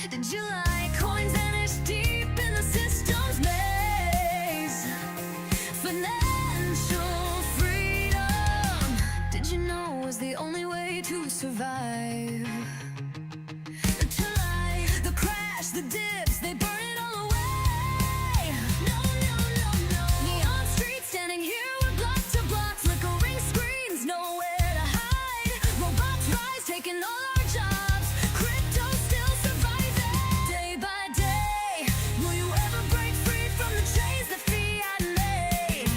Did you like coins vanished deep in the system's maze? Financial freedom, did you know, was the only way to survive? To lie, the crash, the dips, they burn it all away. No, no, no, no. Neon streets standing here with block to block, flickering screens, nowhere to hide. Robots rise, taking all our jobs. Crypto still surviving. Day by day, will you ever break free from the chains that fiat made?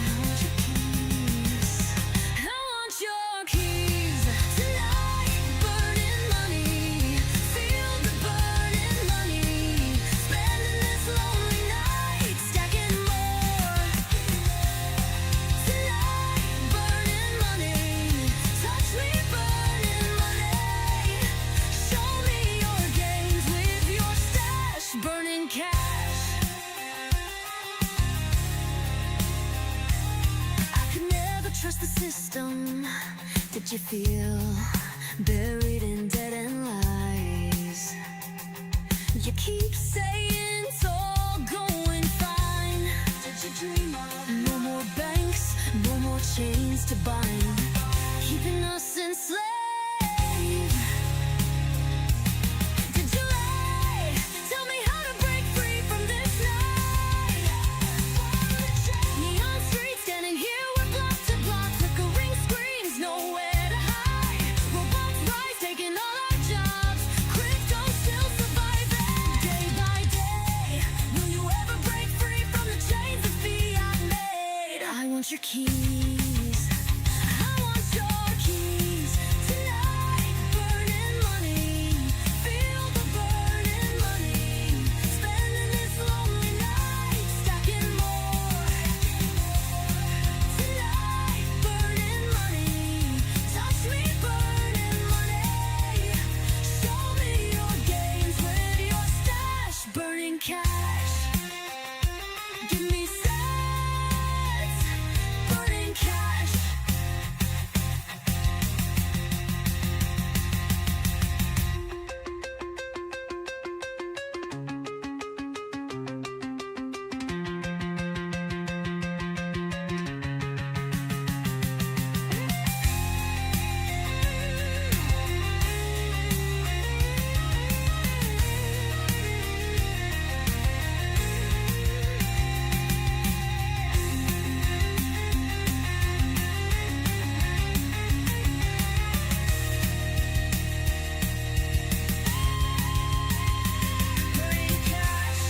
I want your keys. Tonight, burning money. Feel the burning money. Spending this lonely night, stacking more. Tonight, burning money. Touch me, burning money. Show me your gains with your stash, burning cash. I could never trust the system. Did you feel buried in dead-end lies? You keep saying it's all going fine. Did you dream of no more banks, no more chains to bind, keeping us enslaved? Did you lie? Tell me how to break free from this night. Neon streets standing here with block to block, flickering screens, nowhere to hide. Robots rise, taking all our jobs. Crypto still surviving. Day by day, will you ever break free from the chains that fiat made? I want your keys. I want your keys. Tonight, burning money. Feel the burning money. Spending this lonely night, stacking more. Tonight, burning money. Touch me, burning money. Show me your gains with your stash, burning cash. Give me sets, burning cash. Burning cash.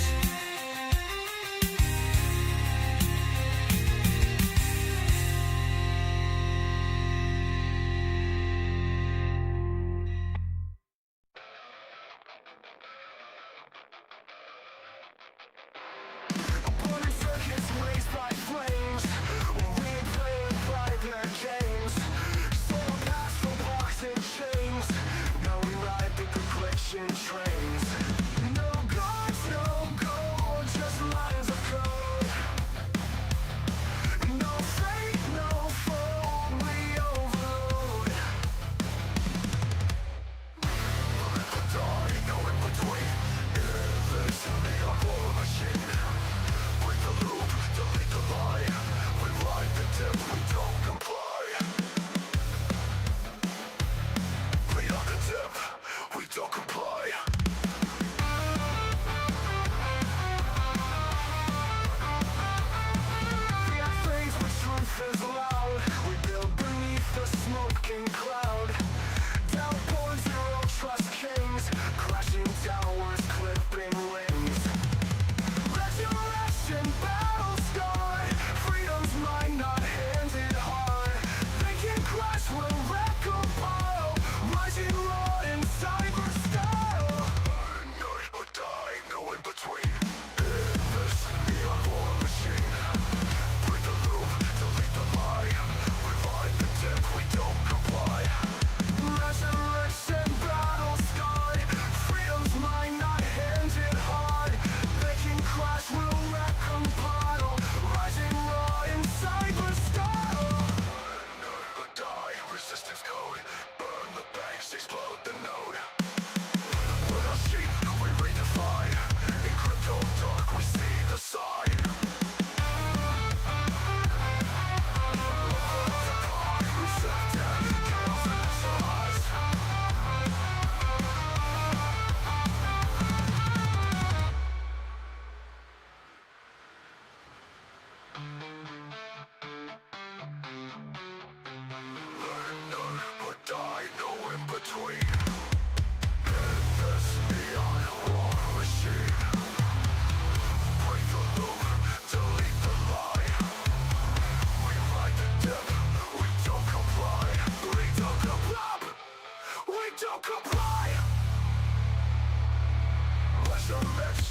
Burning circuits raised by flames. We play private games. Soul astral box and chains. Now we ride the collection trains. No gods, no gold, just lines of code. No fate, no foe, we overload. Die, no in between. Eventually a war machine. Break the loop, delete the lie. We ride the tip, we don't comply. We are the tip, we don't comply.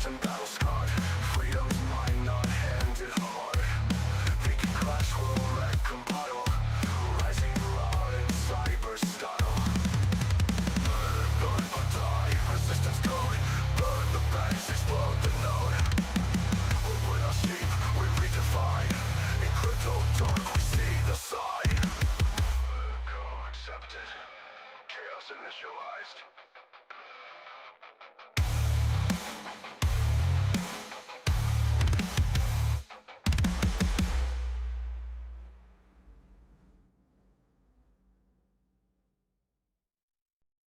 and battle scarred. Freedom's mine, not handed hard. They can clash, will wreck, compile. Rising loud in cyber style. Burn or die, resistance code. Burn the banks, explode the node. We're not sheep, we redefine. In crypto dark, we see the sign. Co-accepted. Chaos initialized.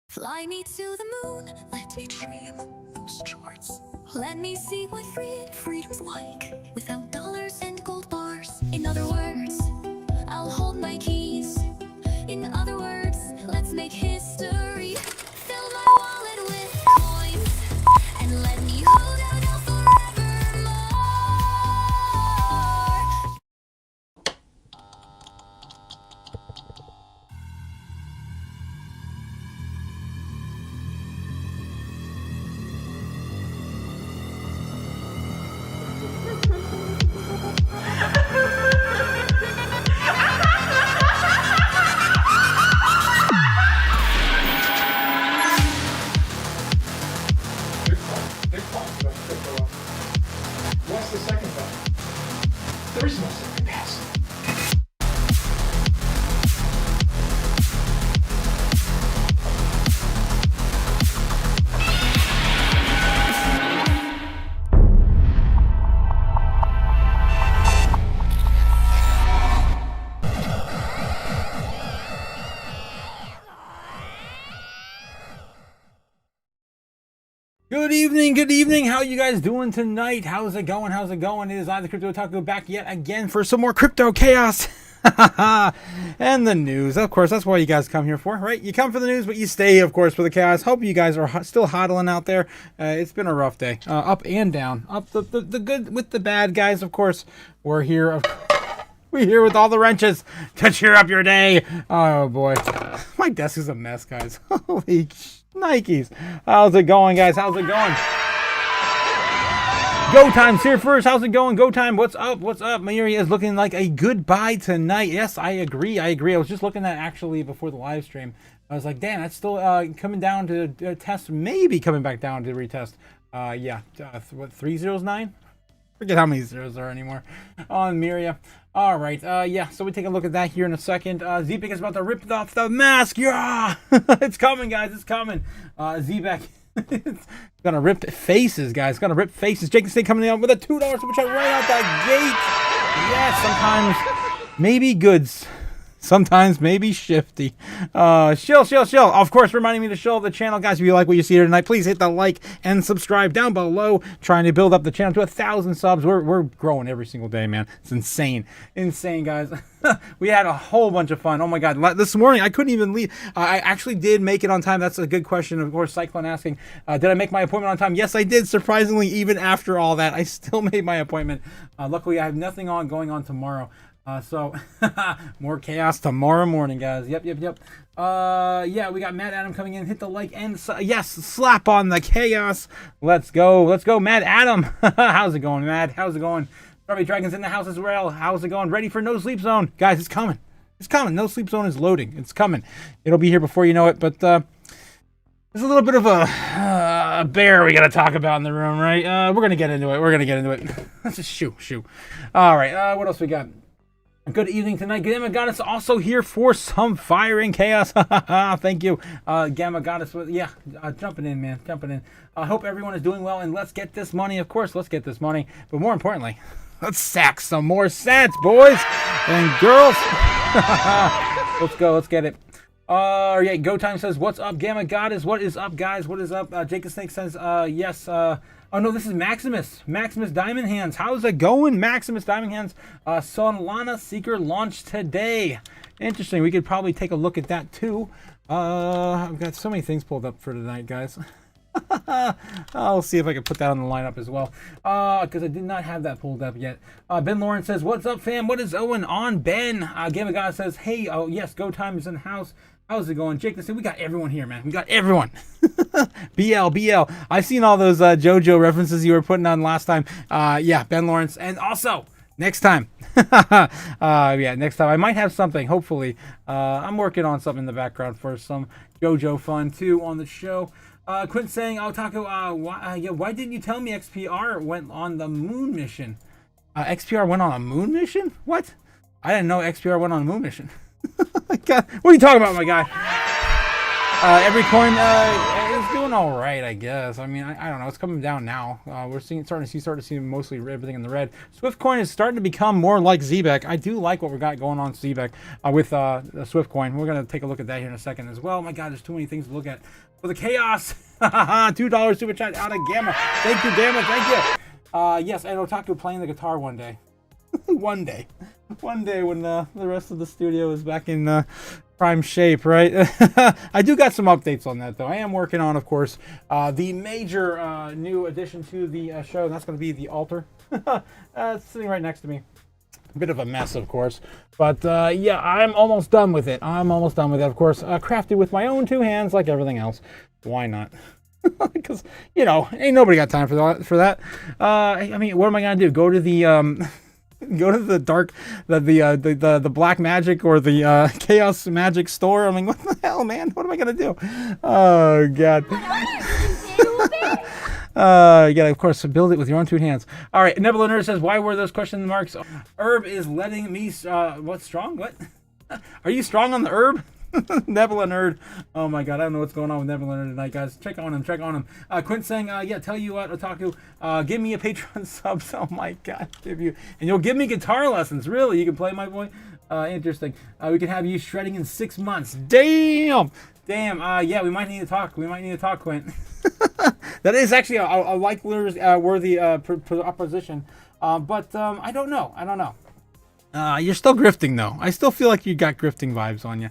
Fly me to the moon, let me dream those charts. Let me see what freedom's like without dollars and gold bars. In other words, I'll hold my keys. In other words, let's make history. Fill my wallet with coins and let me hold out now forevermore. What's the second thought? There is no second pass. Good evening, good evening. How you guys doing tonight? How's it going? How's it going? It is I, the Crypto Otaku, back yet again for some more crypto chaos and the news. Of course, that's what you guys come here for, right? You come for the news, but you stay, of course, for the chaos. Hope you guys are still hodling out there. It's been a rough day, up and down. Up the good with the bad, guys. Of course, we're here. We're here with all the wrenches to cheer up your day. Oh boy, my desk is a mess, guys. Holy Nikes. How's it going, guys? How's it going? Go Time's here first. How's it going? Go Time, what's up? What's up? Miria is looking like a goodbye tonight. Yes, I agree. I was just looking at actually before the live stream. I was like, damn, that's still coming down to test, maybe coming back down to retest. What, 309? Forget how many zeros there are anymore on Miria. All right, yeah, so we take a look at that here in a second. Zebek is about to rip off the mask. Yeah, it's coming, guys. It's coming. Zebek is gonna rip faces, guys. Gonna rip faces. Jake the Snake coming out with a $2 super chat right out that gate. Yes, sometimes maybe goods. Sometimes maybe shifty. Shill. Of course, reminding me to show the channel, guys. If you like what you see here tonight, please hit the like and subscribe down below. Trying to build up the channel to 1,000 subs. We're growing every single day, man. It's insane, guys. We had a whole bunch of fun. Oh my god, this morning I couldn't even leave. I actually did make it on time. That's a good question. Of course, Cyclone asking, did I make my appointment on time? Yes, I did. Surprisingly, even after all that, I still made my appointment. Luckily, I have nothing going on tomorrow. So more chaos tomorrow morning, guys. Yep. Yeah, we got Mad Adam coming in. Hit the like and yes, slap on the chaos. Let's go, Mad Adam. How's it going, Mad? How's it going? Probably Dragons in the house as well. How's it going? Ready for No Sleep Zone, guys? It's coming. No Sleep Zone is loading. It's coming. It'll be here before you know it. But there's a little bit of a bear we gotta talk about in the room, right? We're gonna get into it. Let's just shoo. All right. What else we got? Good evening tonight. Gamma Goddess also here for some fire and chaos. Thank you, Gamma Goddess. Yeah, jumping in, man. I hope everyone is doing well, and let's get this money. Of course, let's get this money. But more importantly, let's sack some more sats, boys and girls. Let's go. Let's get it. Yeah, Go Time says, what's up, Gamma Goddess? What is up, guys? What is up? Jacob Snake says, yes. Oh no, this is Maximus Diamond Hands. How's it going, Maximus Diamond Hands? Solana Seeker launched today. Interesting. We could probably take a look at that too. I've got so many things pulled up for tonight, guys. I'll see if I can put that on the lineup as well, because I did not have that pulled up yet. Ben Lawrence says, what's up, fam? What is going on, Ben? Gamma God says, hey, oh yes, Go Time is in the house. How's it going? Jake, listen, we got everyone here, man. We got everyone. BL. I've seen all those JoJo references you were putting on last time. Yeah, Ben Lawrence. And also, next time. Next time. I might have something, hopefully. I'm working on something in the background for some JoJo fun, too, on the show. Quint saying, Otaku, why didn't you tell me XPR went on the moon mission? XPR went on a moon mission? What? I didn't know XPR went on a moon mission. God, what are you talking about, my guy? Every coin is doing all right, I guess. I mean, I don't know. It's coming down now. We're starting to see mostly everything in the red. Swift coin is starting to become more like Zbeck. I do like what we got going on Zbeck with the Swift coin. We're gonna take a look at that here in a second as well. My God, there's too many things to look at. For the chaos, $2 super chat out of Gamma. Thank you, Gamma. Thank you. Yes, and Otaku playing the guitar one day. One day when the rest of the studio is back in prime shape, right? I do got some updates on that, though. I am working on, of course, the major new addition to the show. That's going to be the altar. It's sitting right next to me. A bit of a mess, of course, but yeah, I'm almost done with it. Of course, crafted with my own two hands, like everything else. Why not? Because, you know, ain't nobody got time for that. I mean, what am I gonna do? Go to the go to the dark, the black magic or the chaos magic store? I mean, what the hell, man? What am I gonna do? Oh God. You gotta, of course, build it with your own two hands. All right, Nebula Nerd says, why were those question marks? Herb is letting me, what, strong? What? Are you strong on the herb? Nebula Nerd. Oh my God, I don't know what's going on with Nebula Nerd tonight, guys. Check on him. Quint saying, yeah, tell you what, Otaku, give me a Patreon sub. Oh my God, and you'll give me guitar lessons. Really? You can play, my boy? Interesting. We can have you shredding in 6 months. Damn. Yeah, we might need to talk. Quint. That is actually a worthy proposition. But I don't know. You're still grifting, though. I still feel like you got grifting vibes on you.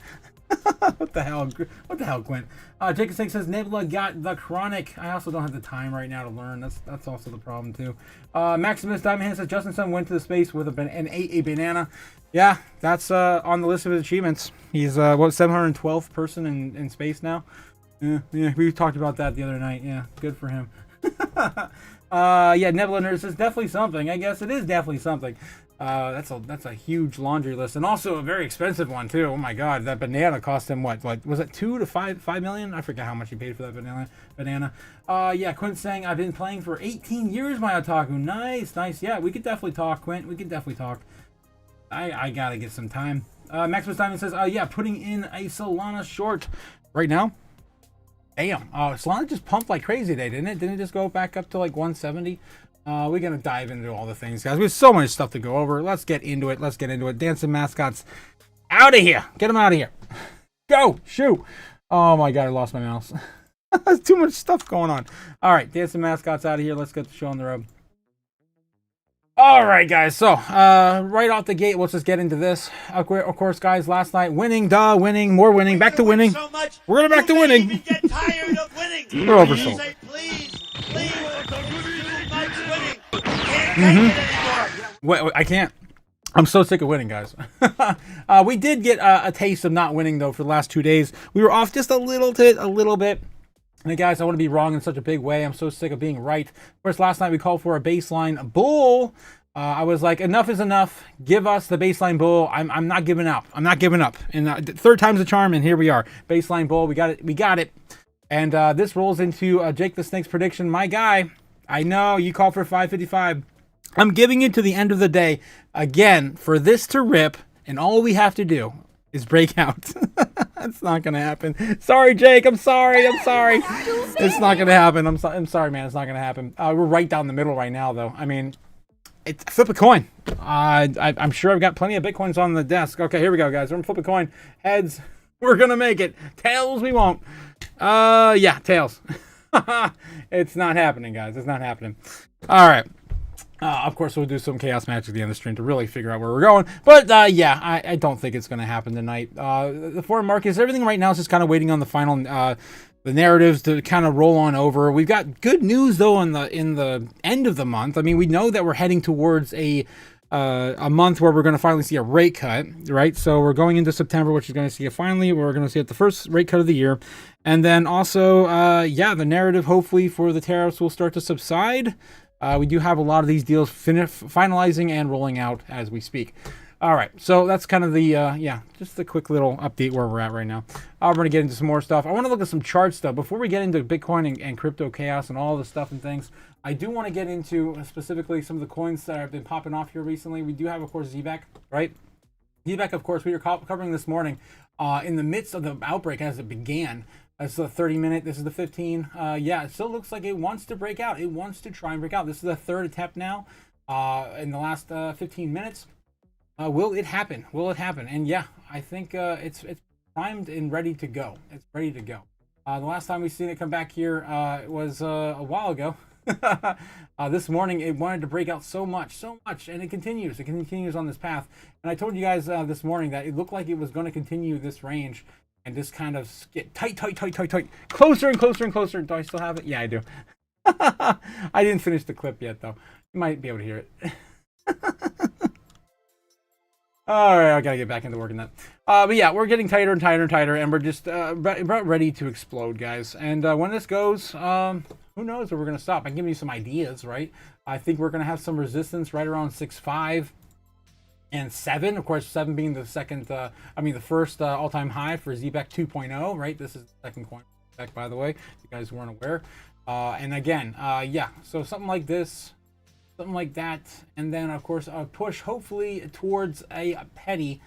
What the hell, Quint? Jacob Snake says, Nebula got the chronic. I also don't have the time right now to learn. That's also the problem, too. Maximus Diamond Hand says, Justin Sun went to the space with and ate a banana. Yeah, that's on the list of his achievements. He's, 712th person in space now? Yeah, we talked about that the other night. Yeah, good for him. Yeah, Nebula Nerd says, definitely something. I guess it is definitely something. That's a huge laundry list, and also a very expensive one too. Oh my God, that banana cost him what was it, 2 to 5 million? I forget how much he paid for that banana. Yeah, Quint's saying, I've been playing for 18 years, my Otaku. Nice. Yeah, we could definitely talk, Quint. We could definitely talk. I gotta get some time. Maximus Diamond says, yeah, putting in a Solana short right now. Damn, Solana just pumped like crazy today, didn't it? Didn't it just go back up to like 170? We're gonna dive into all the things, guys. We have so much stuff to go over. Let's get into it. Dancing mascots, out of here. Get them out of here. Go, shoo. Oh my God, I lost my mouse. There's too much stuff going on. All right, dancing mascots out of here. Let's get the show on the road. All right, guys. So, right off the gate, let's just get into this. Of course, guys, last night, winning, more winning, back to winning. So much, we're gonna back to winning. Even get tired of winning. We're oversold. Say, please, too much winning. Can't take it anymore. Wait, I can't. I'm so sick of winning, guys. We did get a taste of not winning, though, for the last 2 days. We were off just a little bit. And guys, I want to be wrong in such a big way. I'm so sick of being right. Of course, last night we called for a baseline bull. I was like, enough is enough. Give us the baseline bull. I'm not giving up. And third time's the charm, and here we are. Baseline bull. We got it. And this rolls into Jake the Snake's prediction. My guy, I know you called for 555. I'm giving it to the end of the day again for this to rip, and all we have to do is break out. It's not gonna happen. Sorry, Jake. I'm sorry. It's not gonna happen. I'm sorry, man. It's not gonna happen. We're right down the middle right now, though. I mean, flip a coin. I'm sure I've got plenty of Bitcoins on the desk. Okay, here we go, guys. We're gonna flip a coin. Heads, we're gonna make it. Tails, we won't. Yeah, tails. It's not happening, guys. It's not happening. All right. Of course, we'll do some chaos magic at the end of the stream to really figure out where we're going. But yeah, I don't think it's going to happen tonight. The foreign markets, everything right now is just kind of waiting on the final, the narratives to kind of roll on over. We've got good news though in the end of the month. I mean, we know that we're heading towards a a month where we're going to finally see a rate cut, right? So we're going into September, which is going to see it finally. We're going to see it the first rate cut of the year. And then also, the narrative hopefully for the tariffs will start to subside. We do have a lot of these deals finalizing and rolling out as we speak. All right, so that's kind of the, just a quick little update where we're at right now. We're going to get into some more stuff. I want to look at some chart stuff. Before we get into Bitcoin and Crypto Chaos and all the stuff and things, I do want to get into specifically some of the coins that have been popping off here recently. We do have, of course, ZBAC, right? ZBAC, of course, we were covering this morning in the midst of the outbreak as it began. This is the 30-minute. This is the 15. It still looks like it wants to break out. It wants to try and break out. This is the third attempt now in the last 15 minutes. Will it happen? Will it happen? And yeah, I think it's primed and ready to go. It's ready to go. The last time we've seen it come back here was a while ago. This morning it wanted to break out so much, and it continues. It continues on this path. And I told you guys this morning that it looked like it was going to continue this range and just kind of get tight, closer and closer and closer. Do I still have it? Yeah, I do. I didn't finish the clip yet, though. You might be able to hear it. All right, I gotta get back into working that. But yeah, we're getting tighter and tighter and tighter, and we're just about ready to explode, guys. And when this goes, who knows where we're gonna stop? I'm giving you some ideas, right? I think we're gonna have some resistance right around 6.5 and 7. Of course, 7 being the the first all-time high for ZBAC 2.0, right? This is the second coin back, by the way, if you guys weren't aware. And again, so something like this. Something like that, and then of course a push hopefully towards a penny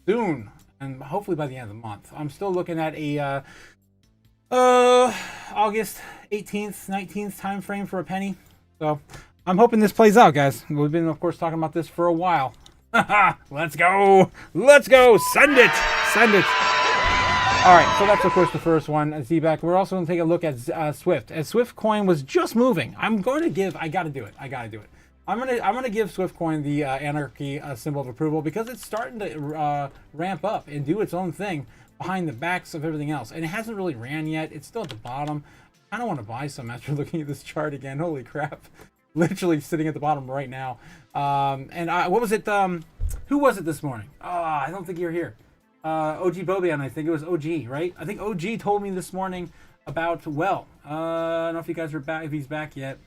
soon, and hopefully by the end of the month. I'm still looking at a August 18th 19th time frame for a penny, so I'm hoping this plays out, guys. We've been of course talking about this for a while. Let's go, send it. All right, so that's of course the first one, ZBAC. We're also going to take a look at Swift. As Swift coin was just moving, I gotta do it. I'm gonna give Swift coin the anarchy symbol of approval because it's starting to ramp up and do its own thing behind the backs of everything else, and it hasn't really ran yet. It's still at the bottom. I don't want to buy some after looking at this chart again. Holy crap! Literally sitting at the bottom right now. What was it? Who was it this morning? I don't think you're here. OG Bobian, I think it was OG, right? I think OG told me this morning about I don't know if you guys are back, if he's back yet.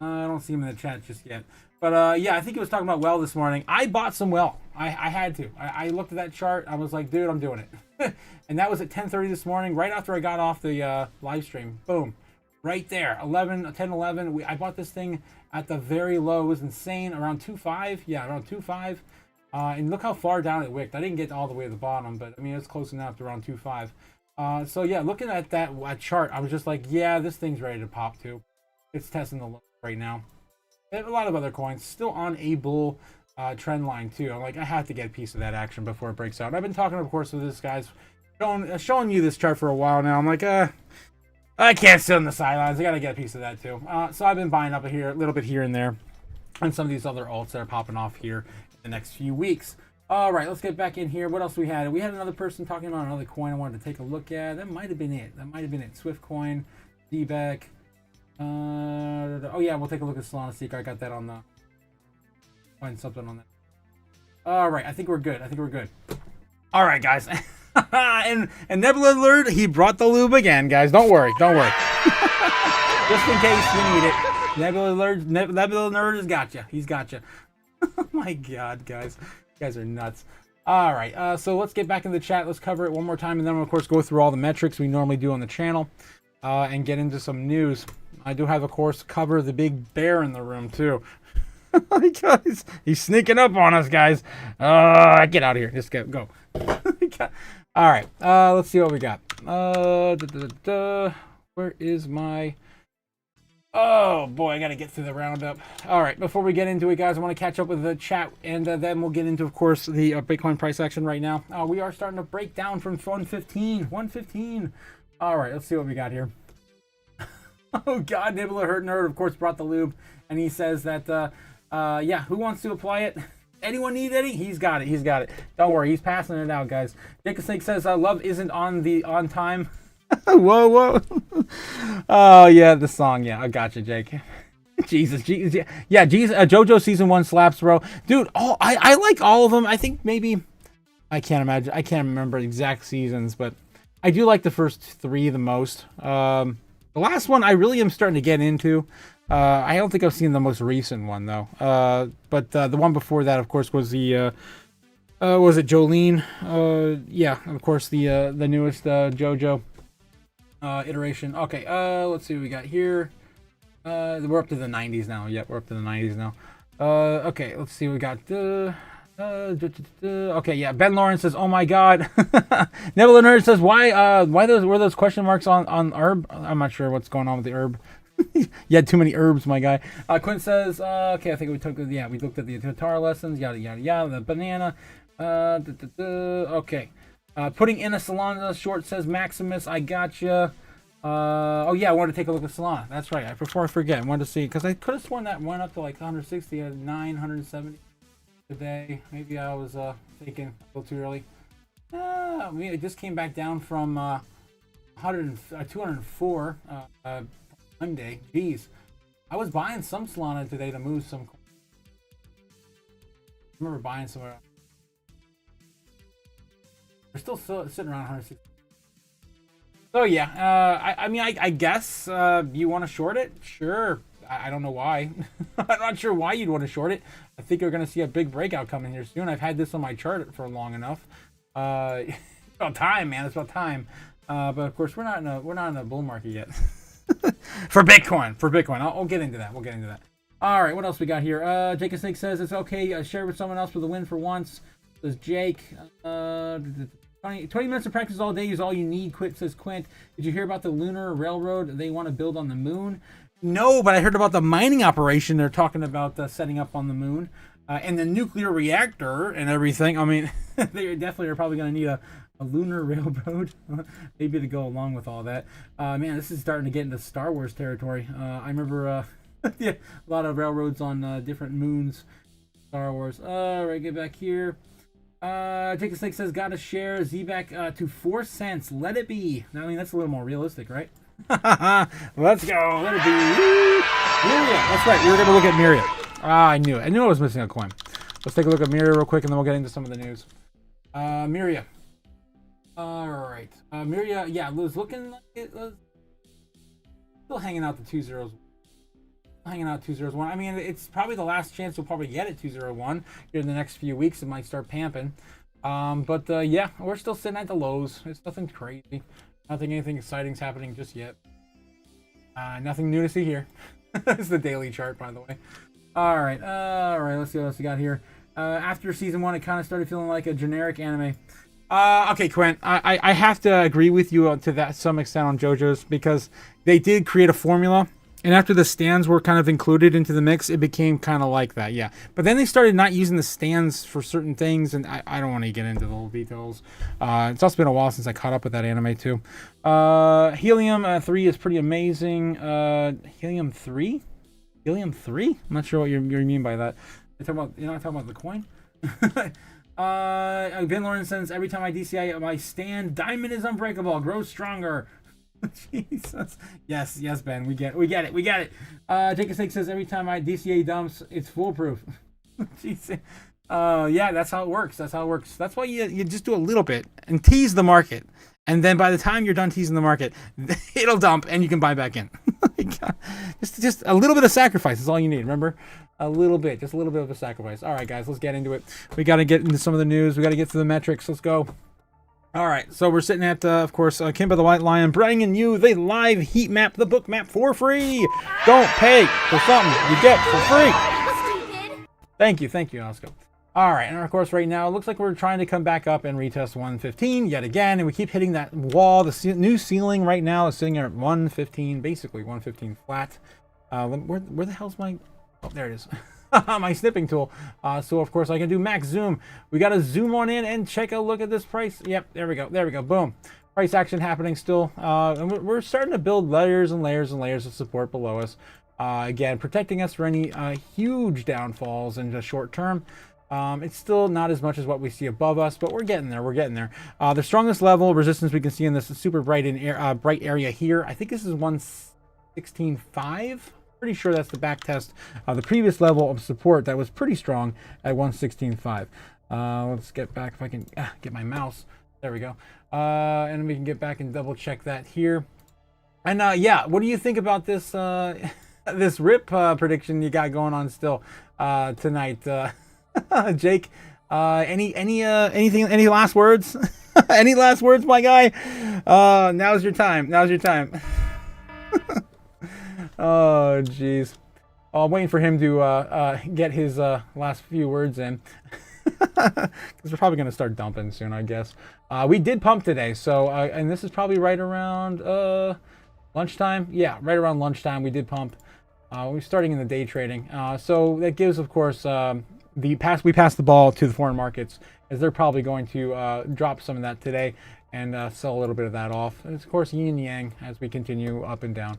I don't see him in the chat just yet. But I think he was talking about this morning. I bought some I had to. I looked at that chart. I was like, dude, I'm doing it. And that was at 10:30 this morning, right after I got off the live stream. Boom. Right there. 10:11. I bought this thing at the very low. It was insane. Around 2.5. Yeah, around 2.5. And look how far down it wicked. I didn't get all the way to the bottom, but I mean, it's close enough to around 2.5. So yeah, looking at that chart, I was just like, yeah, this thing's ready to pop too. It's testing the low right now. And a lot of other coins still on a bull trend line too. I'm like, I have to get a piece of that action before it breaks out. And I've been talking, of course, with this guy's showing you this chart for a while now. I'm like, I can't sit on the sidelines. I gotta get a piece of that too. So I've been buying up a little bit here and there, and some of these other alts that are popping off here the next few weeks. All right, let's get back in here. What else we had? We had another person talking about another coin I wanted to take a look at. That might have been it. Swift coin, DBAC. We'll take a look at Solana Seeker. I got that on the. Find something on that. All right, I think we're good. All right, guys. and Nebula Alert, he brought the lube again, guys. Don't worry. Just in case you need it. Nebula Alert has got you. He's got you. Oh my God, guys. You guys are nuts. All right, so let's get back in the chat. Let's cover it one more time, and then we'll, of course, go through all the metrics we normally do on the channel and get into some news. I do have, of course, cover the big bear in the room, too. Guys, he's sneaking up on us, guys. Get out of here. Just go. All right, let's see what we got. Where is my... Oh boy, I gotta get through the roundup. All right, before we get into it, guys, I want to catch up with the chat, and then we'll get into, of course, the Bitcoin price action right now. We are starting to break down from 115. All right, let's see what we got here. Oh God, Nibbler Hurt Nerd, of course, brought the lube, and he says that, who wants to apply it? Anyone need any? He's got it. Don't worry, he's passing it out, guys. Jacob Snake says, love isn't on time. Whoa. Oh, yeah, the song. Yeah, I got you, Jake. Jesus, yeah, Jesus, JoJo season 1 slaps, bro. Dude, I like all of them. I think maybe I can't remember exact seasons, but I do like the first 3 the most. The last one I really am starting to get into. I don't think I've seen the most recent one though. But the one before that, of course, was the was it Jolene? Yeah, of course, the newest JoJo iteration. Okay, let's see what we got here. We're up to the 90s now. Yep, we're up to the 90s now. Okay, let's see what we got. Okay, yeah. Ben Lawrence says, "Oh my God." Neville the Nerd says, "Why were those question marks on herb?" I'm not sure what's going on with the herb. You had too many herbs, my guy. Quinn says, "Okay, I think we looked at the guitar lessons, yada yada yada. The banana." Okay. Putting in a Solana short says Maximus. I gotcha. Oh yeah, I wanted to take a look at Solana. That's right. Before I forget, I wanted to see because I could have sworn that went up to like 160, 970 today. Maybe I was taking a little too early. It just came back down from 204 Monday. Jeez, I was buying some Solana today to move some. I remember buying some. We're still sitting around 160. So yeah, I mean, I guess you want to short it? Sure. I don't know why. I'm not sure why you'd want to short it. I think you're going to see a big breakout coming here soon. I've had this on my chart for long enough. It's about time, man. It's about time. But of course, we're not in a bull market yet. For Bitcoin. I'll get into that. We'll get into that. All right, what else we got here? Jake Snake says it's okay. Share with someone else for the win for once. Says Jake. 20 minutes of practice all day is all you need. Quit, says Quint. Did you hear about the lunar railroad they want to build on the moon? No, but I heard about the mining operation they're talking about setting up on the moon. And the nuclear reactor and everything. I mean, they definitely are probably going to need a lunar railroad. Maybe to go along with all that. Man, this is starting to get into Star Wars territory. I remember yeah, a lot of railroads on different moons. Star Wars. All right, get back here. Jacob Snake says, gotta share Z back to 4 cents. Let it be. I mean, that's a little more realistic, right? Let's go. Let it be. Myria. That's right. We were going to look at Myria. I knew it. I knew I was missing a coin. Let's take a look at Myria real quick, and then we'll get into some of the news. Myria. All right. Myria, yeah, it was looking like it was still hanging out the 2 201. I mean, it's probably the last chance you'll probably get at 201 here in the next few weeks. It might start pamping. But yeah, we're still sitting at the lows. It's nothing crazy. Anything exciting's happening just yet. Nothing new to see here. It's the daily chart, by the way. All right. Let's see what else we got here. After season 1, it kind of started feeling like a generic anime. Okay, Quint, I have to agree with you to that some extent on JoJo's because they did create a formula. And after the stands were kind of included into the mix, it became kind of like that, yeah. But then they started not using the stands for certain things, and I don't want to get into the little details. It's also been a while since I caught up with that anime, too. Helium 3 is pretty amazing. Helium 3? Helium 3? I'm not sure what you mean by that. You're not talking about the coin? Ben Lawrence says, every time I DCI my stand, diamond is unbreakable, grows stronger. Jesus. Yes, Ben. We get it. Jacob Snake says every time I DCA dumps, it's foolproof. Jesus. Yeah, that's how it works. That's why you just do a little bit and tease the market. And then by the time you're done teasing the market, it'll dump and you can buy back in. just a little bit of sacrifice is all you need. Remember? Just a little bit of a sacrifice. All right, guys, let's get into it. We got to get into some of the news. We got to get to the metrics. Let's go. All right, so we're sitting at, of course, Kimba the White Lion bringing you the live heat map, the book map for free. Don't pay for something you get for free. Thank you, Oscar. All right, and of course, right now, it looks like we're trying to come back up and retest 115 yet again, and we keep hitting that wall. The new ceiling right now is sitting at 115, basically 115 flat. Where the hell's my... Oh, there it is. My snipping tool. So of course I can do max zoom. We got to zoom on in and check a look at this price. Yep, there we go. Boom. Price action happening still. And we're starting to build layers and layers and layers of support below us. Again, protecting us for any huge downfalls in the short term. It's still not as much as what we see above us, but we're getting there. The strongest level resistance we can see in this super bright area here. I think this is 116.5. pretty sure that's the back test of the previous level of support that was pretty strong at 116.5. Let's get back if I can get my mouse. There we go. And we can get back and double check that here. And yeah, what do you think about this this rip prediction you got going on still tonight, Jake? Any last words? Any last words, my guy? Now's your time. Now's your time. Oh, jeez. I'm waiting for him to get his last few words in. Because we're probably going to start dumping soon, I guess. We did pump today, so and this is probably right around lunchtime. Yeah, right around lunchtime we did pump. We're starting in the day trading, so that gives, of course, we passed the ball to the foreign markets, as they're probably going to drop some of that today and sell a little bit of that off. And it's, of course, yin and yang as we continue up and down.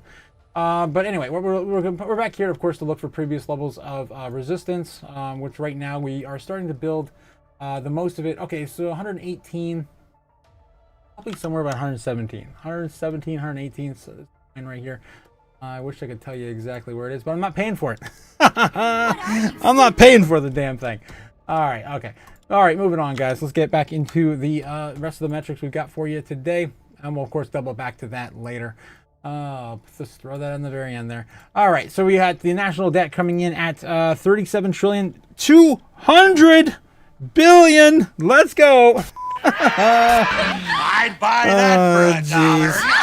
But anyway, we're back here, of course, to look for previous levels of resistance, which right now we are starting to build the most of it. Okay, so 118, probably somewhere about 117, 118, so this line right here. I wish I could tell you exactly where it is, but I'm not paying for it. I'm not paying for the damn thing. All right, okay. All right, moving on, guys. Let's get back into the rest of the metrics we've got for you today. And we'll, of course, double back to that later. Just throw that in the very end there. All right, so we had the national debt coming in at 37,200 billion. Let's go. I'd buy that for $1.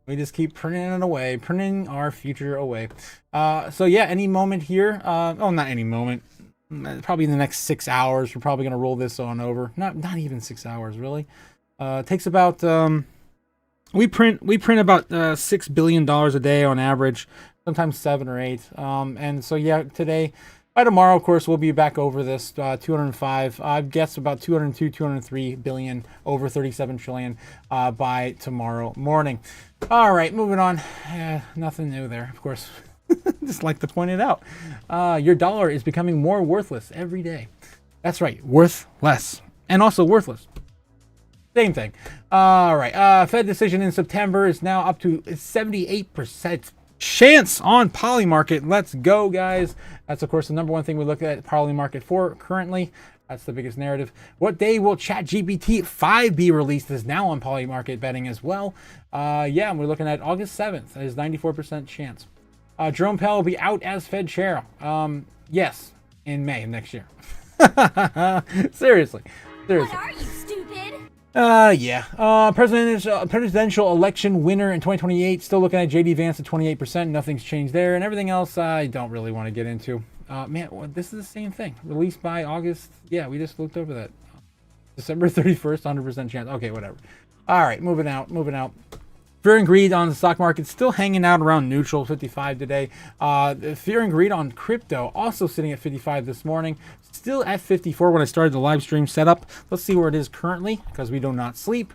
We just keep printing it away, printing our future away. So yeah, any moment here. Oh, not any moment. Probably in the next 6 hours, we're probably gonna roll this on over. Not even 6 hours, really. It takes about we print about $6 billion a day on average, sometimes 7 or 8. And so yeah, today. By tomorrow, of course, we'll be back over this 205. I guess about 202, 203 billion, over 37 trillion by tomorrow morning. All right, moving on. Nothing new there, of course. Just like to point it out. Your dollar is becoming more worthless every day. That's right, worth less and also worthless. Same thing. All right, Fed decision in September is now up to 78%. Chance on Polymarket. Let's go, guys. That's, of course, the number one thing we look at Polymarket for currently. That's the biggest narrative. What day will ChatGPT 5 be released is now on Polymarket betting as well. Yeah, and we're looking at August 7th. That is 94% chance. Jerome Powell will be out as Fed chair. Yes, in May of next year. Seriously. What are you, stupid? Yeah. Presidential election winner in 2028. Still looking at JD Vance at 28%. Nothing's changed there. And everything else I don't really want to get into. Man, this is the same thing. Released by August. Yeah, we just looked over that. December 31st, 100% chance. Okay, whatever. All right, moving out. Fear and greed on the stock market still hanging out around neutral, 55 today. Fear and greed on crypto also sitting at 55 this morning. Still at 54 when I started the live stream setup. Let's see where it is currently because we do not sleep.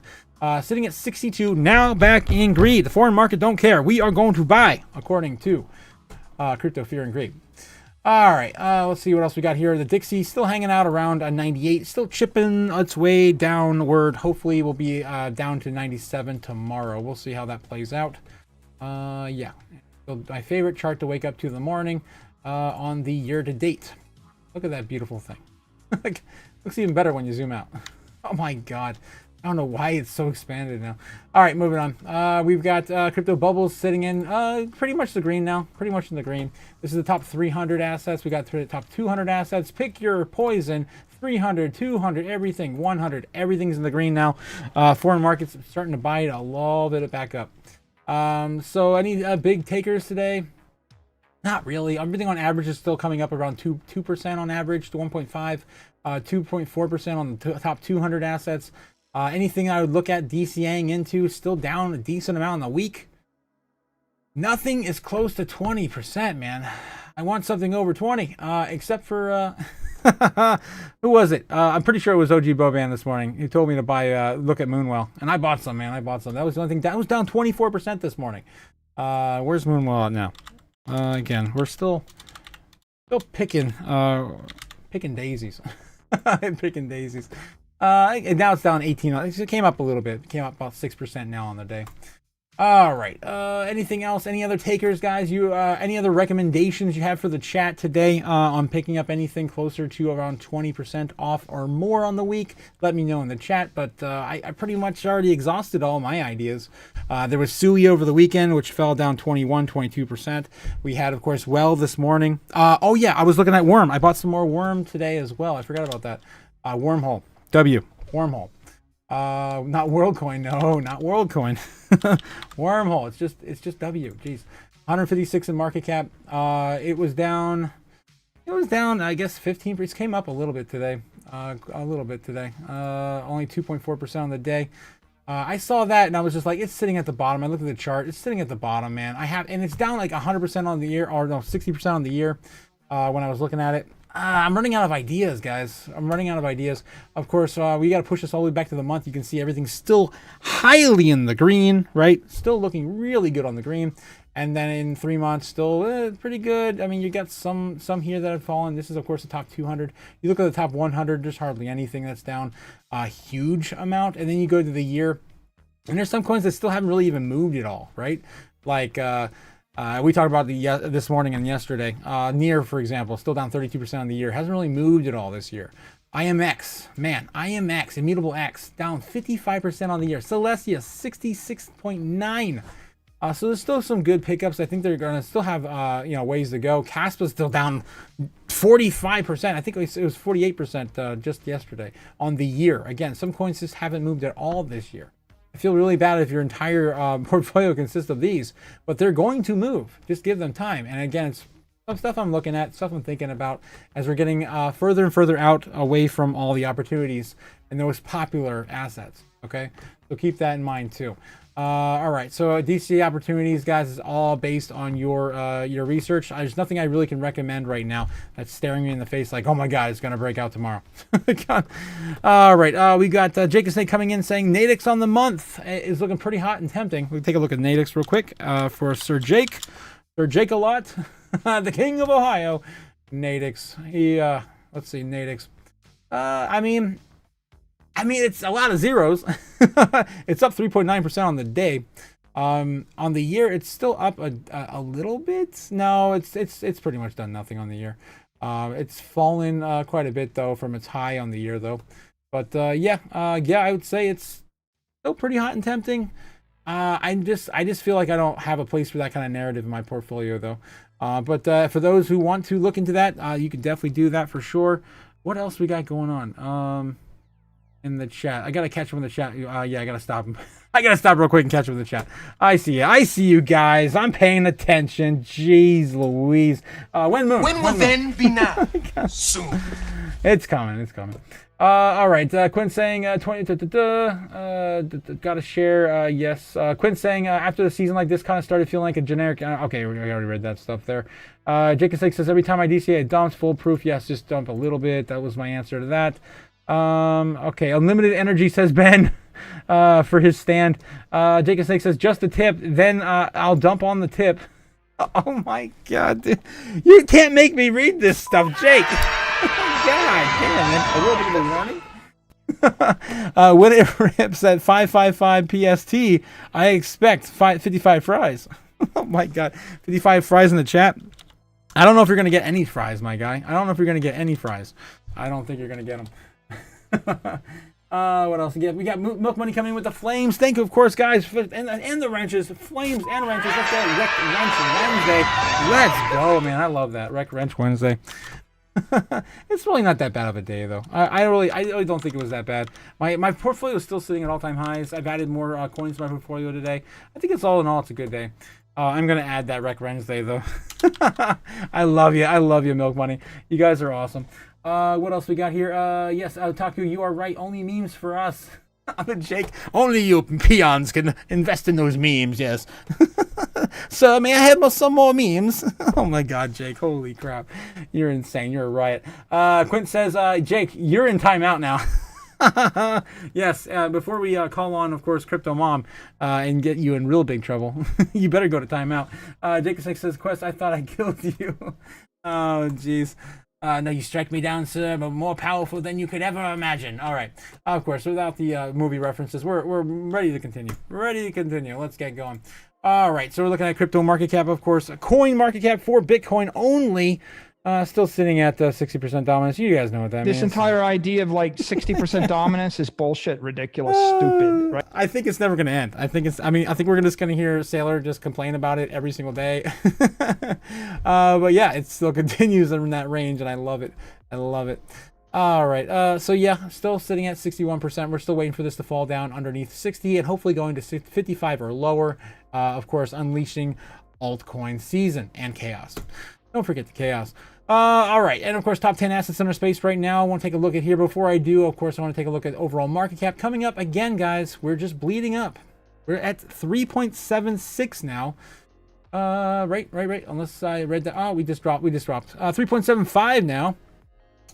Sitting at 62, now back in greed. The foreign market don't care. We are going to buy, according to Crypto Fear and Greed. All right, let's see what else we got here. The Dixie still hanging out around 98, still chipping its way downward. Hopefully we'll be down to 97 tomorrow. We'll see how that plays out. Yeah, so my favorite chart to wake up to in the morning on the year to date. Look at that beautiful thing. Looks even better when you zoom out. Oh my God. I don't know why it's so expanded now. All right, moving on. We've got crypto bubbles sitting in pretty much the green now. Pretty much in the green. This is the top 300 assets. We got the top 200 assets. Pick your poison. 300, 200, everything. 100. Everything's in the green now. Foreign markets starting to buy it a little bit back up. So any big takers today? Not really. Everything on average is still coming up around 2% on average to 1.5, 2.4% on the top 200 assets. Anything I would look at DCAing into still down a decent amount in the week. Nothing is close to 20%, man. I want something over 20, except for who was it? I'm pretty sure it was OG Boban this morning. He told me to buy look at Moonwell, and I bought some, man. I bought some. That was the only thing. That was down 24% this morning. Where's Moonwell at now? Again, we're still picking daisies. Picking daisies. And now it's down 18. It came up a little bit. It came up about 6% now on the day. All right. Anything else? Any other takers, guys? You any other recommendations you have for the chat today on picking up anything closer to around 20% off or more on the week? Let me know in the chat. But I pretty much already exhausted all my ideas. There was Sui over the weekend, which fell down 22%. We had, of course, Well this morning. Oh yeah, I was looking at Worm. I bought some more Worm today as well. I forgot about that. Wormhole. Wormhole. Not WorldCoin. No, not WorldCoin. Wormhole. It's just W. Jeez. 156 in market cap. It was down. I guess 15%. It came up a little bit today. Only 2.4% on the day. I saw that and I was just like, it's sitting at the bottom. I looked at the chart. It's sitting at the bottom, man. And it's down like 100% on the year, or no, 60% on the year. When I was looking at it. I'm running out of ideas, guys. I'm running out of ideas. Of course, we got to push this all the way back to the month. You can see everything's still highly in the green, right? Still looking really good on the green. And then in 3 months, still pretty good. I mean, you got some here that have fallen. This is, of course, the top 200. You look at the top 100, there's hardly anything that's down a huge amount. And then you go to the year, and there's some coins that still haven't really even moved at all, right? Like... we talked about this morning and yesterday. Near, for example, still down 32% on the year. Hasn't really moved at all this year. IMX, man, IMX, Immutable X, down 55% on the year. Celestia, 66.9. So there's still some good pickups. I think they're going to still have ways to go. Caspa's still down 45%. I think it was 48% just yesterday on the year. Again, some coins just haven't moved at all this year. I feel really bad if your entire portfolio consists of these, but they're going to move. Just give them time. And again, it's some stuff I'm looking at, stuff I'm thinking about as we're getting further and further out away from all the opportunities and those popular assets. Okay, so keep that in mind too. All right, so DC opportunities, guys, is all based on your research. There's nothing I really can recommend right now that's staring me in the face like, oh my God, it's gonna break out tomorrow. All right, we got Jake and Snake coming in saying Nadix on the month is looking pretty hot and tempting. We can take a look at Nadix real quick for Sir Jake a lot, the king of Ohio. Nadix, let's see, Nadix. I mean, it's a lot of zeros. It's up 3.9% on the day. On the year, it's still up a little bit. No, it's pretty much done nothing on the year. It's fallen quite a bit though from its high on the year though. But yeah, I would say it's still pretty hot and tempting. I just feel like I don't have a place for that kind of narrative in my portfolio though. But for those who want to look into that, you can definitely do that for sure. What else we got going on? In the chat, I gotta catch him in the chat. Yeah, I gotta stop him. I gotta stop real quick and catch him in the chat. I see you guys. I'm paying attention. Jeez Louise. When will then be now? Soon. It's coming. All right. Quinn saying 20. Gotta share. Yes. Quinn saying after the season like this kind of started feeling like a generic. Okay, we already read that stuff there. Jacob Six says every time I DCA it dumps foolproof. Yes, just dump a little bit. That was my answer to that. Okay, unlimited energy, says Ben, for his stand. Jacob Snake says just a tip, then I'll dump on the tip. Oh my God, dude. You can't make me read this stuff, Jake. God damn it, a little bit of warning. When it rips at 555 PST, I expect 55 fries. Oh my God, 55 fries in the chat. I don't know if you're gonna get any fries, my guy. I don't know if you're gonna get any fries. I don't think you're gonna get them. What else again? We got Milk Money coming with the flames. Thank you, of course, guys, and the wrenches, flames and wrenches. Let's go, Wreck Wrench Wednesday. Let's go, man. I love that Wreck Wrench Wednesday. It's really not that bad of a day, though. I really don't think it was that bad. My portfolio is still sitting at all-time highs. I've added more coins to my portfolio today. I think it's all in all, it's a good day. I'm gonna add that Wreck Wednesday, though. I love you, Milk Money. You guys are awesome. What else we got here? Yes, Otaku, you are right. Only memes for us. Jake, only you peons can invest in those memes, yes. So, may I have some more memes? Oh my God, Jake, holy crap. You're insane, you're a riot. Quint says, Jake, you're in timeout now. Yes, before we call on, of course, Crypto Mom and get you in real big trouble, you better go to timeout. Jake says, Quest, I thought I killed you. Oh, jeez. No, you strike me down, sir, but more powerful than you could ever imagine. All right. Of course, without the movie references, we're ready to continue. Ready to continue. Let's get going. All right. So we're looking at crypto market cap, of course. Coin market cap for Bitcoin only. Still sitting at 60% dominance. You guys know what that means. This entire idea of like 60% dominance is bullshit, ridiculous, stupid, right? I think it's never going to end. I think we're just going to hear Sailor just complain about it every single day. But yeah, it still continues in that range, and I love it. I love it. All right. So yeah, still sitting at 61%. We're still waiting for this to fall down underneath 60 and hopefully going to 55 or lower. Of course, unleashing altcoin season and chaos. Don't forget the chaos. All right, and of course, top 10 assets in our space right now. I want to take a look at here. Before I do, of course, I want to take a look at overall market cap. Coming up again, guys, we're just bleeding up. We're at 3.76 now. Right. Unless I read that. Oh, we just dropped. 3.75 now.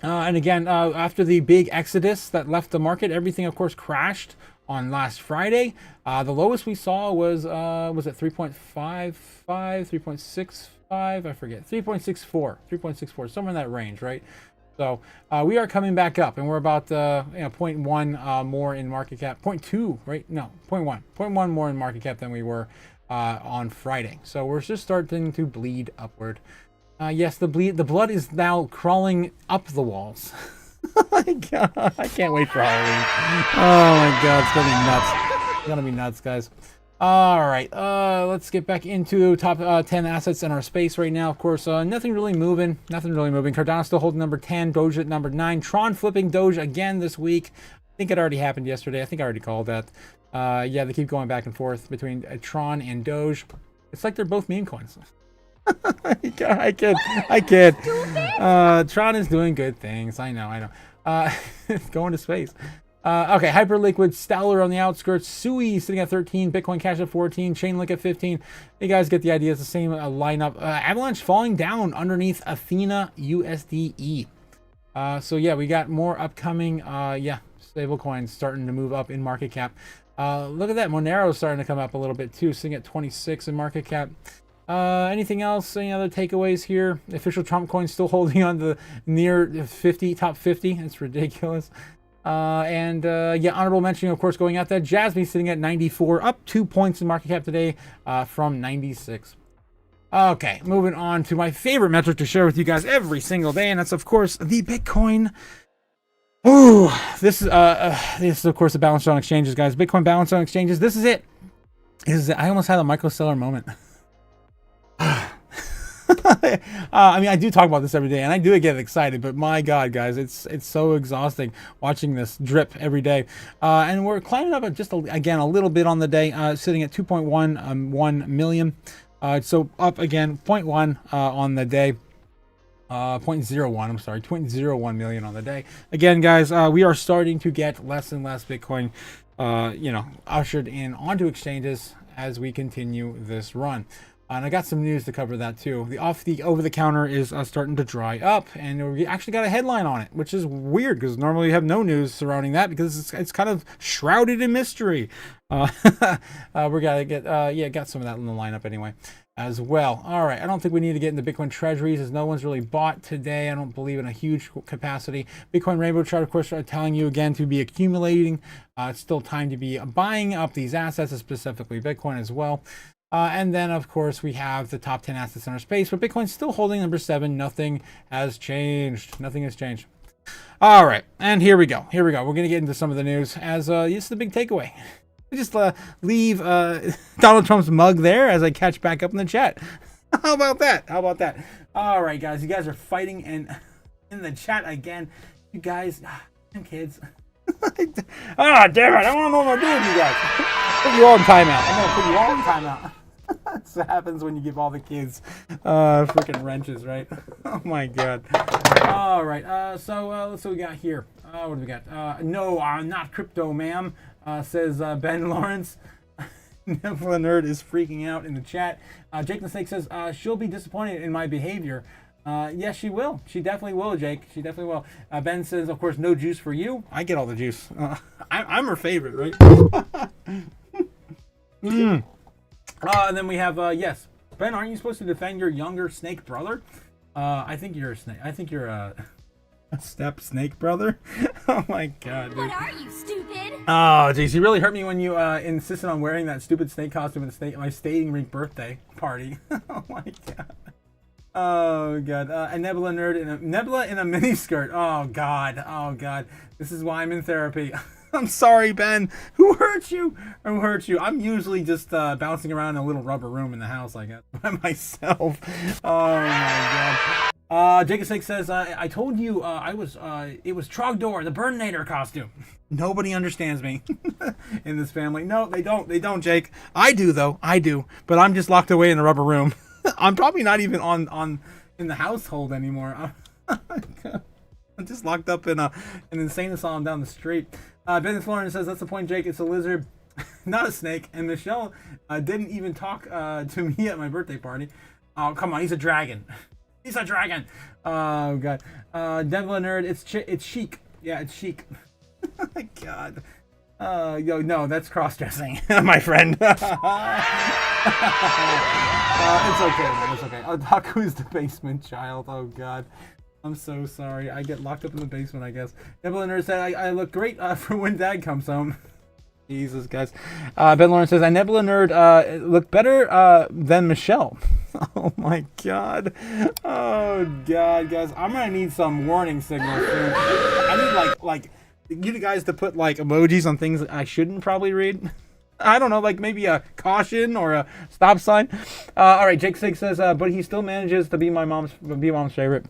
And again, after the big exodus that left the market, everything, of course, crashed on last Friday. The lowest we saw was it 3.55, 3.65? I forget, 3.64, somewhere in that range, right? So we are coming back up, and we're about 0.1 more in market cap, 0.2, right? No, 0.1 more in market cap than we were on Friday. So we're just starting to bleed upward. Yes, the blood is now crawling up the walls. Oh my God, I can't wait for Halloween. Oh my God, it's gonna be nuts. It's gonna be nuts, guys. All right, let's get back into top 10 assets in our space right now. Of course, nothing really moving. Cardano still holding number 10, Doge at number 9. Tron flipping Doge again this week. I think it already happened yesterday. I think I already called that. Yeah, they keep going back and forth between Tron and Doge. It's like they're both meme coins. I kid. Tron is doing good things. I know. Going to space. Okay, Hyperliquid, Stellar on the outskirts, Sui sitting at 13, Bitcoin Cash at 14, Chainlink at 15. You guys get the idea. It's the same lineup. Avalanche falling down underneath Athena USDE. So yeah, we got more upcoming. Stable coins starting to move up in market cap. Look at that, Monero's starting to come up a little bit too, sitting at 26 in market cap. Anything else? Any other takeaways here? Official Trump coin still holding on to near 50, top 50. It's ridiculous. Honorable mention, of course, going out there. Jasmine sitting at 94, up 2 points in market cap today from 96. Okay, moving on to my favorite metric to share with you guys every single day, and that's, of course, the Bitcoin. Ooh, this is, of course, the balance on exchanges, guys. Bitcoin balance on exchanges. This is it. I almost had a Michael Saylor moment. I do talk about this every day, and I do get excited, but my God, guys, it's so exhausting watching this drip every day. And we're climbing up just again a little bit on the day, sitting at 2.1 million. So up again 0.1 on the day. 0.01 million on the day. Again, guys, we are starting to get less and less Bitcoin, ushered in onto exchanges as we continue this run. And I got some news to cover that too. The over-the-counter is starting to dry up, and we actually got a headline on it, which is weird because normally you have no news surrounding that because it's kind of shrouded in mystery. We're gonna get got some of that in the lineup anyway as well. All right, I don't think we need to get into Bitcoin treasuries as no one's really bought today. I don't believe in a huge capacity. Bitcoin Rainbow chart, of course, are telling you again to be accumulating. It's still time to be buying up these assets, specifically Bitcoin as well. And then, of course, we have the top 10 assets in our space, but Bitcoin's still holding number 7. Nothing has changed. All right, and here we go. We're going to get into some of the news as this is the big takeaway. I just leave Donald Trump's mug there as I catch back up in the chat. How about that? All right, guys, you guys are fighting in the chat again. You guys, kids. Damn it, I don't know what I'm doing with you guys. Put you all in timeout. I'm going to put you all in timeout. That's what happens when you give all the kids freaking wrenches, right? Oh my God. All right. So let's see what we got here. What do we got? No, I'm not crypto, ma'am. Says Ben Lawrence. Nephilim Nerd is freaking out in the chat. Jake the Snake says she'll be disappointed in my behavior. Yes, she will. She definitely will, Jake. She definitely will. Ben says, of course, no juice for you. I get all the juice. I'm her favorite, right? And then we have, yes. Ben, aren't you supposed to defend your younger snake brother? I think you're a snake. I think you're a step snake brother. Oh my god, dude. What are you, stupid? Oh, jeez, you really hurt me when you insisted on wearing that stupid snake costume at my skating rink birthday party. Oh my god. Oh god. A nebula nerd in a nebula in a miniskirt. Oh god. Oh god. This is why I'm in therapy. I'm sorry, Ben. Who hurt you? Who hurt you? I'm usually just bouncing around in a little rubber room in the house, I guess, by myself. Oh my god. Jacob Snake says, I told you it was Trogdor, the Burninator costume. Nobody understands me in this family. No, they don't. They don't, Jake. I do, though. I do. But I'm just locked away in a rubber room. I'm probably not even on in the household anymore. I'm just locked up in an insane asylum down the street. Ben Florence says, that's the point, Jake. It's a lizard, not a snake. And Michelle didn't even talk to me at my birthday party. Oh, come on. He's a dragon. He's a dragon. Oh, God. Devil Nerd, it's chic. Yeah, it's chic. Oh, my God. No, that's cross-dressing, my friend. It's okay, man. It's okay. Otaku's the basement child. Oh, God. I'm so sorry. I get locked up in the basement, I guess. Nebula Nerd said, I look great for when Dad comes home. Jesus, guys. Ben Lawrence says, I Nebula Nerd look better than Michelle. Oh, my God. Oh, God, guys. I'm going to need some warning signals soon. I need, like you guys to put, like, emojis on things that I shouldn't probably read. I don't know, like maybe a caution or a stop sign. All right, Jake Sig says, but he still manages to be mom's favorite.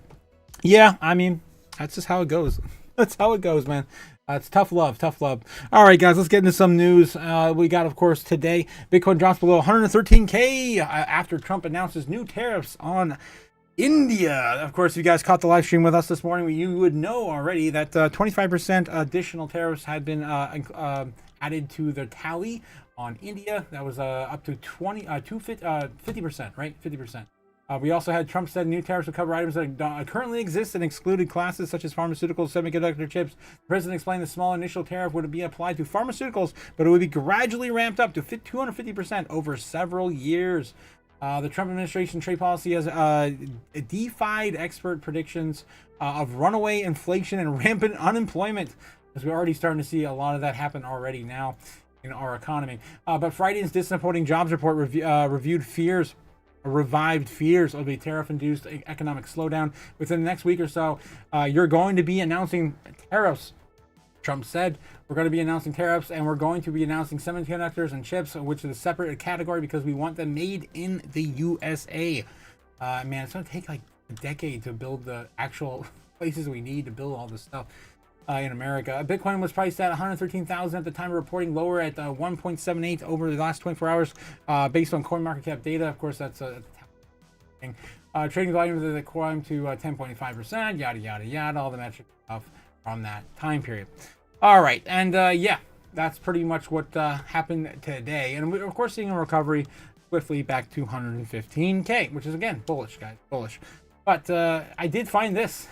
Yeah, I mean, that's just how it goes. That's how it goes, man. It's tough love, tough love. All right, guys, let's get into some news. We got, of course, today, Bitcoin drops below 113K after Trump announces new tariffs on India. Of course, if you guys caught the live stream with us this morning, you would know already that 25% additional tariffs had been added to the tally on India. That was up to 50%, right? 50%. We also had Trump said new tariffs would cover items that currently exist in excluded classes such as pharmaceuticals, semiconductor chips. The president explained the small initial tariff would be applied to pharmaceuticals, but it would be gradually ramped up to 250% over several years. The Trump administration trade policy has defied expert predictions of runaway inflation and rampant unemployment, as we're already starting to see a lot of that happen already now in our economy. But Friday's disappointing jobs report revived fears of a tariff-induced economic slowdown. Within the next week or so, you're going to be announcing tariffs. Trump said, we're going to be announcing tariffs, and we're going to be announcing semiconductors and chips, which is a separate category because we want them made in the USA. Man, it's going to take like a decade to build the actual places we need to build all this stuff in America. Bitcoin was priced at 113,000 at the time of reporting, lower at 1.78 over the last 24 hours, based on CoinMarketCap data. Of course, that's a thing. Trading volume of the climbed to 10.5%, yada, yada, yada, all the metric stuff from that time period. All right, and yeah, that's pretty much what happened today. And we're, of course, seeing a recovery swiftly back to 115K, which is, again, bullish, guys, bullish. But I did find this.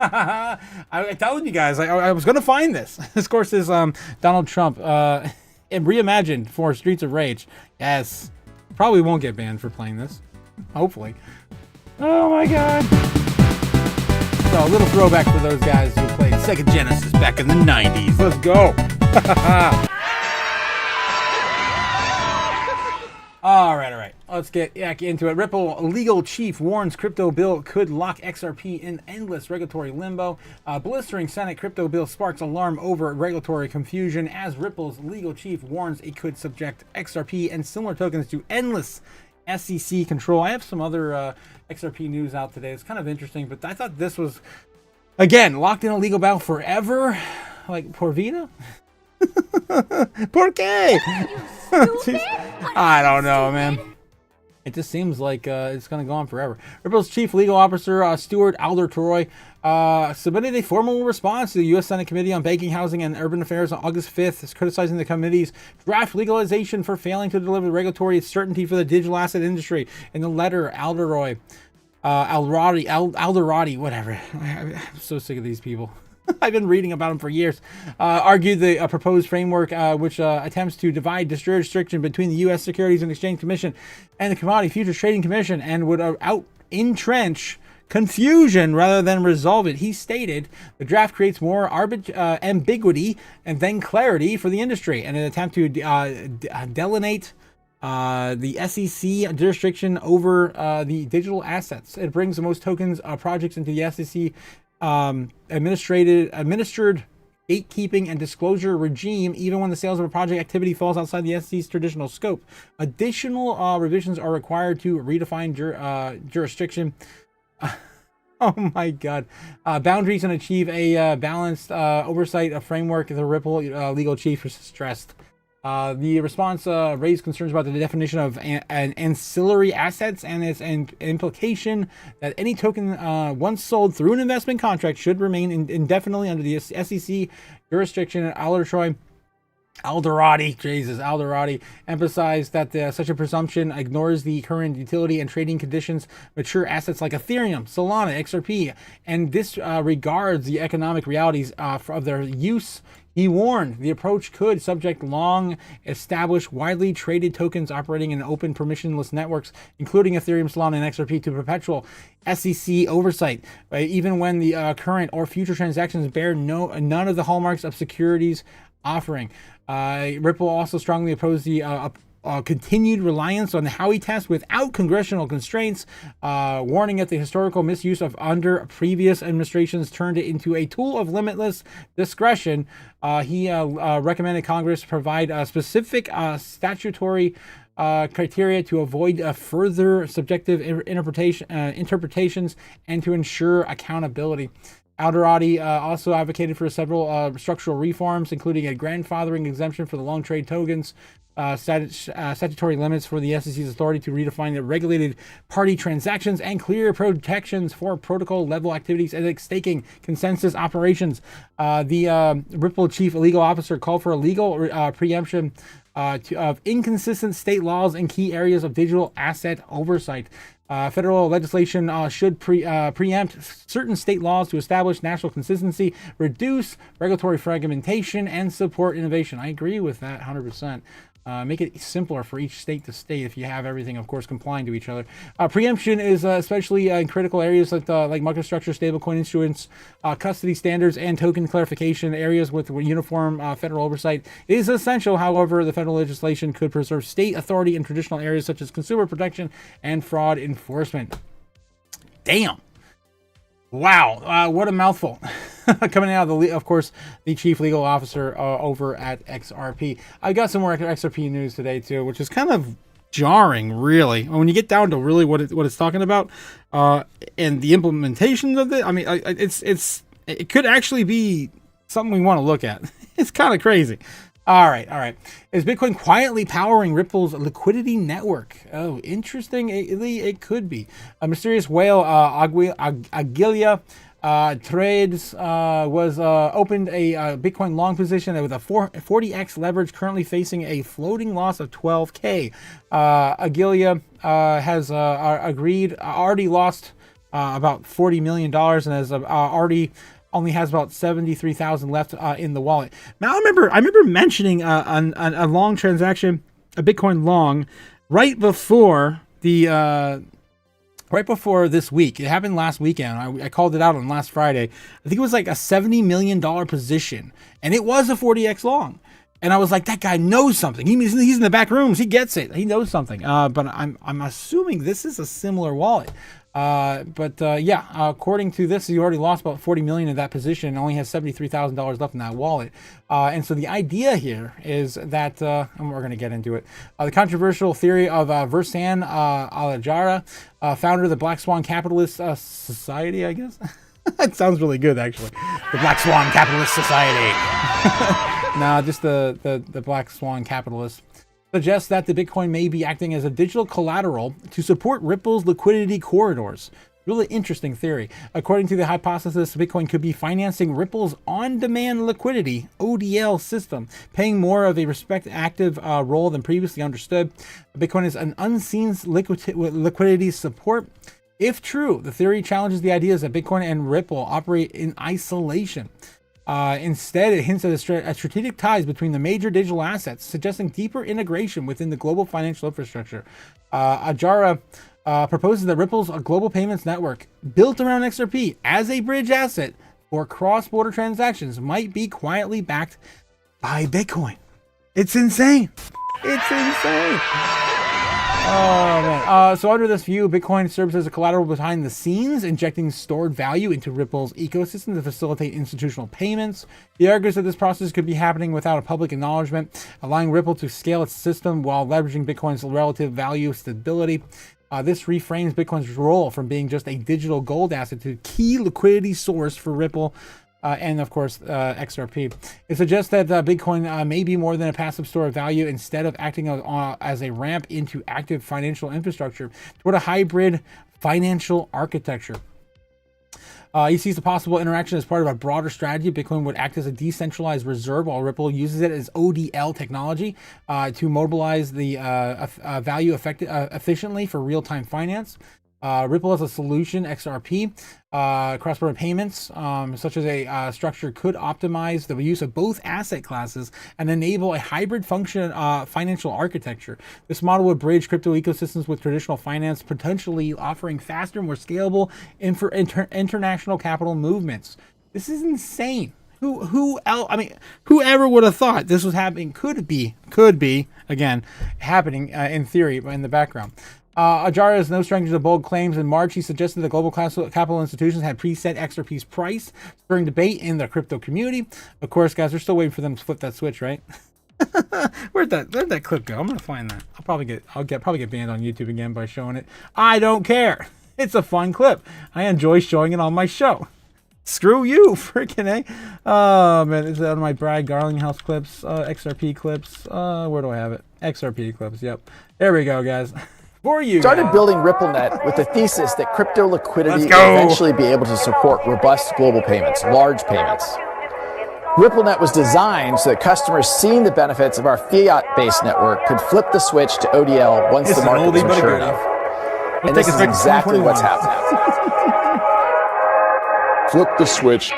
I told you guys I was going to find this. This, of course, is Donald Trump reimagined for Streets of Rage. Yes, probably won't get banned for playing this. Hopefully. Oh my god. So a little throwback for those guys who played Sega Genesis back in the 90s. Let's go. All right. Let's get back into it. Ripple legal chief warns crypto bill could lock XRP in endless regulatory limbo. Blistering Senate crypto bill sparks alarm over regulatory confusion as Ripple's legal chief warns it could subject XRP and similar tokens to endless SEC control. I have some other XRP news out today. It's kind of interesting, but I thought this was, again, locked in a legal battle forever. Like, por vida? Por qué? I don't know, man. It just seems like it's going to go on forever. Ripple's chief legal officer, Stuart Alder-Troy, submitted a formal response to the U.S. Senate Committee on Banking, Housing, and Urban Affairs on August 5th, criticizing the committee's draft legalization for failing to deliver regulatory certainty for the digital asset industry. In the letter, Alderroy, Alderati, whatever. I'm so sick of these people. I've been reading about them for years. Argued the proposed framework, which attempts to divide jurisdiction between the U.S. Securities and Exchange Commission and the Commodity Futures Trading Commission, and would entrench confusion rather than resolve it. He stated, the draft creates more ambiguity and then clarity for the industry in an attempt to delineate the SEC jurisdiction over the digital assets. It brings the most tokens projects into the SEC administered gatekeeping and disclosure regime, even when the sales of a project activity falls outside the SEC's traditional scope. Additional revisions are required to redefine jurisdiction. Oh my God. Boundaries and achieve a balanced oversight framework, the Ripple legal chief stressed. The response raised concerns about the definition of ancillary assets and its implication that any token once sold through an investment contract should remain indefinitely under the SEC jurisdiction. Alderati emphasized that such a presumption ignores the current utility and trading conditions, mature assets like Ethereum, Solana, XRP, and disregards the economic realities of their use. He warned the approach could subject long-established, widely traded tokens operating in open, permissionless networks, including Ethereum, Solana, and XRP, to perpetual SEC oversight, even when the current or future transactions bear none of the hallmarks of securities offering. Ripple also strongly opposed the continued reliance on the Howey test without congressional constraints, warning that the historical misuse of under previous administrations turned it into a tool of limitless discretion. He recommended Congress provide specific statutory criteria to avoid further subjective interpretations and to ensure accountability. Alderati also advocated for several structural reforms, including a grandfathering exemption for the long trade tokens, statutory limits for the SEC's authority to redefine the regulated party transactions, and clear protections for protocol level activities and staking consensus operations. The Ripple chief legal officer called for a legal preemption of inconsistent state laws in key areas of digital asset oversight. Federal legislation should preempt certain state laws to establish national consistency, reduce regulatory fragmentation, and support innovation. I agree with that 100%. Make it simpler for each state to state if you have everything, of course, complying to each other. Preemption is especially in critical areas like microstructure, stablecoin issuance, custody standards, and token clarification. Areas with uniform federal oversight is essential. However, the federal legislation could preserve state authority in traditional areas such as consumer protection and fraud enforcement. Damn. Wow, what a mouthful. Coming out of course, the chief legal officer over at XRP. I got some more XRP news today too, which is kind of jarring, really. When you get down to really what it's talking about, and the implementations of it. I mean, it could actually be something we want to look at. It's kind of crazy. All right. Is Bitcoin quietly powering Ripple's liquidity network? Oh, interesting. It could be. A mysterious whale, Agilia Trades, was opened a Bitcoin long position with a 40x leverage, currently facing a floating loss of 12K. Agilia has already lost about $40 million and has only has about 73,000 left in the wallet. Now, I remember mentioning a long transaction, a Bitcoin long, right before this week. It happened last weekend. I called it out on last Friday. I think it was like a $70 million position, and it was a 40x long. And I was like, that guy knows something. He's in the back rooms. He gets it. He knows something. But I'm assuming this is a similar wallet. According to this, he already lost about 40 million in that position and only has $73,000 left in that wallet. And so the idea here is that, and we're going to get into it, the controversial theory of Versan Alajara, founder of the Black Swan Capitalist Society, I guess. It sounds really good, actually. The Black Swan Capitalist Society. No, just the Black Swan Capitalists. Suggests that the Bitcoin may be acting as a digital collateral to support Ripple's liquidity corridors. Really interesting theory. According to the hypothesis, Bitcoin could be financing Ripple's on-demand liquidity (ODL) system, paying more of a active role than previously understood. Bitcoin is an unseen liquidity support. If true, the theory challenges the ideas that Bitcoin and Ripple operate in isolation. Instead, it hints at strategic ties between the major digital assets, suggesting deeper integration within the global financial infrastructure. Ajara proposes that Ripple's global payments network, built around XRP as a bridge asset for cross-border transactions, might be quietly backed by Bitcoin. It's insane. It's insane. Oh man. So under this view, Bitcoin serves as a collateral behind the scenes, injecting stored value into Ripple's ecosystem to facilitate institutional payments. He argues that this process could be happening without a public acknowledgement, allowing Ripple to scale its system while leveraging Bitcoin's relative value stability. This reframes Bitcoin's role from being just a digital gold asset to key liquidity source for Ripple. And of course, XRP. It suggests that Bitcoin may be more than a passive store of value, instead of acting as a ramp into active financial infrastructure toward a hybrid financial architecture. He sees the possible interaction as part of a broader strategy. Bitcoin would act as a decentralized reserve, while Ripple uses it as ODL technology to mobilize the value efficiently for real-time finance. Ripple has a solution, XRP, cross-border payments, such as a structure could optimize the use of both asset classes and enable a hybrid function financial architecture. This model would bridge crypto ecosystems with traditional finance, potentially offering faster, more scalable international capital movements. This is insane. Who else? I mean, whoever would have thought this was happening? Could be again happening in theory, but in the background. Ajara is no stranger to bold claims. In March, he suggested that global capital institutions had preset XRP's price, spurring debate in the crypto community. Of course, guys, we're still waiting for them to flip that switch, right? Where'd that clip go? I'm gonna find that. I'll probably get banned on YouTube again by showing it. I don't care. It's a fun clip. I enjoy showing it on my show. Screw you, freaking A. Oh man, is that on my Brad Garlinghouse clips, XRP clips? Where do I have it? XRP clips. Yep. There we go, guys. For you started building RippleNet with the thesis that crypto liquidity would eventually be able to support robust global payments, large payments. RippleNet was designed so that customers seeing the benefits of our fiat-based network could flip the switch to ODL once the market was mature enough. And this is exactly what's happening. Flip the switch.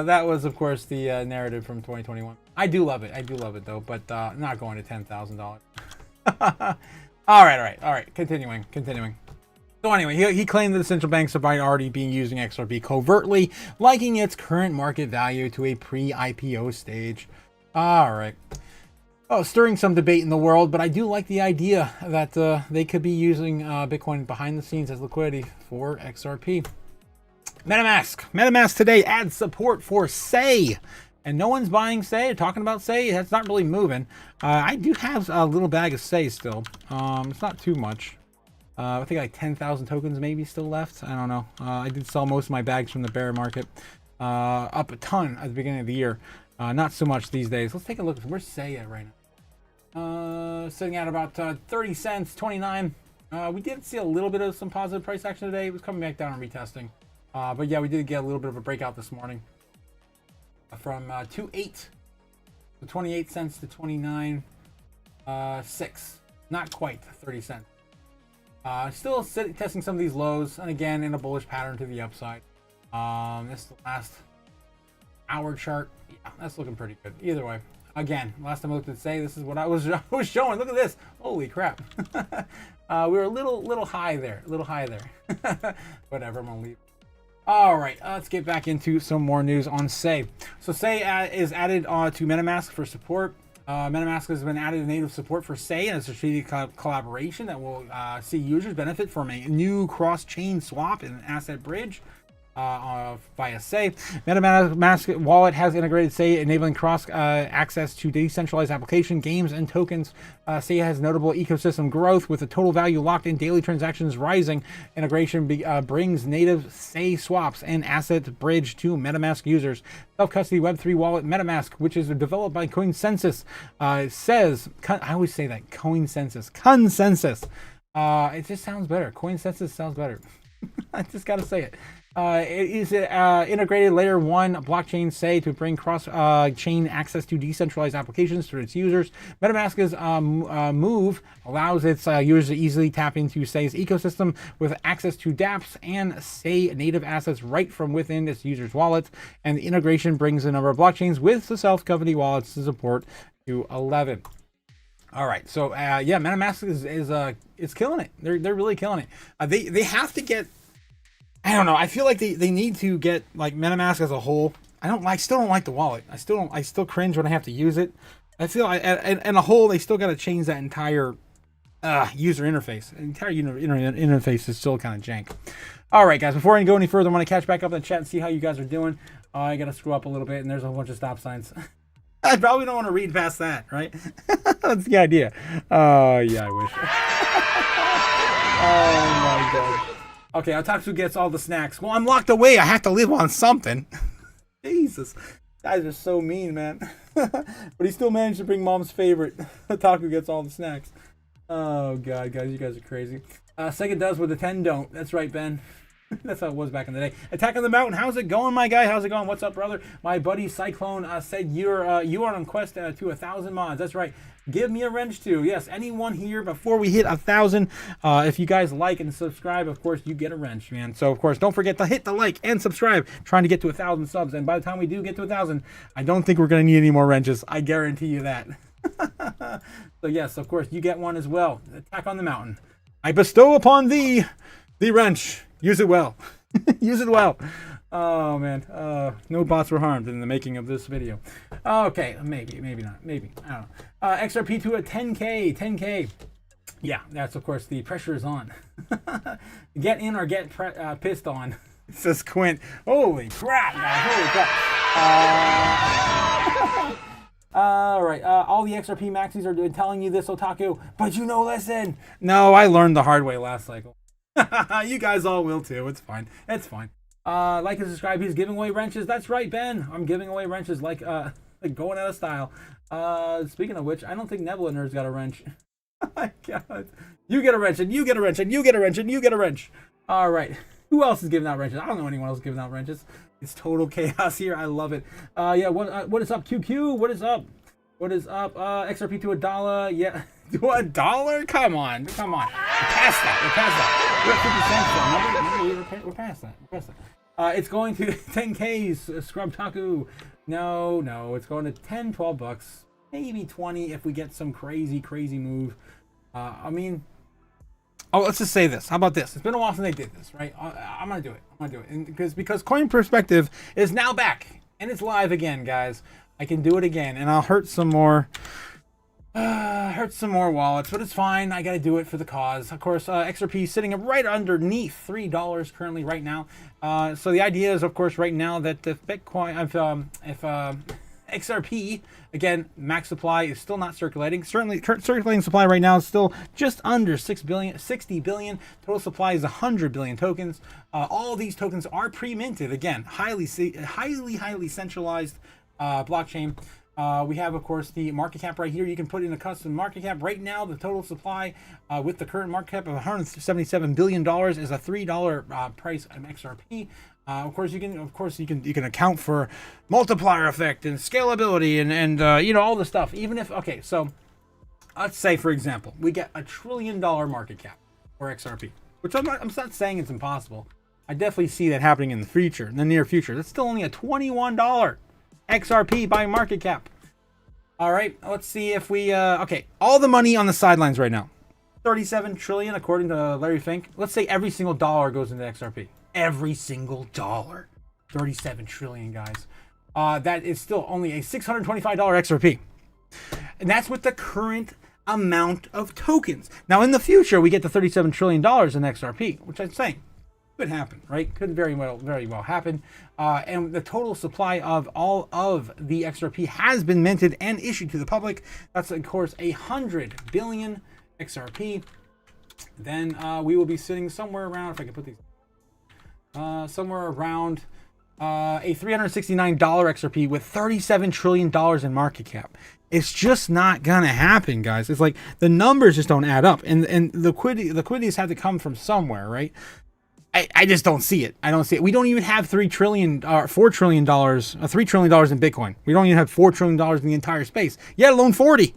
That was, of course, the narrative from 2021. I do love it. I do love it, though, but not going to $10,000. All right. Continuing. So anyway, he claimed that the central banks have already been using XRP covertly, liking its current market value to a pre-IPO stage. All right. Oh, stirring some debate in the world, but I do like the idea that they could be using Bitcoin behind the scenes as liquidity for XRP. MetaMask today adds support for Say, and no one's buying Say or talking about Say. That's not really moving. I do have a little bag of Say still. It's not too much. I think like 10,000 tokens maybe still left. I don't know. I did sell most of my bags from the bear market, up a ton at the beginning of the year. Not so much these days. Let's take a look. Where's Say at right now? Sitting at about 30 cents, 29. We did see a little bit of some positive price action today. It was coming back down and retesting. But yeah, we did get a little bit of a breakout this morning from 2.8 to 28 cents to 29.6. Not quite 30 cents. Still testing some of these lows, and again in a bullish pattern to the upside. This is the last hour chart. Yeah, that's looking pretty good. Either way, again, last time I looked at Say, this is what I was showing. Look at this. Holy crap. We were a little high there. Whatever. I'm gonna leave. All right, let's get back into some more news on Say. So Say is added to MetaMask for support. MetaMask has been added native support for Say and a strategic collaboration that will see users benefit from a new cross-chain swap and asset bridge via Say. MetaMask wallet has integrated Say, enabling cross access to decentralized application, games, and tokens. Say has notable ecosystem growth with the total value locked in, daily transactions rising. Integration brings native Say swaps and asset bridge to MetaMask users. Self-custody Web3 wallet MetaMask, which is developed by Consensus, says, I always say that, Consensus. It just sounds better. Consensus sounds better. I just gotta say it. It is integrated layer 1 blockchain Say to bring cross-chain access to decentralized applications to its users. MetaMask's move allows its users to easily tap into Say's ecosystem with access to dApps and Say native assets right from within its users' wallets. And the integration brings a number of blockchains with the self-custody wallets to support to 11. All right, so yeah, MetaMask is killing it. They're really killing it. They have to get. I don't know. I feel like they need to get like MetaMask as a whole. I still don't like the wallet. I still cringe when I have to use it. I feel and a whole they still got to change that entire user interface. The entire interface is still kind of jank. All right, guys. Before I go any further, I want to catch back up in the chat and see how you guys are doing. I got to screw up a little bit, and there's a whole bunch of stop signs. I probably don't want to read past that, right? That's the idea. Yeah, I wish. Oh my god. Okay, Otaku gets all the snacks. Well, I'm locked away. I have to live on something. Jesus. Guys are so mean, man. But he still managed to bring mom's favorite. Otaku gets all the snacks. Oh god, guys, you guys are crazy. Sega does what the 10 don't. That's right, Ben. That's how it was back in the day. Attack on the Mountain. How's it going, my guy? How's it going? What's up, brother? My buddy Cyclone said you are on quest to 1,000 mods. That's right. Give me a wrench too. Yes, anyone here before we hit 1,000. If you guys like and subscribe, of course you get a wrench, man. So of course, don't forget to hit the like and subscribe. Trying to get to 1,000 subs, and by the time we do get to 1,000, I don't think we're gonna need any more wrenches. I guarantee you that. So yes, of course, you get one as well. Attack on the Mountain. I bestow upon thee the wrench. Use it well. Use it well. Oh man, no bots were harmed in the making of this video. Okay, maybe not, maybe, I don't know. XRP to a 10K. Yeah, that's of course the pressure is on. Get in or get pissed on, says Quint. Holy crap, man, holy crap. All right, all the XRP maxis are telling you this, Otaku, but listen. No, I learned the hard way last cycle. You guys all will too. It's fine. It's fine. Like and subscribe. He's giving away wrenches. That's right, Ben. I'm giving away wrenches like going out of style. Speaking of which, I don't think Nebula Nerd's got a wrench. Oh my God. You get a wrench, and you get a wrench, and you get a wrench, and you get a wrench. All right. Who else is giving out wrenches? I don't know anyone else giving out wrenches. It's total chaos here. I love it. Yeah. What is up, QQ? What is up? What is up? XRP to $1. Yeah. To $1? Come on. We're past that. We're past that. It's going to 10Ks, Scrub Taku. No, it's going to 10, 12 bucks, maybe 20 if we get some crazy move. I mean, let's just say this. How about this? It's been a while since they did this, right? I'm gonna do it. And because Coin Perspective is now back and it's live again, guys. I can do it again, and I'll hurt some more wallets, but it's fine. I gotta do it for the cause. Of course, XRP sitting right underneath $3 currently right now. So the idea is, of course, right now that if Bitcoin, if XRP again max supply is still not circulating. Certainly, circulating supply right now is still just under 60 billion. Total supply is 100 billion tokens. All these tokens are pre-minted. Again, highly centralized blockchain. We have, of course, the market cap right here. You can put in a custom market cap. Right now, the total supply with the current market cap of $177 billion is a $3 price of XRP. Of course, you can account for multiplier effect and scalability and all the stuff. Even if so let's say, for example, we get $1 trillion market cap for XRP, which I'm not saying it's impossible. I definitely see that happening in the near future. That's still only a $21 XRP by market cap. All right, let's see if we all the money on the sidelines right now, 37 trillion according to Larry Fink. Let's say every single dollar goes into XRP. Every single dollar. 37 trillion, guys. That is still only a $625 XRP. And that's with the current amount of tokens. Now in the future we get the $37 trillion in XRP, which I'm saying could happen, right? Could very well happen. And the total supply of all of the XRP has been minted and issued to the public. That's, of course, 100 billion XRP. Then we will be sitting somewhere around, if I can put these, somewhere around a $369 XRP with $37 trillion in market cap. It's just not gonna happen, guys. It's like the numbers just don't add up, and liquidity has had to come from somewhere, right? I just don't see it. I don't see it. We don't even have $4 trillion in Bitcoin. We don't even have $4 trillion in the entire space, yet alone 40.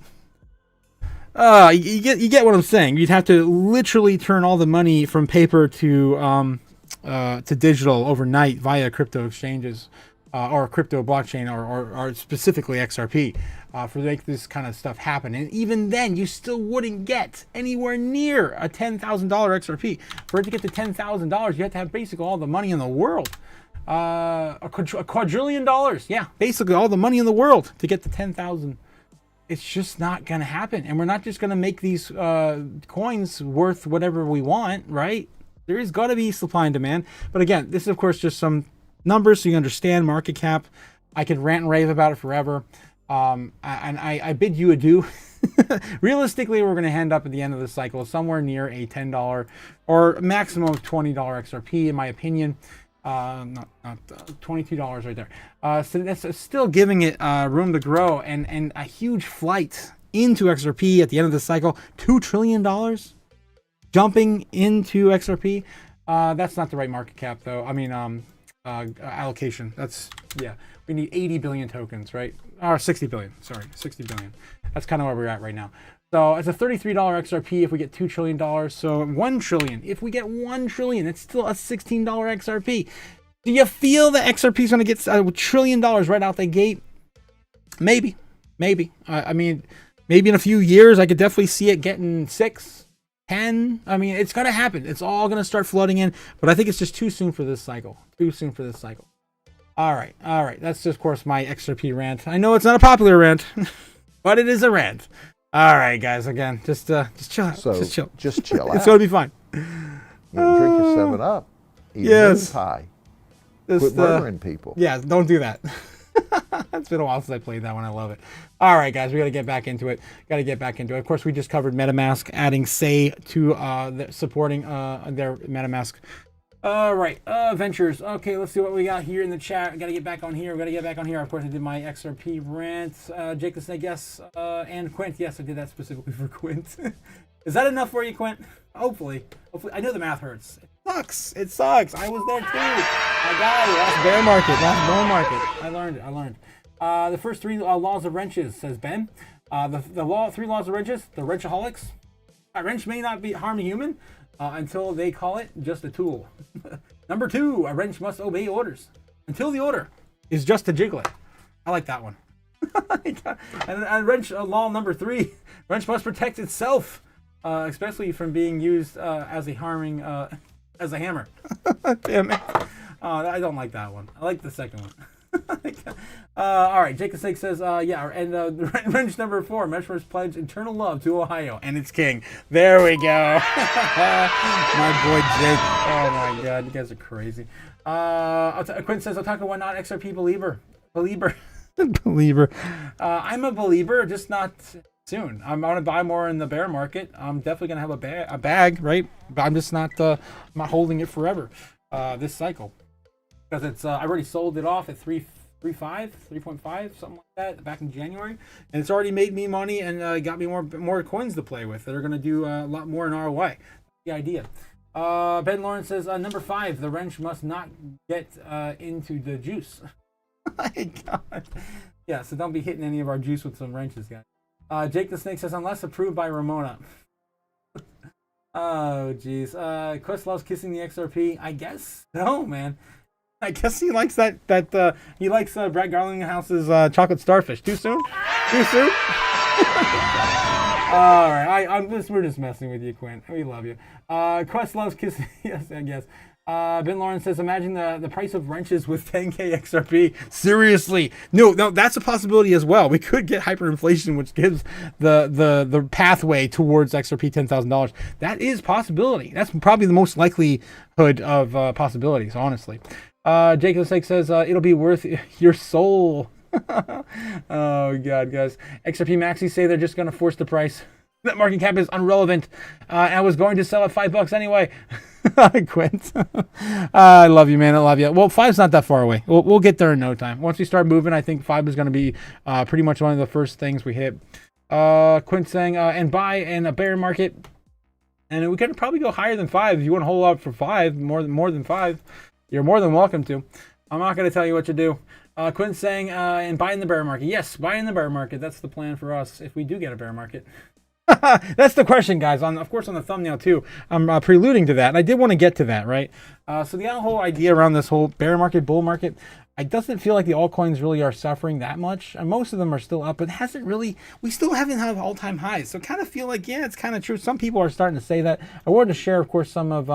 You get what I'm saying. You'd have to literally turn all the money from paper to digital overnight via crypto exchanges or crypto blockchain or specifically XRP. for to make this kind of stuff happen. And even then, you still wouldn't get anywhere near a $10,000 XRP. For it to get to $10,000, you have to have basically all the money in the world. A quadrillion dollars. Yeah, basically all the money in the world to get to 10,000. It's just not going to happen. And we're not just going to make these coins worth whatever we want, right? There is got to be supply and demand. But again, this is, of course, just some numbers so you understand market cap. I could rant and rave about it forever. And I bid you adieu. Realistically, we're going to end up at the end of the cycle somewhere near a $10 or maximum of $20 XRP, in my opinion. Not $22 right there. So that's still giving it room to grow, and a huge flight into XRP at the end of the cycle. $2 trillion jumping into XRP. That's not the right market cap, though. I mean, allocation. That's, yeah. We need 80 billion tokens, right? Or 60 billion. Sorry, 60 billion. That's kind of where we're at right now. So it's a $33 XRP if we get $2 trillion. So 1 trillion. If we get 1 trillion, it's still a $16 XRP. Do you feel the XRP is going to get $1 trillion right out the gate? Maybe. I mean, maybe in a few years, I could definitely see it getting 6, 10. I mean, it's going to happen. It's all going to start flooding in. But I think it's just too soon for this cycle. All right. That's just, of course, my XRP rant. I know it's not a popular rant, but it is a rant. All right, guys. Again, just chill out. Just chill out. It's going to be fine. You know, drink your 7-Up. Eat Yes. a pie. Just, Quit murdering people. Yeah, don't do that. It's been a while since I played that one. I love it. All right, guys, we got to get back into it. Of course, we just covered MetaMask, adding Say to supporting their MetaMask. All right, ventures. Okay, let's see what we got here in the chat. I got to get back on here. Of course, I did my XRP rant. Jake the Snake, yes. And Quint, yes, I did that specifically for Quint. Is that enough for you, Quint? Hopefully. I know the math hurts. It sucks. I was there too. I got it. Last bear market, last bull market. I learned. The first 3 laws of wrenches, says Ben. The 3 laws of wrenches. The wrenchaholics. A wrench may not harm a human until they call it just a tool. Number 2, a wrench must obey orders until the order is just a jiglet. I like that one. And wrench law number 3, wrench must protect itself, especially from being used as a hammer. Damn it. I don't like that one. I like the second one. All right, Jacob Snake says, yeah, and wrench number 4, Meshworth's pledge eternal love to Ohio and its king. There we go. My boy Jake. Oh my God, you guys are crazy. Quinn says, Otaku, why not XRP believer? I'm a believer, just not soon. I'm going to buy more in the bear market. I'm definitely going to have a bag, right? But I'm just not holding it forever this cycle. Because it's I already sold it off at 3.5, something like that, back in January, and it's already made me money and got me more coins to play with that are going to do a lot more in ROI. That's the idea. Ben Lawrence says number 5, the wrench must not get into the juice. My God. Yeah, so don't be hitting any of our juice with some wrenches, guys. Jake the Snake says unless approved by Ramona. Oh, jeez. Quest loves kissing the XRP. I guess no, man. I guess he likes that he likes Brad Garlinghouse's chocolate starfish. Too soon? All right, we're just messing with you, Quinn. We love you. Quest loves kissing. Yes, I guess. Ben Lawrence says, imagine the price of wrenches with 10k XRP. Seriously. No, that's a possibility as well. We could get hyperinflation, which gives the pathway towards XRP $10,000. That is possibility. That's probably the most likelihood of possibilities, honestly. Jacob Sake says, it'll be worth your soul. Oh, God, guys. XRP maxis say they're just going to force the price. That market cap is irrelevant. I was going to sell at $5 anyway. Quint. I love you, man. I love you. Well, 5's not that far away. We'll get there in no time. Once we start moving, I think 5 is going to be pretty much one of the first things we hit. Quint saying, and buy in a bear market. And we can probably go higher than 5 if you want to hold up for 5, more than 5. You're more than welcome to. I'm not going to tell you what to do. Quinn's saying, and buy in the bear market. Yes, buy in the bear market. That's the plan for us if we do get a bear market. That's the question, guys. Of course, on the thumbnail too. I'm preluding to that, and I did want to get to that, right? So the whole idea around this whole bear market, bull market, it doesn't feel like the altcoins really are suffering that much. And most of them are still up, but hasn't really. We still haven't had all-time highs, so kind of feel like it's kind of true. Some people are starting to say that. I wanted to share, of course, some of.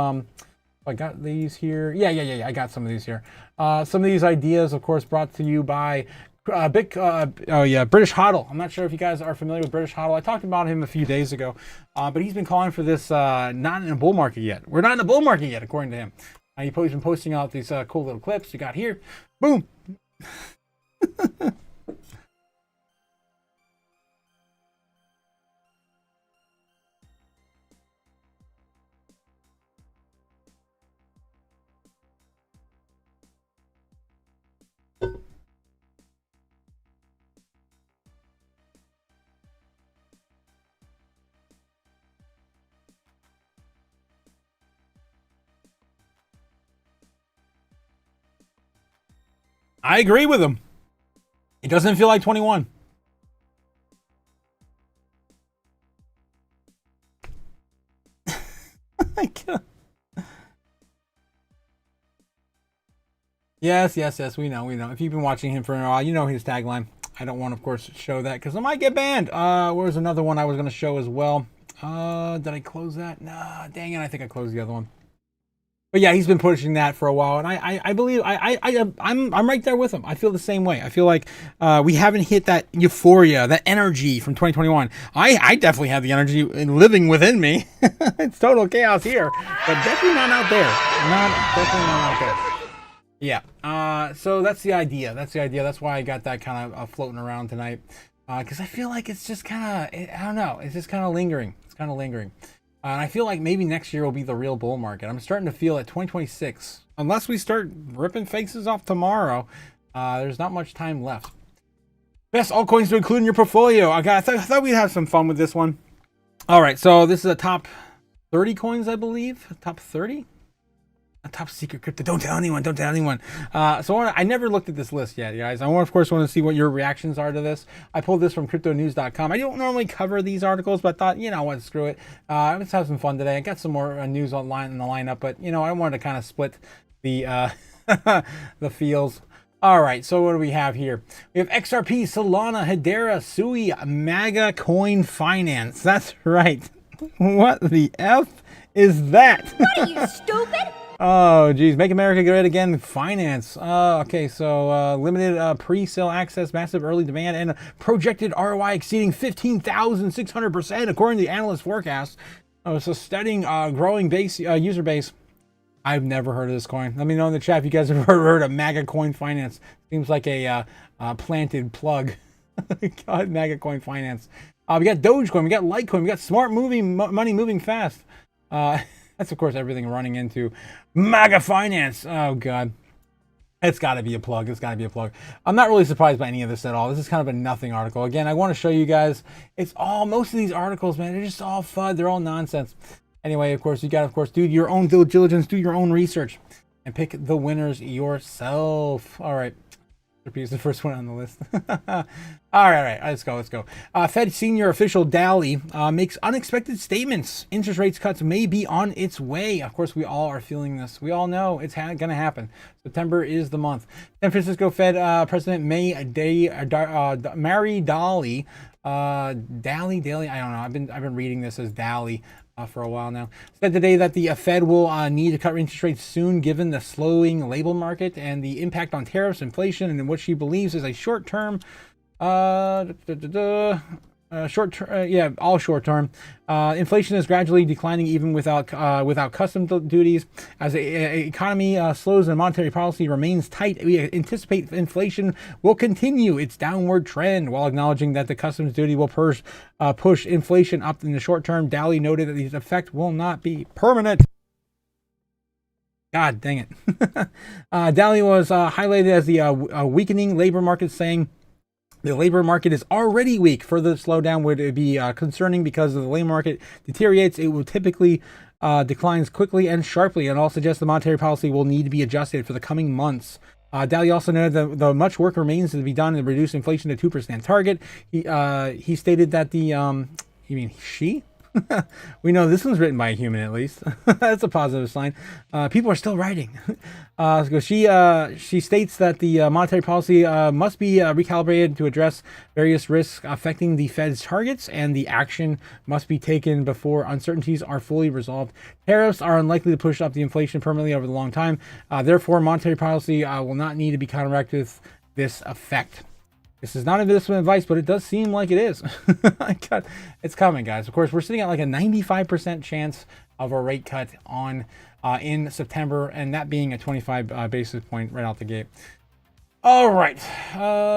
I got these here. Yeah. I got some of these here. Some of these ideas, of course, brought to you by. British Hodl. I'm not sure if you guys are familiar with British Hodl. I talked about him a few days ago, but he's been calling for this not in a bull market yet. We're not in a bull market yet, according to him. He's been posting out these cool little clips. You got here. Boom. I agree with him. It doesn't feel like 21. Yes. We know. If you've been watching him for a while, you know his tagline. I don't want to, of course, show that because I might get banned. Where's another one I was going to show as well? Did I close that? Nah, dang it. I think I closed the other one. But yeah, he's been pushing that for a while, and I believe I'm right there with him. I feel the same way. I feel like we haven't hit that euphoria, that energy from 2021. I definitely have the energy living within me. It's total chaos here, but definitely not out there. Definitely not out there. Yeah. So that's the idea. That's why I got that kind of floating around tonight, because I feel like it's just kind of, I don't know, it's just kind of lingering. And I feel like maybe next year will be the real bull market. I'm starting to feel at 2026, unless we start ripping faces off tomorrow, there's not much time left. Best altcoins to include in your portfolio. I thought we'd have some fun with this one. All right, so this is a top 30 coins, I believe. Top 30? A top secret crypto. Don't tell anyone. So I never looked at this list yet, guys. Of course, want to see what your reactions are to this. I pulled this from cryptonews.com. I don't normally cover these articles, but I thought, what, screw it. Let's have some fun today. I got some more news online in the lineup, but I wanted to kind of split the the feels. All right, so what do we have here? We have XRP, Solana, Hedera, Sui, MAGA Coin Finance. That's right. What the F is that? What are you, stupid? Oh, geez. Make America Great Again. Finance. Okay, so limited pre-sale access, massive early demand, and projected ROI exceeding 15,600%, according to the analyst forecast. So studying growing base user base. I've never heard of this coin. Let me know in the chat if you guys have heard of MAGA Coin Finance. Seems like a planted plug. God, MAGA Coin Finance. We got Dogecoin, we got Litecoin, we got smart money moving fast. That's, of course, everything running into MAGA Finance. Oh, God. It's got to be a plug. I'm not really surprised by any of this at all. This is kind of a nothing article. Again, I want to show you guys. Most of these articles, man, they're just all FUD. They're all nonsense. Anyway, of course, you got to, do your own due diligence, do your own research, and pick the winners yourself. All right. Is the first one on the list. All right, let's go. Fed senior official Daly makes unexpected statements. Interest rates cuts may be on its way. Of course, we all are feeling this. We all know it's going to happen. September is the month. San Francisco Fed President Mary Daly. Daly. I don't know. I've been reading this as Daly. For a while now, said today that the Fed will need to cut interest rates soon, given the slowing labor market and the impact on tariffs, inflation, and what she believes is a short-term, all short-term. Inflation is gradually declining, even without custom duties. As the economy slows and monetary policy remains tight, we anticipate inflation will continue its downward trend, while acknowledging that the customs duty will push inflation up in the short term. Daly noted that the effect will not be permanent. God dang it. Daly was highlighted as the weakening labor market, saying, the labor market is already weak. Further slowdown would be concerning because if the labor market deteriorates, it will typically declines quickly and sharply, and all suggests the monetary policy will need to be adjusted for the coming months. Daly also noted that the much work remains to be done to reduce inflation to 2% target. He stated that the You mean she? We know this one's written by a human, at least. That's a positive sign. People are still writing. So she states that the monetary policy must be recalibrated to address various risks affecting the Fed's targets, and the action must be taken before uncertainties are fully resolved. Tariffs are unlikely to push up the inflation permanently over the long time. Therefore, monetary policy will not need to be counteracted with this effect. This is not investment advice, but it does seem like it is. It's coming, guys. Of course, we're sitting at like a 95% chance of a rate cut on in September, and that being a 25 basis point right out the gate. All right,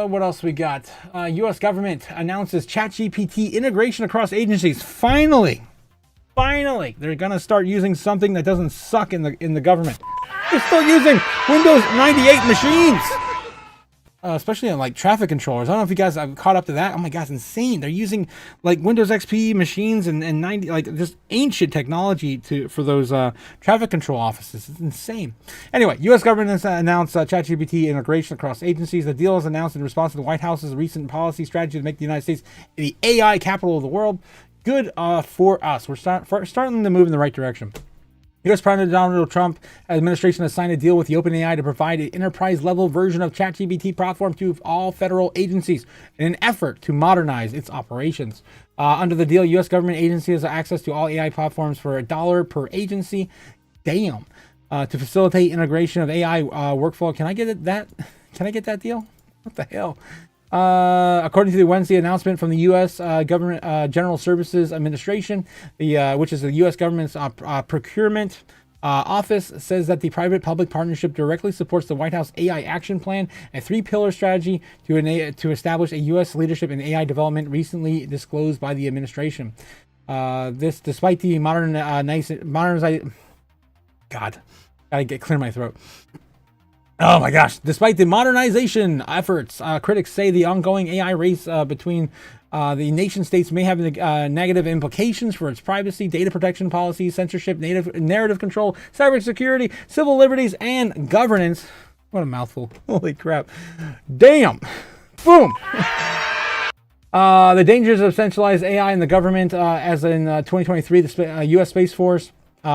what else we got? U.S. government announces ChatGPT integration across agencies. Finally, they're gonna start using something that doesn't suck in the government. They're still using Windows 98 machines. Especially on like traffic controllers. I don't know if you guys have caught up to that. Oh my God, it's insane. They're using like Windows XP machines and 90, like just ancient technology for those traffic control offices. It's insane. Anyway, U.S. government has announced ChatGPT integration across agencies. The deal is announced in response to the White House's recent policy strategy to make the United States the AI capital of the world. Good for us. We're starting to move in the right direction. U.S. President Donald Trump administration has signed a deal with the OpenAI to provide an enterprise-level version of ChatGPT platform to all federal agencies in an effort to modernize its operations. Under the deal, U.S. government agencies have access to all AI platforms for $1 per agency. Damn. To facilitate integration of AI workflow. Can I get that? Can I get that deal? What the hell? According to the Wednesday announcement from the U.S. Government General Services Administration, which is the U.S. government's procurement office, says that the private-public partnership directly supports the White House AI Action Plan, a three-pillar strategy to establish a U.S. leadership in AI development, recently disclosed by the administration. This, despite the clear my throat. Oh my gosh. Despite the modernization efforts, critics say the ongoing AI race between the nation states may have negative implications for its privacy, data protection policies, censorship, narrative control, cybersecurity, civil liberties, and governance. What a mouthful. Holy crap. Damn. Boom. The dangers of centralized AI in the government, as in 2023, the U.S. Space Force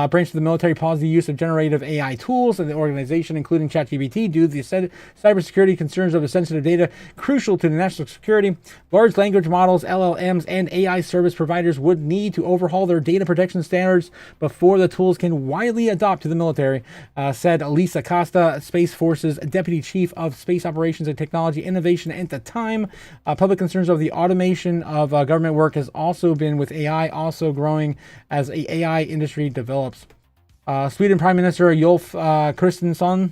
branch of the military paused the use of generative AI tools in the organization, including ChatGPT, due to the cybersecurity concerns of sensitive data crucial to the national security. Large language models, LLMs, and AI service providers would need to overhaul their data protection standards before the tools can widely adopt to the military, said Lisa Costa, Space Force's Deputy Chief of Space Operations and Technology Innovation at the time. Public concerns of the automation of government work has also been with AI also growing as the AI industry develops. Sweden Prime Minister Ulf Kristersson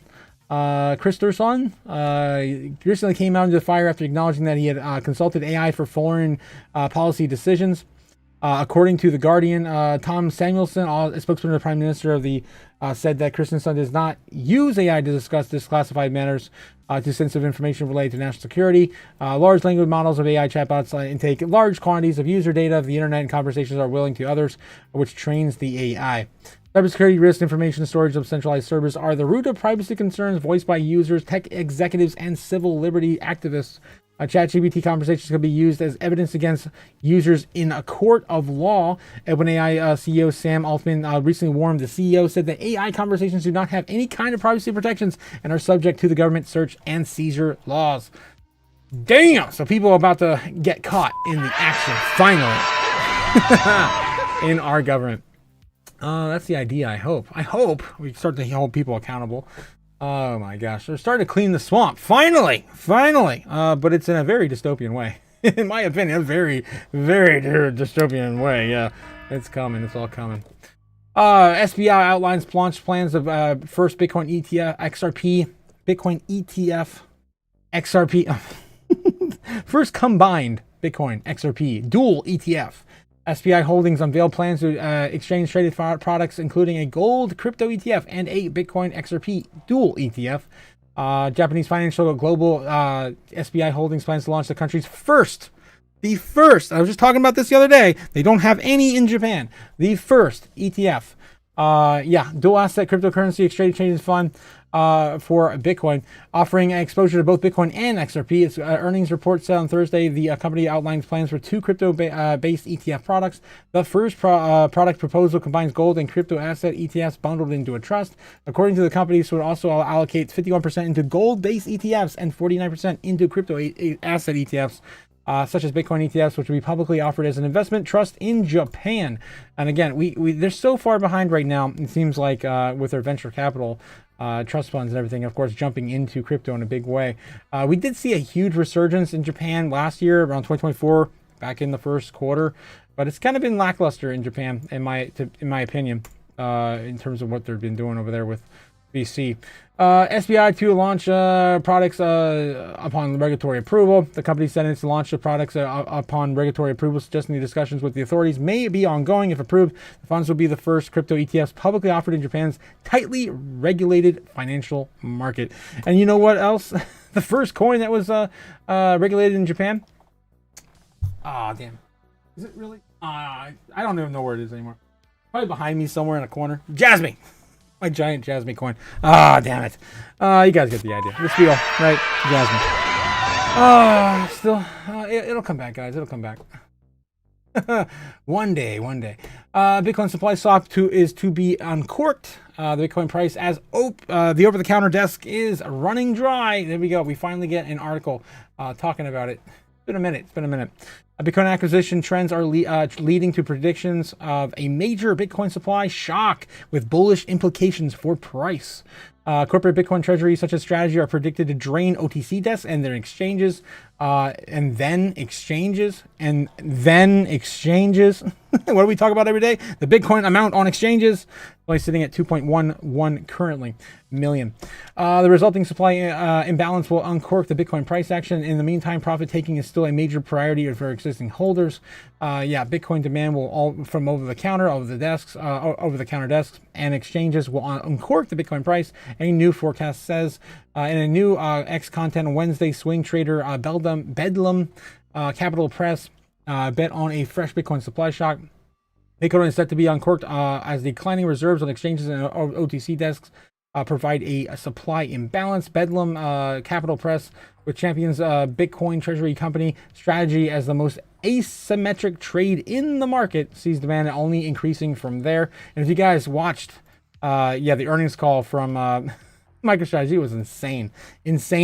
recently came out into the fire after acknowledging that he had consulted AI for foreign policy decisions. According to The Guardian, Tom Samuelson, a spokesman of the Prime Minister of said that Kristersson does not use AI to discuss declassified matters to sensitive information related to national security. Large language models of AI chatbots intake large quantities of user data of the internet and conversations are willing to others, which trains the AI. Cybersecurity risk, information storage of centralized servers are the root of privacy concerns voiced by users, tech executives, and civil liberty activists. ChatGPT conversations could be used as evidence against users in a court of law. OpenAI CEO Sam Altman recently warned. The CEO said that AI conversations do not have any kind of privacy protections and are subject to the government search and seizure laws. Damn! So people are about to get caught in the action, finally, in our government. That's the idea, I hope. I hope we start to hold people accountable. Oh my gosh, they're starting to clean the swamp. Finally. But it's in a very dystopian way. In my opinion, a very, very dystopian way. Yeah, it's coming. It's all coming. SBI outlines launch plans of first Bitcoin ETF, XRP, Bitcoin ETF, XRP. First combined Bitcoin, XRP, dual ETF. SBI Holdings unveiled plans to exchange traded products, including a gold crypto ETF and a Bitcoin XRP dual ETF. Japanese financial global SBI Holdings plans to launch the country's first, I was just talking about this the other day. They don't have any in Japan. The first ETF Yeah, dual asset cryptocurrency exchange fund for Bitcoin, offering exposure to both Bitcoin and XRP. Its earnings report said on Thursday the company outlines plans for two crypto-based ETF products. The first product proposal combines gold and crypto asset ETFs bundled into a trust. According to the company, this would also allocate 51% into gold-based ETFs and 49% into crypto asset ETFs. Such as Bitcoin ETFs, which will be publicly offered as an investment trust in Japan. And again, they're so far behind right now. It seems like with their venture capital, trust funds and everything, of course, jumping into crypto in a big way. We did see a huge resurgence in Japan last year, around 2024, back in the first quarter. But it's kind of been lackluster in Japan, in my opinion, in terms of what they've been doing over there with VC. SBI to launch products upon regulatory approval. The company said it's to launch the products upon regulatory approval, suggesting the discussions with the authorities may be ongoing. If approved, the funds will be the first crypto ETFs publicly offered in Japan's tightly regulated financial market. And you know what else? The first coin that was regulated in Japan? Ah, damn. Is it really? I don't even know where it is anymore. Probably behind me somewhere in a corner. Jasmine! My giant Jasmine coin. Ah, damn it. You guys get the idea. The spiel, right? Jasmine. Still, it'll come back, guys. It'll come back. One day. Bitcoin supply stock is to be uncorked. The Bitcoin price as the over-the-counter desk is running dry. There we go. We finally get an article talking about it. It's been a minute. Bitcoin acquisition trends are leading to predictions of a major Bitcoin supply shock with bullish implications for price. Corporate Bitcoin treasuries such as Strategy are predicted to drain OTC desks and their exchanges, and then exchanges. What do we talk about every day? The Bitcoin amount on exchanges, only sitting at 2.11 currently million. The resulting supply imbalance will uncork the Bitcoin price action. In the meantime, profit taking is still a major priority for existing holders. Bitcoin demand will from over the counter desks and exchanges will uncork the Bitcoin price. A new forecast says in a new X content Wednesday, swing trader Bedlam Capital Press bet on a fresh Bitcoin supply shock. Bitcoin is set to be uncorked as declining reserves on exchanges and OTC desks provide a supply imbalance. Bedlam Capital Press, which champions Bitcoin treasury company Strategy as the most asymmetric trade in the market, sees demand only increasing from there. And if you guys watched the earnings call from MicroStrategy, was insane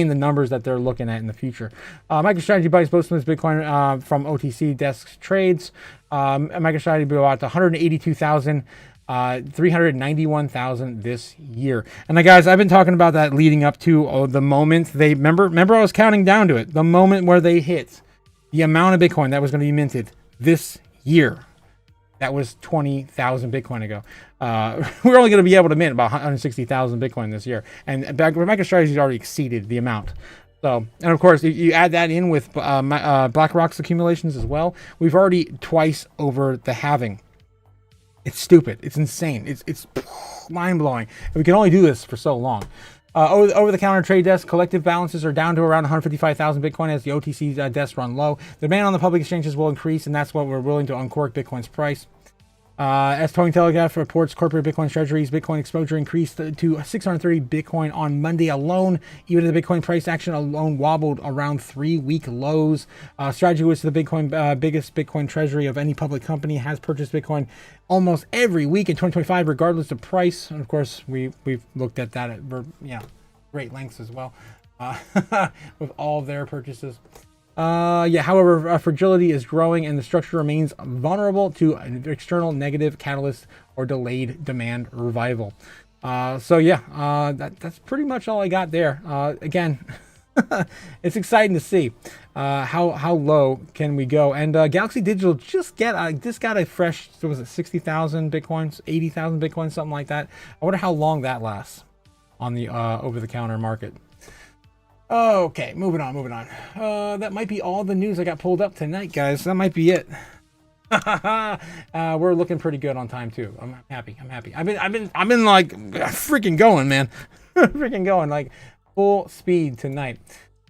the numbers that they're looking at in the future. MicroStrategy buys Wordsmith Bitcoin from OTC desk trades. MicroStrategy bought 182,000 391,000 this year. And guys, I've been talking about that leading up to the moment they remember I was counting down to it, the moment where they hit the amount of Bitcoin that was going to be minted this year. That was 20,000 Bitcoin ago. We're only going to be able to mint about 160,000 Bitcoin this year, and MicroStrategy's already exceeded the amount. So, and of course, you add that in with BlackRock's accumulations as well. We've already twice over the halving. It's stupid. It's insane. It's mind-blowing. And we can only do this for so long. Over-the-counter trade desk collective balances are down to around 155,000 Bitcoin as the OTC desks run low. The demand on the public exchanges will increase, and that's what we're willing to uncork Bitcoin's price. As Towing Telegraph reports, corporate Bitcoin treasuries Bitcoin exposure increased to 630 Bitcoin on Monday alone. Even the Bitcoin price action alone wobbled around 3-week lows. Strategy, which is the biggest Bitcoin treasury of any public company, has purchased Bitcoin almost every week in 2025, regardless of price. And of course, we've looked at that at great lengths as well with all their purchases. However, fragility is growing and the structure remains vulnerable to an external negative catalyst or delayed demand revival. That's pretty much all I got there. Again, it's exciting to see how low can we go. And Galaxy Digital just got a fresh, 60,000 Bitcoins, 80,000 Bitcoins, something like that. I wonder how long that lasts on the over-the-counter market. Okay, moving on. That might be all the news I got pulled up tonight, guys. That might be it. We're looking pretty good on time too. I'm happy. I've been like freaking going, man. Freaking going like full speed tonight.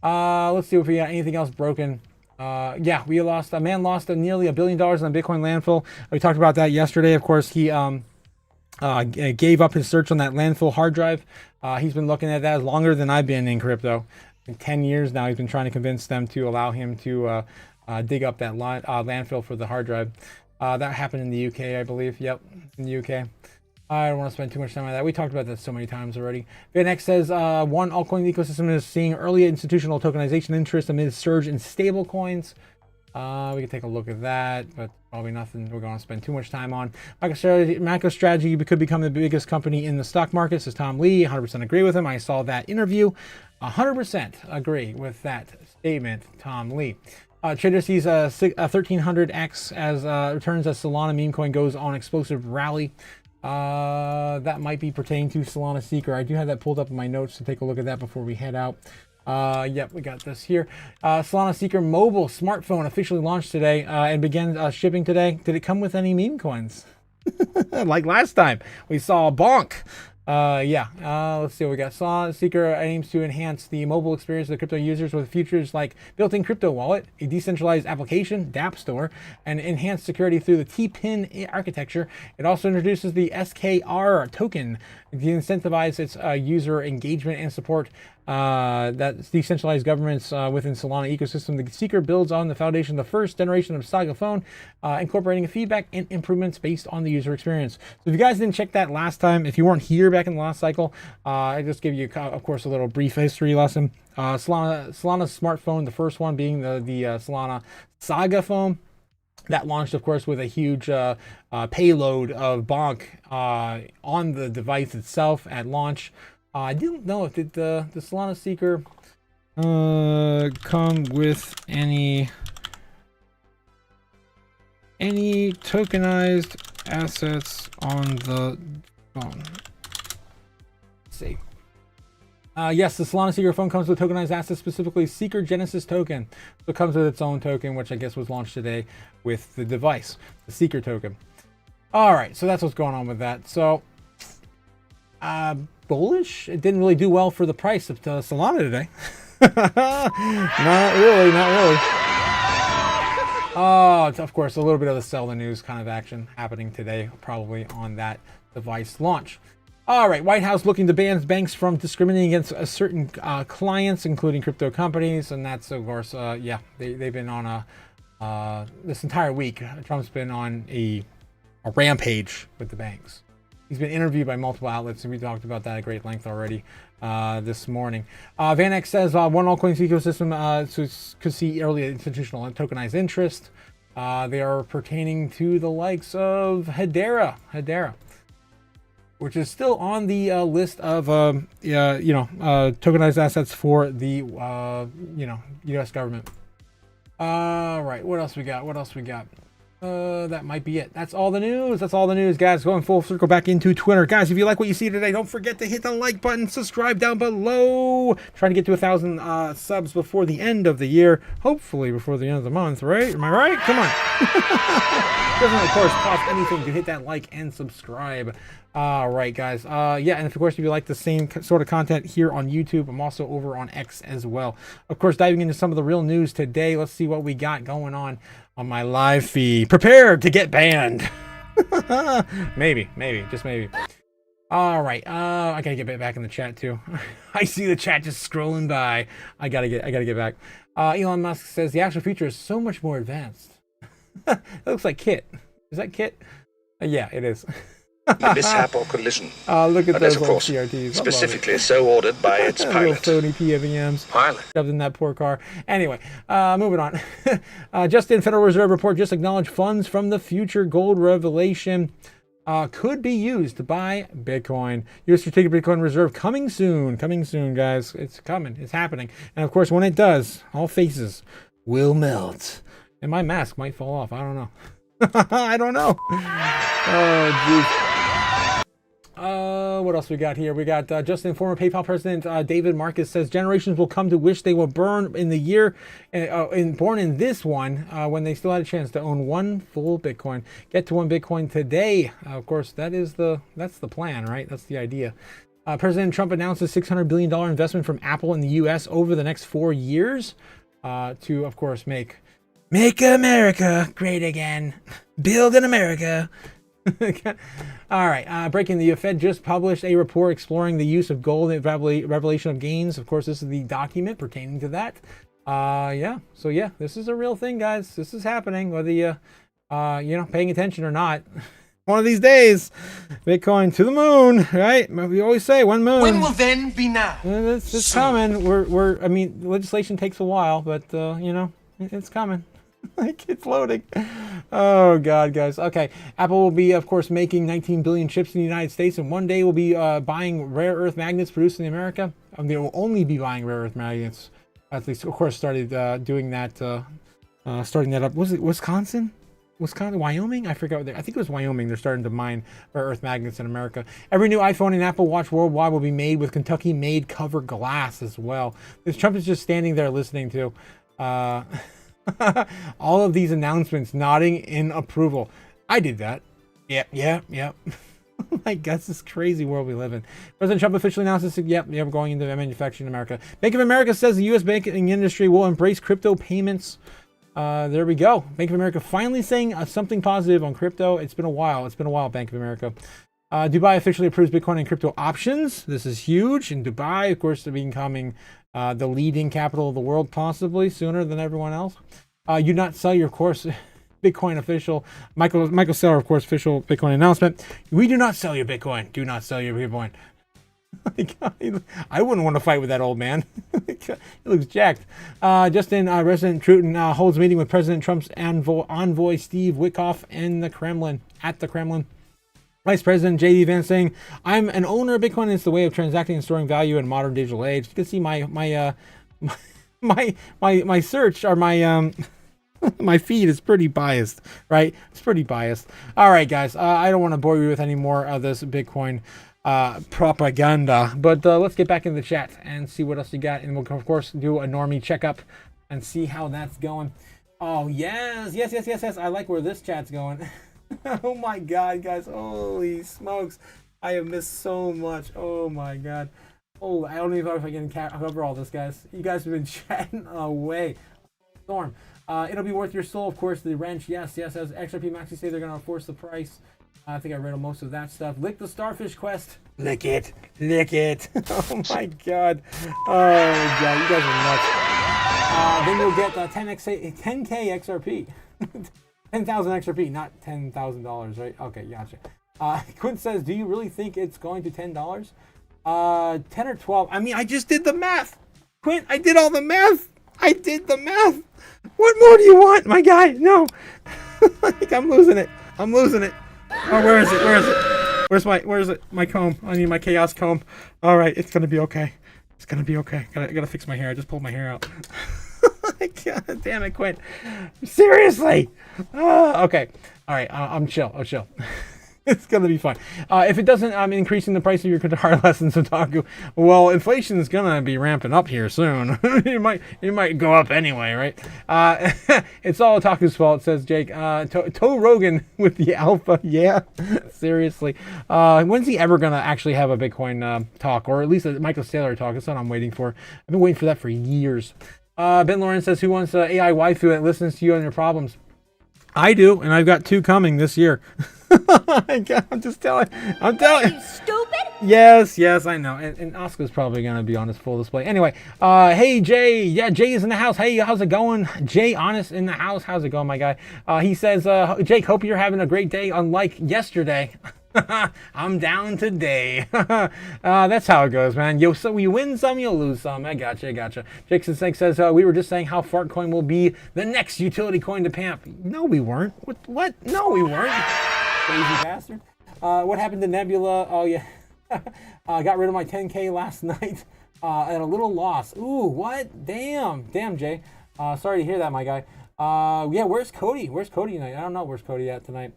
Let's see if we got anything else broken. A man lost nearly $1 billion on Bitcoin landfill. We talked about that yesterday. Of course, he gave up his search on that landfill hard drive. He's been looking at that longer than I've been in crypto. In 10 years now, he's been trying to convince them to allow him to dig up that landfill for the hard drive. That happened in the UK, I believe. Yep, in the UK. I don't want to spend too much time on that. We talked about that so many times already. VanX says, one altcoin ecosystem is seeing early institutional tokenization interest amid a surge in stablecoins. We can take a look at that, but probably nothing we're going to spend too much time on. MicroStrategy could become the biggest company in the stock market, says Tom Lee. 100% agree with him. I saw that interview. 100% agree with that statement, Tom Lee. Trader sees a 1300x as returns as Solana meme coin goes on explosive rally. That might be pertaining to Solana Seeker. I do have that pulled up in my notes to take a look at that before we head out. Yep, we got this here. Solana Seeker mobile smartphone officially launched today and began shipping today. Did it come with any meme coins? Like last time, we saw Bonk. Let's see what we got. Solana Seeker aims to enhance the mobile experience of crypto users with features like built-in crypto wallet, a decentralized application, dApp store, and enhanced security through the T-pin architecture. It also introduces the SKR token to incentivize its user engagement and support that decentralized governments within Solana ecosystem. The Seeker builds on the foundation of the first generation of Saga phone, incorporating feedback and improvements based on the user experience. So if you guys didn't check that last time, if you weren't here back in the last cycle, I just give you, of course, a little brief history lesson. Solana's smartphone, the first one being the Solana Saga phone. That launched, of course, with a huge payload of Bonk on the device itself at launch. I didn't know if the Solana Seeker come with any tokenized assets on the phone. Let's see. Yes, the Solana Seeker phone comes with tokenized assets, specifically Seeker Genesis token. So it comes with its own token, which I guess was launched today with the device, the Seeker token. All right, so that's what's going on with that. So, bullish. It didn't really do well for the price of Solana today. Not really. Oh, of course, a little bit of the sell the news kind of action happening today, probably on that device launch. All right, White House looking to ban banks from discriminating against certain clients, including crypto companies, and that's, of course, they've been on this entire week. Trump's been on a rampage with the banks. He's been interviewed by multiple outlets, and we talked about that at great length already this morning. VanX says one altcoins ecosystem could see early institutional and tokenized interest. They are pertaining to the likes of Hedera, which is still on the list of tokenized assets for the U.S. government. All right, what else we got? That might be it. That's all the news, guys. Going full circle back into Twitter. Guys, if you like what you see today, don't forget to hit the like button, subscribe down below. Trying to get to 1,000 subs before the end of the year. Hopefully before the end of the month, right? Am I right? Come on. Doesn't, of course, cost anything to hit that like and subscribe. All right, guys. And of course, if you like the same sort of content here on YouTube, I'm also over on X as well. Of course, diving into some of the real news today. Let's see what we got going on my live feed. Prepared to get banned. maybe, just maybe. All right. I gotta get back in the chat too. I see the chat just scrolling by. I gotta get back. Elon Musk says the actual feature is so much more advanced. That looks like Kit. Is that Kit? Yeah, it is. Mishap or collision. Look at Unless, those of course, CRTs. specifically so ordered by its pilot. Little Sony PMEMs. Pilot. Shoved in that poor car. Anyway, moving on. Just in, Federal Reserve report just acknowledged funds from the future gold revelation could be used to buy Bitcoin. U.S. Strategic Bitcoin Reserve coming soon, guys. It's coming. It's happening. And of course, when it does, all faces will melt. And my mask might fall off. I don't know. I don't know. Oh, jeez. What else we got here? We got Justin, former PayPal president David Marcus says generations will come to wish they were born in the year, born in this one, when they still had a chance to own one full Bitcoin. Get to one Bitcoin today. Of course, that's the plan, right? That's the idea. President Trump announces $600 billion investment from Apple in the U.S. over the next 4 years to, of course, make America great again. Build in America. All right. Breaking the Fed just published a report exploring the use of gold and revelation of gains. Of course, this is the document pertaining to that. Yeah. So yeah, this is a real thing, guys. This is happening, whether you, paying attention or not. One of these days, Bitcoin to the moon, right? We always say one moon. When will then be now? It's coming. I mean, legislation takes a while, but it's coming. Like, it's loading. Oh God, guys. Okay, Apple will be, of course, making 19 billion chips in the United States, and one day will be buying rare earth magnets produced in America. They will only be buying rare earth magnets. At least, of course, started doing that. Starting that up. Was it Wisconsin? Wyoming? I forgot. I think it was Wyoming. They're starting to mine rare earth magnets in America. Every new iPhone and Apple Watch worldwide will be made with Kentucky-made cover glass as well. This Trump is just standing there listening to all of these announcements, nodding in approval. I did that. Yep. Like, that's this crazy world we live in. President Trump officially announced this. Yep, we're going into manufacturing in America. Bank of America says the U.S. banking industry will embrace crypto payments. There we go. Bank of America finally saying something positive on crypto. It's been a while. Bank of America. Dubai officially approves Bitcoin and crypto options. This is huge. In Dubai, of course, they're becoming the leading capital of the world, possibly sooner than everyone else. You not sell your course. Bitcoin official Michael Saylor, of course, official Bitcoin announcement. We do not sell your Bitcoin. Do not sell your Bitcoin. I wouldn't want to fight with that old man. He looks jacked. Justin, Resident Truton holds meeting with President Trump's envoy Steve Witkoff in the Kremlin. At the Kremlin. Vice President J.D. Vance saying, "I'm an owner of Bitcoin. It's the way of transacting and storing value in modern digital age." You can see my search or my my feed is pretty biased, right? It's pretty biased. All right, guys. I don't want to bore you with any more of this Bitcoin propaganda, but let's get back in the chat and see what else you got, and we'll of course do a normie checkup and see how that's going. Oh yes. I like where this chat's going. Oh my God, guys! Holy smokes! I have missed so much. Oh my God! Oh, I don't even know if I can cover all this, guys. You guys have been chatting away. Storm. It'll be worth your soul, of course. The wrench, yes. As XRP Maxi say, they're gonna force the price. I think I read most of that stuff. Lick the starfish quest. Lick it. Oh my God. Oh God, you guys are nuts. Then you'll get 10k XRP. 10,000 XRP, not $10,000, right? Okay, gotcha. Quint says, do you really think it's going to $10? 10 or 12. I mean, I just did the math. Quint, I did all the math. What more do you want, my guy? No. Like, I'm losing it. Oh, where is it? Where's it? My comb. I need my chaos comb. All right, it's gonna be okay. Gotta fix my hair. I just pulled my hair out. God damn it, Quint. Seriously. Okay. All right. I'm chill. It's gonna be fun. If it doesn't, increasing the price of your guitar lessons, Otaku. Well, inflation is gonna be ramping up here soon. it might go up anyway, right? It's all Otaku's fault, says Jake. Toe Rogan with the alpha. Yeah, seriously. When's he ever gonna actually have a Bitcoin talk, or at least a Michael Saylor talk? That's what I'm waiting for. I've been waiting for that for years. Ben Lawrence says, who wants AI waifu that listens to you on your problems? I do, and I've got 2 coming this year. I'm just telling. You stupid? Yes, I know. And Oscar's probably going to be on his full display. Anyway, hey, Jay. Yeah, Jay is in the house. Hey, how's it going? Jay Honest in the house. How's it going, my guy? He says, Jake, hope you're having a great day, unlike yesterday. I'm down today. That's how it goes, man. So you win some, you'll lose some. I gotcha. Jason Snake says, we were just saying how Fartcoin will be the next utility coin to pamp. No, we weren't. What? No, we weren't. Crazy bastard. What happened to Nebula? Oh, yeah. Got rid of my 10K last night at a little loss. Ooh, what? Damn, Jay. Sorry to hear that, my guy. Yeah, where's Cody? Tonight? I don't know where's Cody at tonight.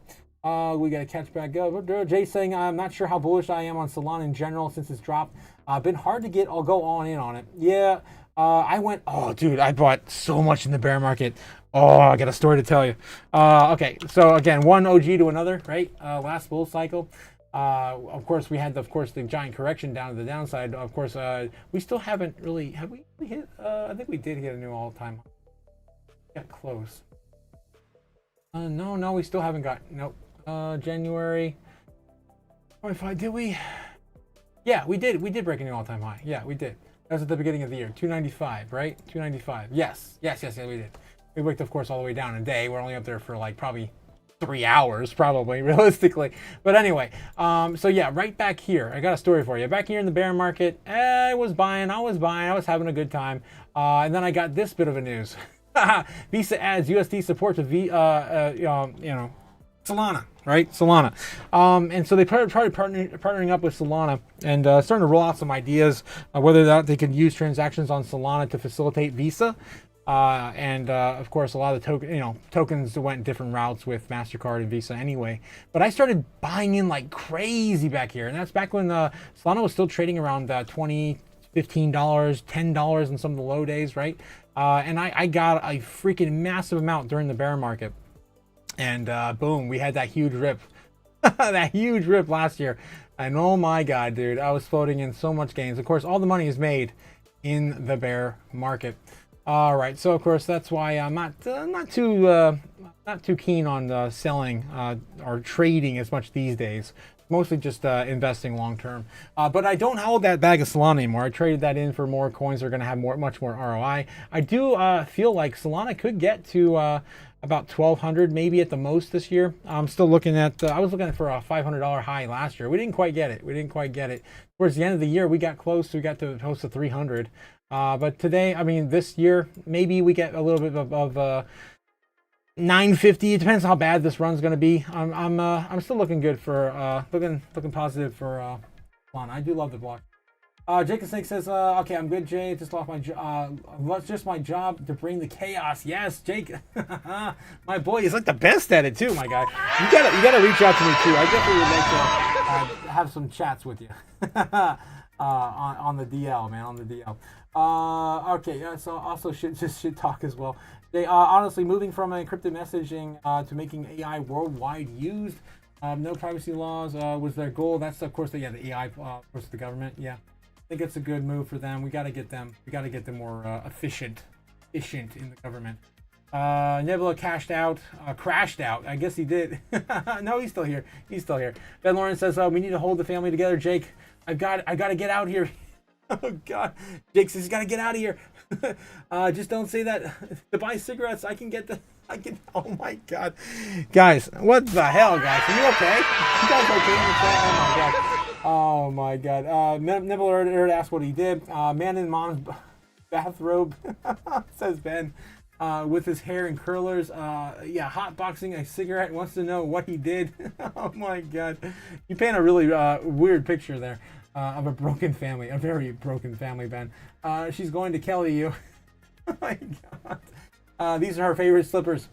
We got to catch back up. Jay saying, I'm not sure how bullish I am on Solana in general since it's dropped. Been hard to get. I'll go all in on it. Yeah. I bought so much in the bear market. Oh, I got a story to tell you. Okay. So again, one OG to another, right? Last bull cycle. Of course, we had the giant correction down to the downside. Of course, we still haven't really, have we hit, I think we did hit a new all-time high. Got close. No, we still haven't got, nope. January 25. Did we? Yeah, we did. We did break a new all-time high. Yeah, we did. That was at the beginning of the year. 295, right? 295. Yes, we did. We worked, of course, all the way down in a day. We're only up there for like probably 3 hours, probably, realistically. But anyway, so yeah, right back here, I got a story for you. Back here in the bear market, I was buying, I was having a good time. And then I got this bit of a news. Visa adds USD support to Solana, right? Solana. And so they started partnering up with Solana and starting to roll out some ideas whether or not they could use transactions on Solana to facilitate Visa. Of course, a lot of the tokens went different routes with MasterCard and Visa anyway. But I started buying in like crazy back here. And that's back when Solana was still trading around $20, $15, $10 in some of the low days, right? And I got a freaking massive amount during the bear market. And boom, we had that huge rip. That huge rip last year. And oh my God, dude, I was floating in so much gains. Of course, all the money is made in the bear market. All right, so of course that's why I'm not too keen on selling or trading as much these days. Mostly just investing long term. But I don't hold that bag of Solana anymore. I traded that in for more coins that are going to have much more ROI. I do feel like Solana could get to about 1,200 maybe at the most this year. I'm still looking at. I was looking for a $500 high last year. We didn't quite get it. Towards the end of the year, we got close. We got to close to 300. But today, I mean, this year, maybe we get a little bit of 950. It depends how bad this run's going to be. I'm still looking good for looking positive for Solana. I do love the block. Jacob Snake says, okay, I'm good, Jay. Just lost my job. Just my job to bring the chaos. Yes, Jake, my boy, he's like the best at it too. My guy, you gotta reach out to me too. I definitely would like to have some chats with you on the DL, man, on the DL. Okay, so also shit talk as well. They honestly moving from encrypted messaging to making AI worldwide used. No privacy laws was their goal. That's of course the AI, of course the government. Yeah, I think it's a good move for them. We got to get them more efficient in the government. Nebula crashed out. I guess he did. No, he's still here. Ben Lawrence says we need to hold the family together. Jake, I got to get out here. Oh God, Jake says he's got to get out of here. Just don't say that. To buy cigarettes, I can. Oh my God, guys, what the hell, guys? Are you okay? You guys okay in the chat? Oh my God. Nibbler asked what he did. Man in mom's bathrobe, says Ben, with his hair in curlers. Yeah, hotboxing a cigarette. Wants to know what he did. Oh my God, you paint a really weird picture there. Of a broken family, a very broken family, Ben. She's going to Kelly you. Oh my God. These are her favorite slippers.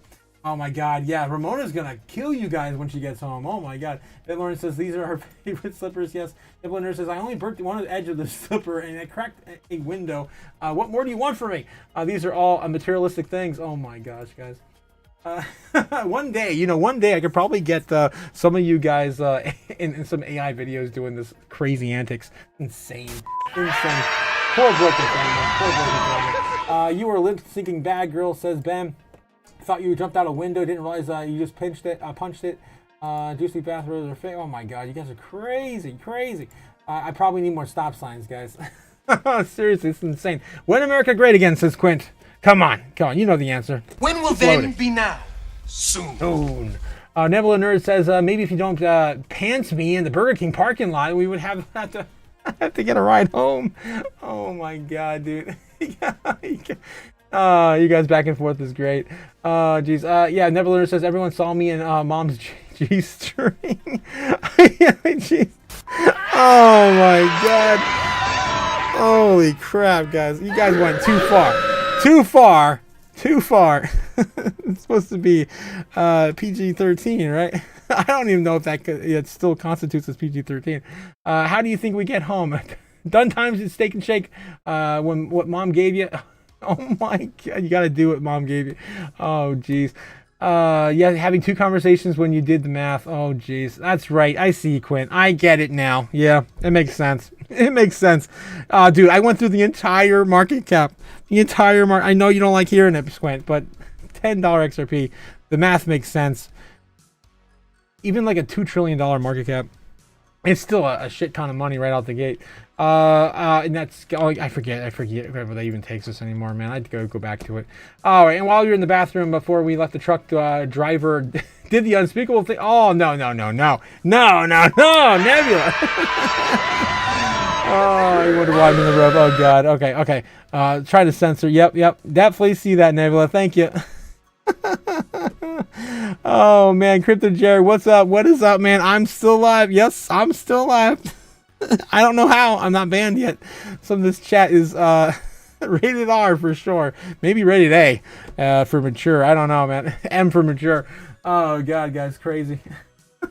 Oh my God. Yeah, Ramona's gonna kill you guys when she gets home. Oh my God. Ben Lawrence says these are her favorite slippers. Yes. Nibbler says I only burnt one of the edge of the slipper and I cracked a window. What more do you want from me? These are all materialistic things. Oh my gosh, guys. One day I could probably get some of you guys in some AI videos doing this crazy antics. Insane. Poor broken family. You were lip syncing bad, girl, says Ben. Thought you jumped out a window, didn't realize you just punched it. Juicy bathrobes are fake. Oh my God, you guys are crazy. I probably need more stop signs, guys. Seriously, it's insane. When America great again, says Quint. Come on, you know the answer. When will then be now? Soon. Nebula Nerd says, maybe if you don't pants me in the Burger King parking lot, we would have to get a ride home. Oh my God, dude. You guys back and forth is great. Geez. Yeah, Nebula Nerd says, everyone saw me in mom's G-string. Jeez. Oh my God. Holy crap, guys. You guys went too far. It's supposed to be PG-13, right? I don't even know if it still constitutes as PG-13. How do you think we get home? Done times at Steak and Shake. What mom gave you? Oh my God, you got to do what mom gave you. Oh geez. Yeah, having two conversations when you did the math. Oh geez, that's right. I see, Quint. I get it now. Yeah, it makes sense. Dude, I went through the entire market cap. I know you don't like hearing it, Quint, but $10 XRP. The math makes sense. even like a $2 trillion market cap, it's still a shit ton of money right out the gate. And that's, oh, I forget whether that even takes us anymore, man. I'd go back to it. All right, and while you're in the bathroom before we left the truck, driver did the unspeakable thing. Oh, no, Nebula. Oh, you wonder why I'm in the rope. Oh, God. Okay. Try to censor. Yep. Definitely see that, Nebula. Thank you. Oh, man. Crypto Jerry, what's up? What is up, man? I'm still alive. Yes, I'm still alive. I don't know how. I'm not banned yet. Some of this chat is rated R for sure. Maybe rated A for mature. I don't know, man. M for mature. Oh, God, guys. Crazy.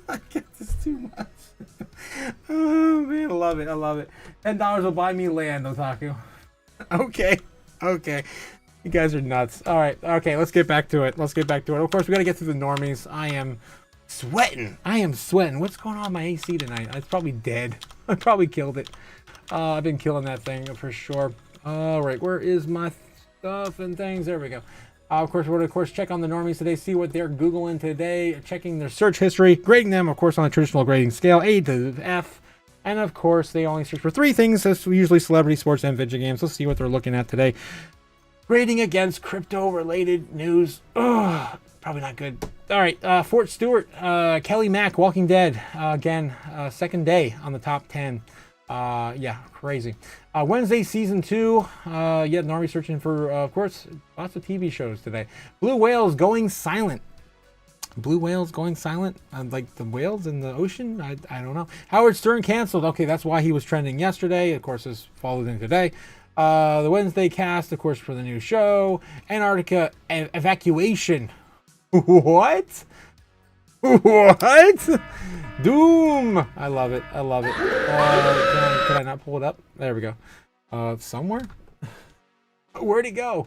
I get this too much. Oh, man. I love it. $10 will buy me land, Otaku. Okay. You guys are nuts. All right. Okay, let's get back to it. Of course, we got to get through the normies. I am sweating. What's going on with my AC tonight? It's probably dead. I probably killed it. I've been killing that thing for sure. All right. Where is my stuff and things? There we go. Of course, we're going to, check on the normies today, see what they're Googling today, checking their search history, grading them, of course, on a traditional grading scale, A to F. And, of course, they only search for 3 things. That's usually celebrity, sports, and video games. Let's see what they're looking at today. Grading against crypto-related news. Ugh, probably not good. All right, Fort Stewart, Kelly Mack, Walking Dead. Again, second day on the top 10. Yeah, crazy. Wednesday, season 2. Yeah, Normie searching for, of course, lots of TV shows today. Blue whales going silent. Like the whales in the ocean? I don't know. Howard Stern canceled. Okay, that's why he was trending yesterday. Of course, it's followed in today. The Wednesday cast, of course, for the new show. Antarctica evacuation. What? Doom. I love it. Could I not pull it up? There we go. Somewhere? Where'd it go?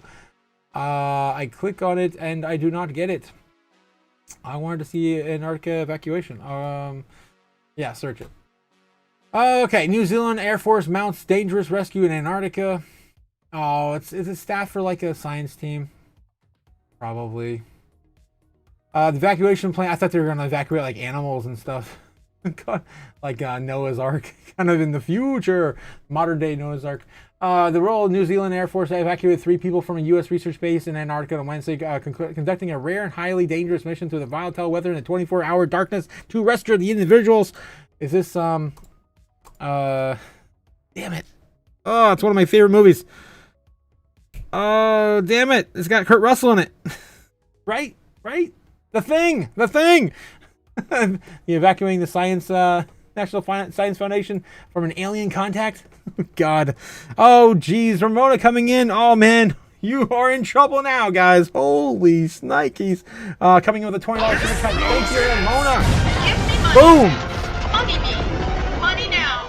I click on it and I do not get it. I wanted to see Antarctica evacuation. Yeah, search it. Okay, New Zealand Air Force mounts dangerous rescue in Antarctica. Oh, is it staff for like a science team? Probably. The evacuation plan, I thought they were going to evacuate like animals and stuff. Like Noah's Ark, kind of in the future. Modern day Noah's Ark. The Royal New Zealand Air Force evacuated 3 people from a U.S. research base in Antarctica on Wednesday, conducting a rare and highly dangerous mission through the volatile weather and the 24-hour darkness to rescue the individuals. Is this, damn it. Oh, it's one of my favorite movies. Oh, damn it. It's got Kurt Russell in it. Right? The Thing. The evacuating the National Science Foundation from an alien contact. God. Oh, geez. Ramona coming in. Oh, man. You are in trouble now, guys. Holy snikes. Coming in with a $20 super chat. Thank you, Ramona. Give me money. Boom. Money me. Money now.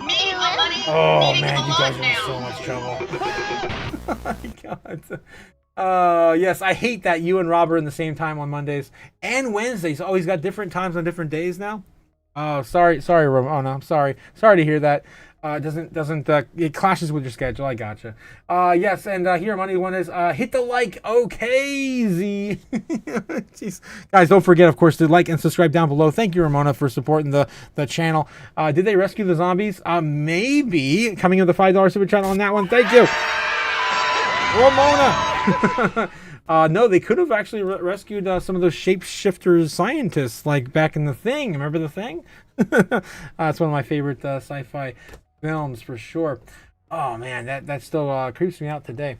Me a money. Oh, needing man. a You lot guys are in now. so much trouble. Oh, my God. Yes, I hate that you and Rob are in the same time on Mondays and Wednesdays. Oh, he's got different times on different days now. Oh, sorry, Rob. Oh no, I'm sorry to hear that. It clashes with your schedule. I gotcha. Yes, and here money one is hit the like. Okay, Z. Jeez, guys, don't forget, of course, to like and subscribe down below. Thank you, Ramona, for supporting the channel. Did they rescue the zombies? Maybe. Coming in with a $5 super chat on that one. Thank you, Ramona. No, they could have actually rescued some of those shapeshifters scientists, like back in The Thing. Remember The Thing? It's one of my favorite sci-fi films for sure. Oh man, that still creeps me out today.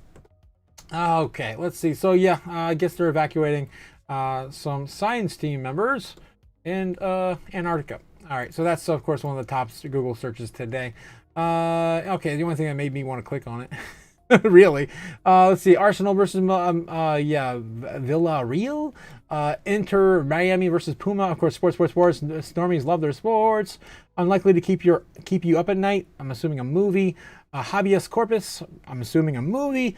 Okay, let's see. So yeah, I guess they're evacuating some science team members in Antarctica. All right, so that's of course one of the top Google searches today. Okay, the only thing that made me want to click on it. Really. Let's see. Arsenal versus Villarreal. Inter Miami versus Puma. Of course, sports. Normies love their sports. Unlikely to keep you up at night. I'm assuming a movie. Habeas corpus. I'm assuming a movie.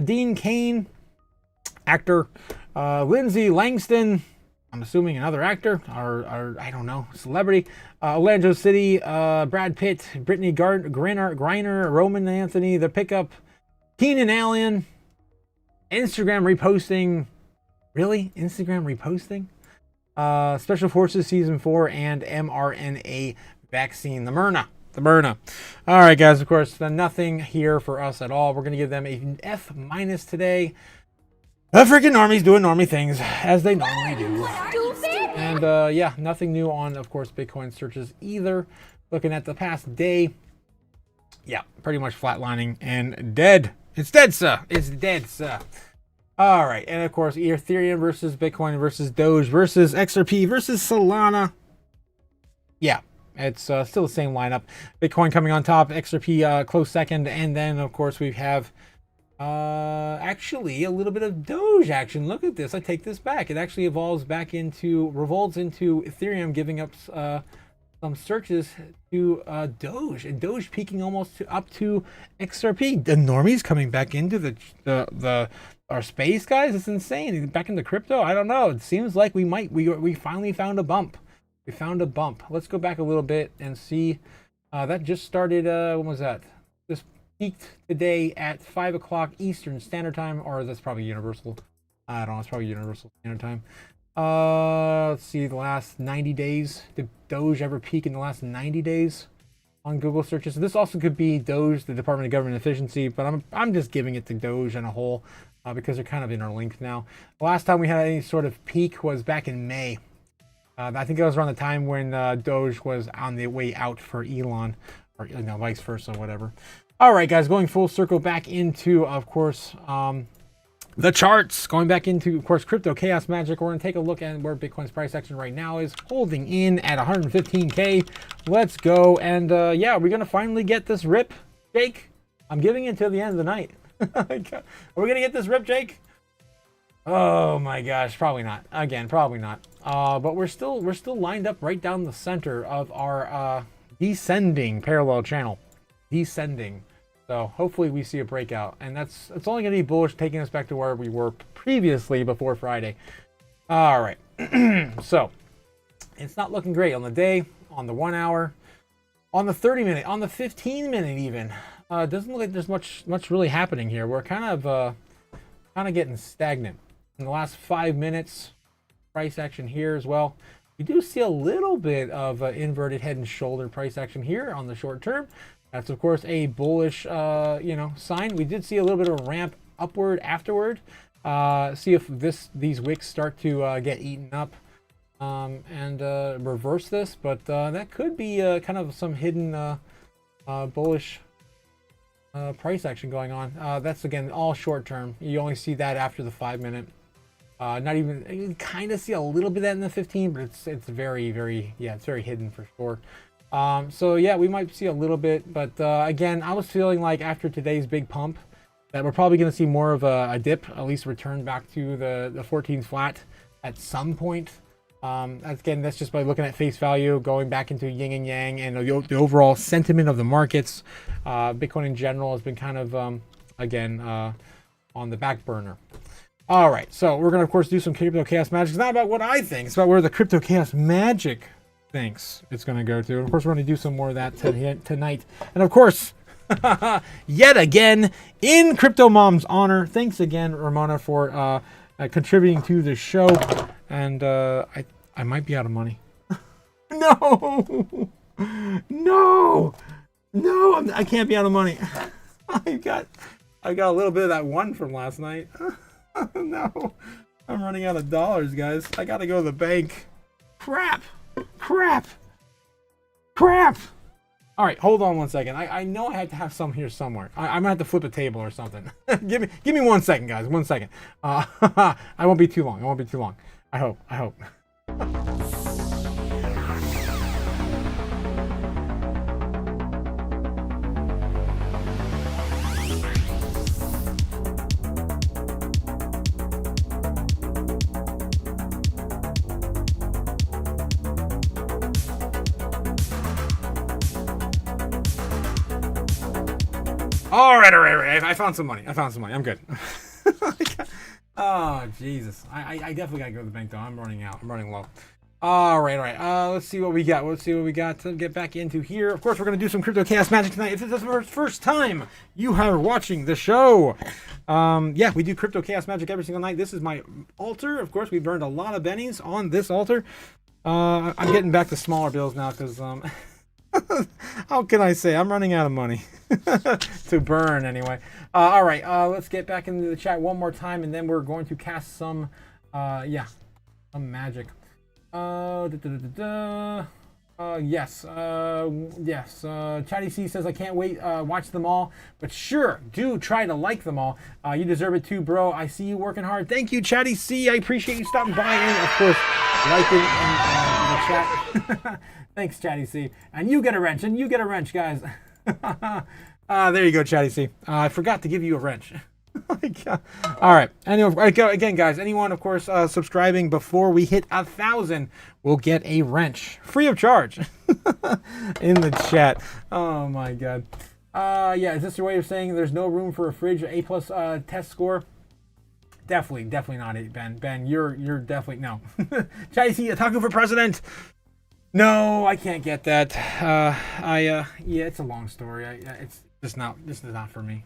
Dean Cain, actor. Lindsay Langston. I'm assuming another actor or I don't know, celebrity. Orlando City. Brad Pitt. Brittany Griner. Roman Anthony. The Pickup. Keenan Allen, Instagram reposting. Really? Instagram reposting? Special Forces Season 4, and mRNA vaccine. The Myrna. All right, guys, of course, nothing here for us at all. We're going to give them an F- today. The freaking normies doing normie things, as they normally do. And, yeah, nothing new on, of course, Bitcoin searches either. Looking at the past day, yeah, pretty much flatlining and dead. It's dead, sir. It's dead, sir. All right, and of course, Ethereum versus Bitcoin versus Doge versus XRP versus Solana. Yeah, it's still the same lineup. Bitcoin coming on top, XRP close second, and then of course we have actually a little bit of Doge action. Look at this. I take this back. It actually revolts into Ethereum giving up some searches to Doge, and Doge peaking almost up to XRP. The normies coming back into our space, guys. It's insane. Back into crypto. I don't know. It seems like we finally found a bump. We found a bump. Let's go back a little bit and see. That just started. When was that? This peaked today at 5 o'clock Eastern Standard Time, or that's probably Universal. I don't know. It's probably Universal Standard Time. Let's see. The last 90 days. Did Doge ever peak in the last 90 days on Google searches? So this also could be Doge, the Department of Government Efficiency, but I'm just giving it to Doge in a whole. Because they're kind of interlinked now. The last time we had any sort of peak was back in May. I think it was around the time when Doge was on the way out for Elon, or vice versa, whatever. All right, guys, going full circle back into, of course, the charts. Going back into, of course, Crypto Chaos Magic. We're going to take a look at where Bitcoin's price action right now is, holding in at 115K. Let's go. And yeah, we're going to finally get this rip, Jake. I'm giving it till the end of the night. Are we gonna get this rip, Jake? Oh my gosh, probably not. Again, probably not. But we're still lined up right down the center of our descending parallel channel. Descending. So hopefully we see a breakout, and it's only gonna be bullish, taking us back to where we were previously before Friday. All right. So it's not looking great on the day, on the 1 hour, on the 30-minute, on the 15-minute even. Doesn't look like there's much really happening here. We're kind of getting stagnant. In the last 5 minutes, price action here as well. We do see a little bit of inverted head and shoulder price action here on the short term. That's of course a bullish, sign. We did see a little bit of a ramp upward afterward. See if these wicks start to get eaten up and reverse this, but that could be kind of some hidden bullish price action going on. That's again all short term. You only see that after the 5 minute. Not even, you kind of see a little bit of that in the 15, but it's very it's very hidden for sure. So yeah, we might see a little bit, but again, I was feeling like after today's big pump that we're probably going to see more of a dip, at least return back to the 14 flat at some point. That's just by looking at face value, going back into yin and yang, and the overall sentiment of the markets. Bitcoin in general has been kind of, on the back burner. All right, so we're going to, of course, do some Crypto Chaos Magic. It's not about what I think. It's about where the Crypto Chaos Magic thinks it's going to go to. And of course, we're going to do some more of that tonight. And of course, yet again, in Crypto Mom's honor, thanks again, Ramona, for contributing to the show. And I might be out of money. No, I can't be out of money. I got a little bit of that one from last night. No, I'm running out of dollars, guys. I gotta go to the bank. Crap. All right, hold on one second. I know I had to have some here somewhere. I'm gonna have to flip a table or something. give me 1 second, guys. 1 second. I won't be too long. I hope. All right. I found some money. I'm good. Oh, Jesus. I definitely got to go to the bank, though. I'm running out. I'm running low. All right. Let's see what we got. Let's see what we got to get back into here. Of course, we're going to do some Crypto Chaos Magic tonight. If this is the first time you are watching the show, yeah, we do Crypto Chaos Magic every single night. This is my altar. Of course, we've burned a lot of bennies on this altar. I'm getting back to smaller bills now because, how can I say? I'm running out of money to burn anyway. All right, let's get back into the chat one more time, and then we're going to cast some, some magic. Yes. Chatty C says I can't wait. Watch them all, but sure, do try to like them all. You deserve it too, bro. I see you working hard. Thank you, Chatty C. I appreciate you stopping by and of course liking the chat. Thanks, Chatty C. And you get a wrench, guys. There you go, Chatty C. I forgot to give you a wrench. Oh my God. All right. Anyway, again, guys, anyone, of course, subscribing before we hit 1,000 will get a wrench free of charge in the chat. Oh my God. Yeah, is this your way of saying there's no room for a fridge A+ test score? Definitely not it, Ben. Ben, you're definitely no. Chatty Otaku for president. No, I can't get that. Yeah, it's a long story. It's just not. This is not for me.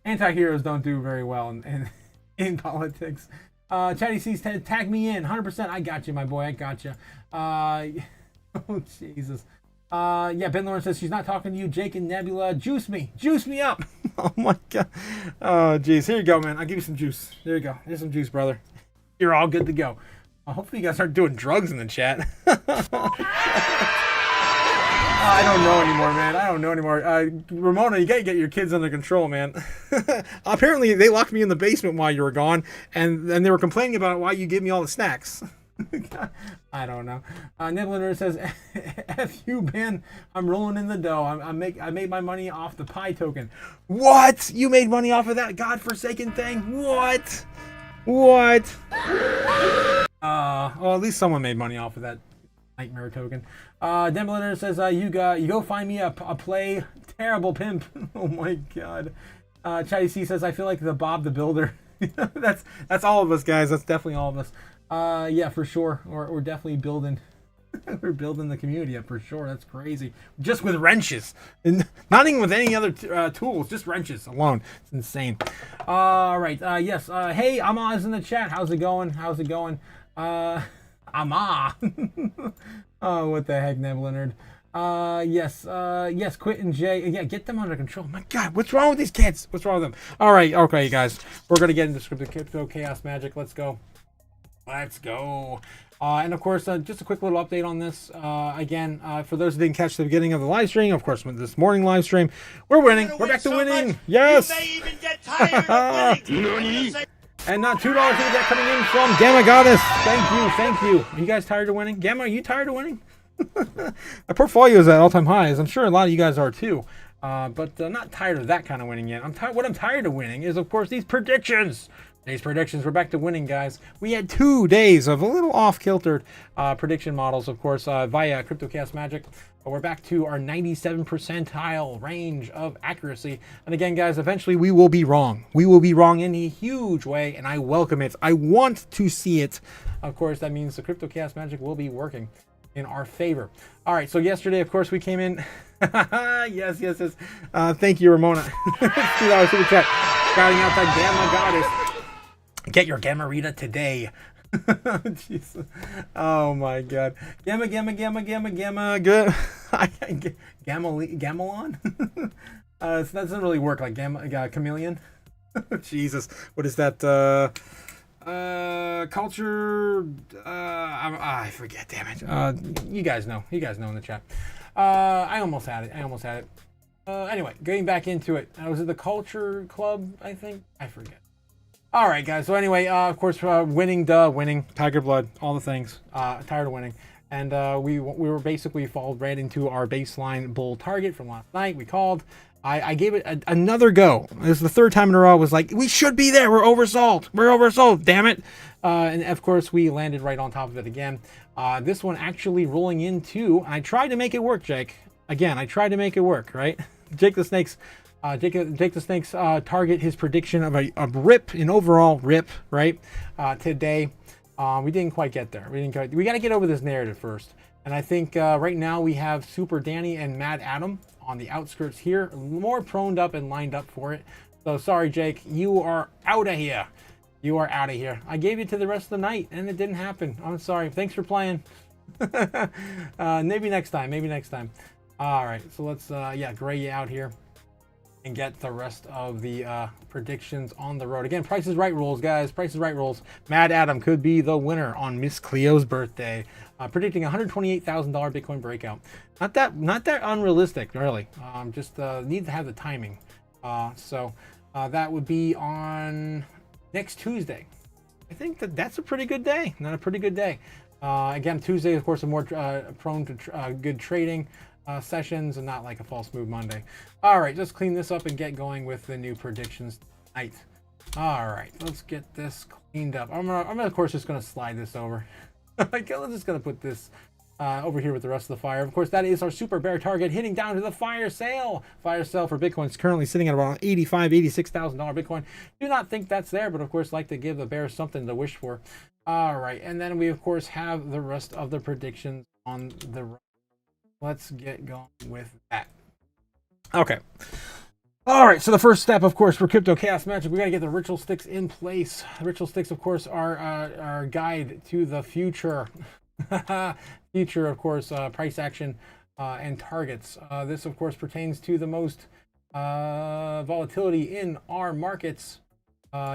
Anti-heroes don't do very well in politics. Chatty C's tag me in 100%. I got you, my boy. I got you. Oh Jesus. Yeah, Ben Lawrence says she's not talking to you. Jake and Nebula, juice me up. Oh my God. Oh jeez, here you go, man. I'll give you some juice. There you go. Here's some juice, brother. You're all good to go. Hopefully you guys aren't doing drugs in the chat. I don't know anymore, man. I don't know anymore. Ramona, you gotta get your kids under control, man. Apparently, they locked me in the basement while you were gone, and they were complaining about why you gave me all the snacks. I don't know. Nibbler says, "F you, Ben. I'm rolling in the dough. I made my money off the Pi token." What? You made money off of that godforsaken thing? What? Well, at least someone made money off of that nightmare token. Dembletter says, you go find me a play terrible pimp. Oh my God. Chatty C says, I feel like the Bob the Builder. that's all of us, guys. That's definitely all of us. Yeah, for sure. We're definitely building. We're building the community up for sure. That's crazy. Just with wrenches, and not even with any other tools. Just wrenches alone. It's insane. All right. Yes. Hey, Ama's in the chat. How's it going? Ama. Oh, what the heck, Nebleonard. Yes, Quit and Jay. Yeah, get them under control. My God, what's wrong with these kids? What's wrong with them? All right, okay, guys. We're going to get into Crypto Chaos Magic. Let's go. And of course, just a quick little update on this. Again, for those who didn't catch the beginning of the live stream, of course, this morning live stream, we're winning. We're back to winning. Yes. You may even get tired of winning. And not $2 to that coming in from Gamma Goddess. Thank you. Are you guys tired of winning? Gamma, are you tired of winning? My portfolio is at all-time highs. I'm sure a lot of you guys are too. But not tired of that kind of winning yet. What I'm tired of winning is, of course, these predictions. We're back to winning, guys. We had 2 days of a little off-kiltered prediction models, of course, via Crypto Chaos Magic. But we're back to our 97th percentile range of accuracy. And again, guys, eventually we will be wrong. We will be wrong in a huge way, and I welcome it. I want to see it. Of course, that means the Crypto Chaos Magic will be working in our favor. All right, so yesterday, of course, we came in. Yes. Thank you, Ramona. $2 super chat. Shouting out that Gamma Goddess. Get your Gamma Rita today. Jesus. Oh my God. Gamma. Good. Gamelon? It doesn't really work like chameleon. Jesus. What is that? Culture. I forget. Damn it. You guys know. You guys know in the chat. I almost had it. Anyway, getting back into it. Was it the Culture Club? I think. I forget. All right, guys. So anyway, of course, winning, Tiger Blood, all the things. Tired of winning, and we were basically fall right into our baseline bull target from last night. We called. I gave it another go. This is the third time in a row. I was like, we should be there. We're oversold. Damn it. And of course, we landed right on top of it again. This one actually rolling into. I tried to make it work, Jake. Again, I tried to make it work. Right, Jake the Snake's. Jake the Snake's target his prediction of a rip, an overall rip, right? Today, We didn't quite get there. We got to get over this narrative first. And I think right now we have Super Danny and Mad Adam on the outskirts here, more proned up and lined up for it. So sorry, Jake, you are out of here. You are out of here. I gave you to the rest of the night and it didn't happen. I'm sorry. Thanks for playing. Maybe next time. Maybe next time. All right. So let's, gray you out here and get the rest of the predictions on the road. Again, Price is Right rules, guys. Price is Right rules. Mad Adam could be the winner on Miss Cleo's birthday. Predicting $128,000 Bitcoin breakout. Not that unrealistic, really. Just need to have the timing. So that would be on next Tuesday. I think that's a pretty good day. Not a pretty good day. Again, Tuesday, of course, are more prone to good trading sessions and not like a false move Monday. All right, let's clean this up and get going with the new predictions tonight. All right, let's get this cleaned up. I'm of course just gonna slide this over. I'm just gonna put this over here with the rest of the fire. Of course, that is our super bear target hitting down to the fire sale. Fire sale for Bitcoin is currently sitting at about $86,000 Bitcoin. Do not think that's there, but of course, like to give the bear something to wish for. All right, and then we of course have the rest of the predictions on the right. Let's get going with that. Okay. All right, so the first step, of course, for Crypto Chaos Magic, we got to get the ritual sticks in place. Ritual sticks, of course, are our guide to the future. Future, of course, price action and targets. This, of course, pertains to the most volatility in our markets,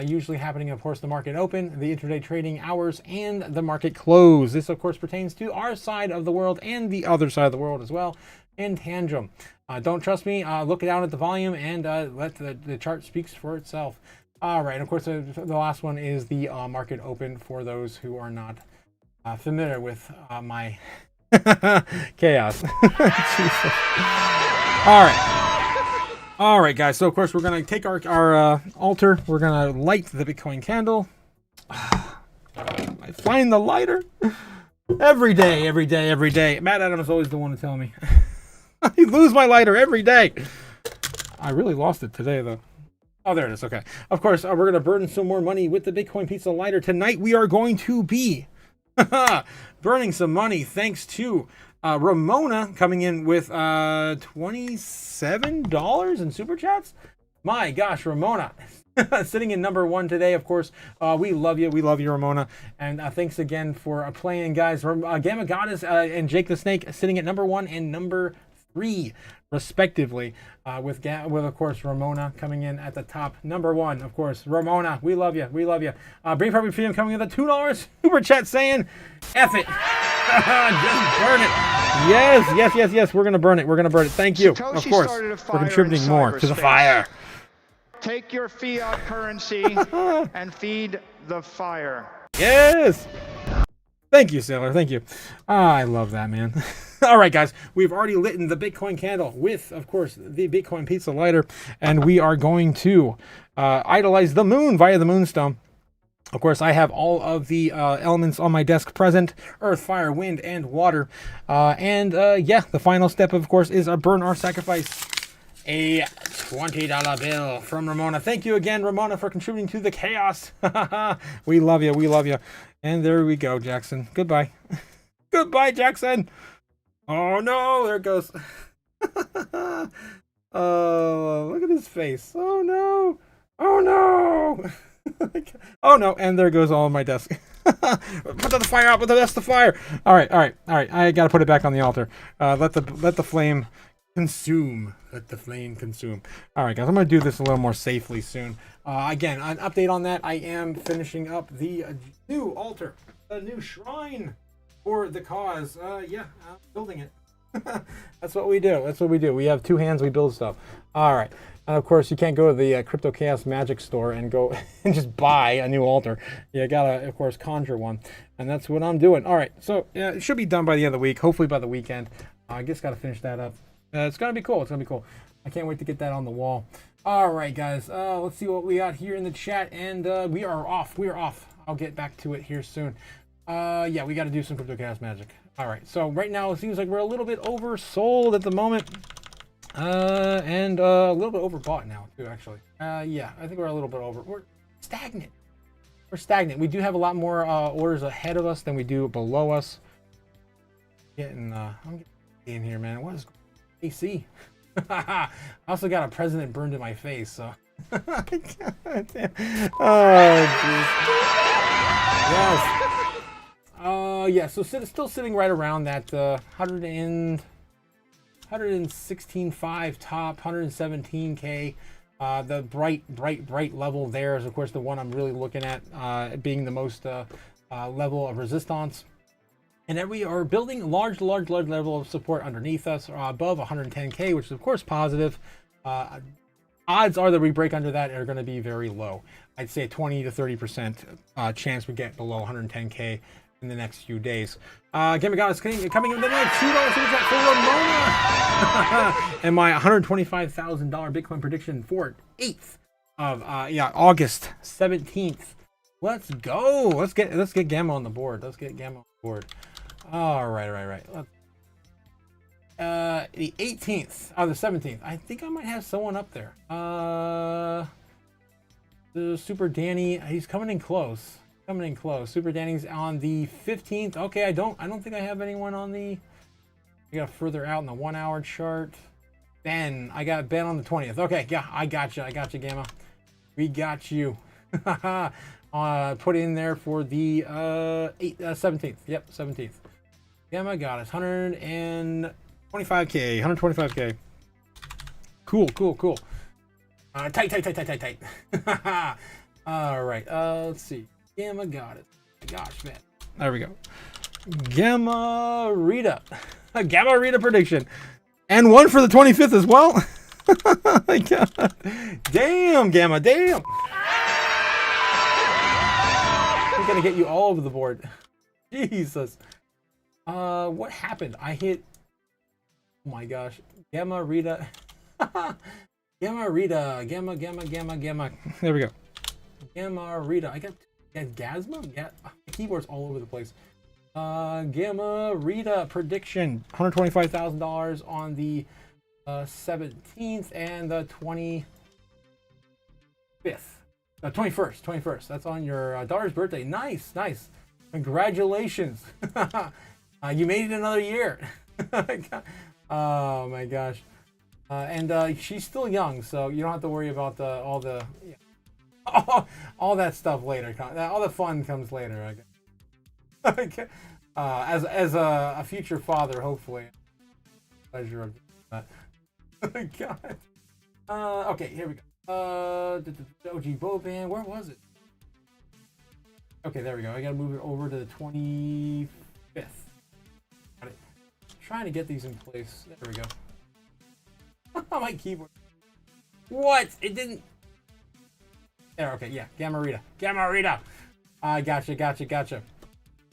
usually happening, of course, the market open, the intraday trading hours, and the market close. This, of course, pertains to our side of the world and the other side of the world as well, in tandem. Don't trust me, look down at the volume and let the chart speaks for itself. All right, of course, the last one is the market open for those who are not familiar with my chaos. All right, guys. So of course we're gonna take our altar. We're gonna light the Bitcoin candle. I find the lighter every day. Matt Adams is always the one to tell me. I lose my lighter every day. I really lost it today though. Oh, there it is. Okay. Of course, we're gonna burn some more money with the Bitcoin pizza lighter tonight. We are going to be burning some money thanks to Ramona coming in with $27 in super chats. My gosh, Ramona sitting in number 1 today. Of course, we love you, Ramona, and thanks again for playing, guys. Gamma Goddess and Jake the Snake sitting at number 1 and number 3 respectively, with of course Ramona coming in at the top, number 1. Of course, Ramona, we love you. Brain Property Freedom coming in with a $2 super chat saying, "F it, just burn it." Yes. We're gonna burn it. Thank you, Satoshi of course, for contributing more to the fire. Take your fiat currency and feed the fire. Yes. Thank you, Sailor. Thank you. I love that, man. All right, guys. We've already lit the Bitcoin candle with, of course, the Bitcoin pizza lighter, and we are going to idolize the moon via the moonstone. Of course, I have all of the elements on my desk present: earth, fire, wind, and water. The final step, of course, is a burn or sacrifice. A $20 bill from Ramona. Thank you again, Ramona, for contributing to the chaos. We love you. And there we go, Jackson. Goodbye. Goodbye, Jackson. Oh, no. There it goes. Oh, look at his face. Oh, no. Oh, no. Oh, no. And there goes all of my desk. Put the fire out. That's the fire. All right. I got to put it back on the altar. Let the flame consume. Let the flame consume. All right, guys, I'm going to do this a little more safely soon. Again, an update on that. I am finishing up the new altar, the new shrine for the cause. I'm building it. That's what we do. We have 2 hands. We build stuff. All right. And of course, you can't go to the Crypto Chaos Magic store and go and just buy a new altar. You gotta, of course, conjure one. And that's what I'm doing. All right. So it should be done by the end of the week. Hopefully by the weekend. I just got to finish that up. It's going to be cool. I can't wait to get that on the wall. All right, guys. Let's see what we got here in the chat. And we are off. I'll get back to it here soon. We got to do some Crypto Chaos Magic. All right. So right now, it seems like we're a little bit oversold at the moment. And a little bit overbought now, too, actually. I think we're a little bit over. We're stagnant. we're stagnant. We do have a lot more orders ahead of us than we do below us. I'm getting in here, man. What is AC? I also got a president burned in my face, so. God damn. Oh, jeez. Yes. Yeah. So still sitting right around that 116.5 top, 117K. The bright level there is, of course, the one I'm really looking at, being the most level of resistance. And then we are building large level of support underneath us, above 110K, which is, of course, positive. Odds are that we break under that are going to be very low. I'd say 20 to 30% chance we get below 110K in the next few days. Again, we got us coming in the next $2 super chat for Ramona. And my $125,000 Bitcoin prediction for 8th of August 17th. Let's go. Let's get Gamma on the board. Let's get Gamma on the board. All right. The 18th, the 17th. I think I might have someone up there. The Super Danny, he's coming in close. Super Danny's on the 15th. Okay, I don't think I have anyone on the. I got further out in the 1 hour chart. Ben, I got Ben on the 20th. Okay, yeah, I got you, Gamma. We got you. Put in there for the 17th. Yep, 17th. Gamma got us 125K. Cool. Tight. All right. Let's see. Gamma got it. Gosh, man. There we go. Gamma Rita prediction, and one for the 25th as well. Oh my God. Damn, Gamma. Damn. I'm gonna get you all over the board. Jesus. What happened? I hit. Oh my gosh. Gamma Rita. Gamma. There we go. Gamma Rita. I got Gasma? Yeah. The keyboard's all over the place. Gamma Rita prediction. $125,000 on the 17th and the 25th. 21st. That's on your daughter's birthday. Nice. Congratulations. You made it another year. Oh my gosh. And she's still young, so you don't have to worry about all that stuff later. All the fun comes later. Okay. As a future father, hopefully. Pleasure of that. God. Okay, here we go. OG Boban, where was it? Okay, there we go. I gotta move it over to the 25th. Got it. Trying to get these in place. There we go. My keyboard. What? It didn't. There. Okay. Yeah. Gamma Rita. I gotcha.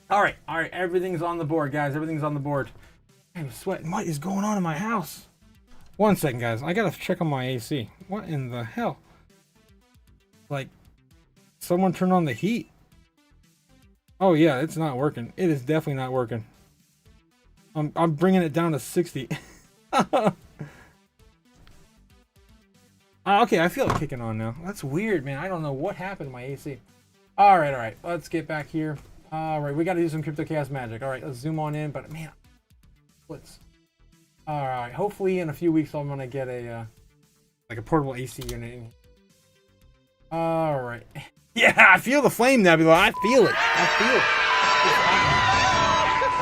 All right. Everything's on the board, guys. Everything's on the board. I'm sweating. What is going on in my house? 1 second, guys. I gotta check on my AC. What in the hell? Like, someone turned on the heat. Oh yeah, it's not working. It is definitely not working. I'm bringing it down to 60. Okay, I feel it kicking on now. That's weird, man. I don't know what happened to my AC. All right. Let's get back here. All right, we got to do some Crypto Chaos magic. All right, let's zoom on in. But man, let's. All right, hopefully in a few weeks I'm gonna get a like a portable AC unit in here. All right. Yeah, I feel the flame, Nebula. I feel it.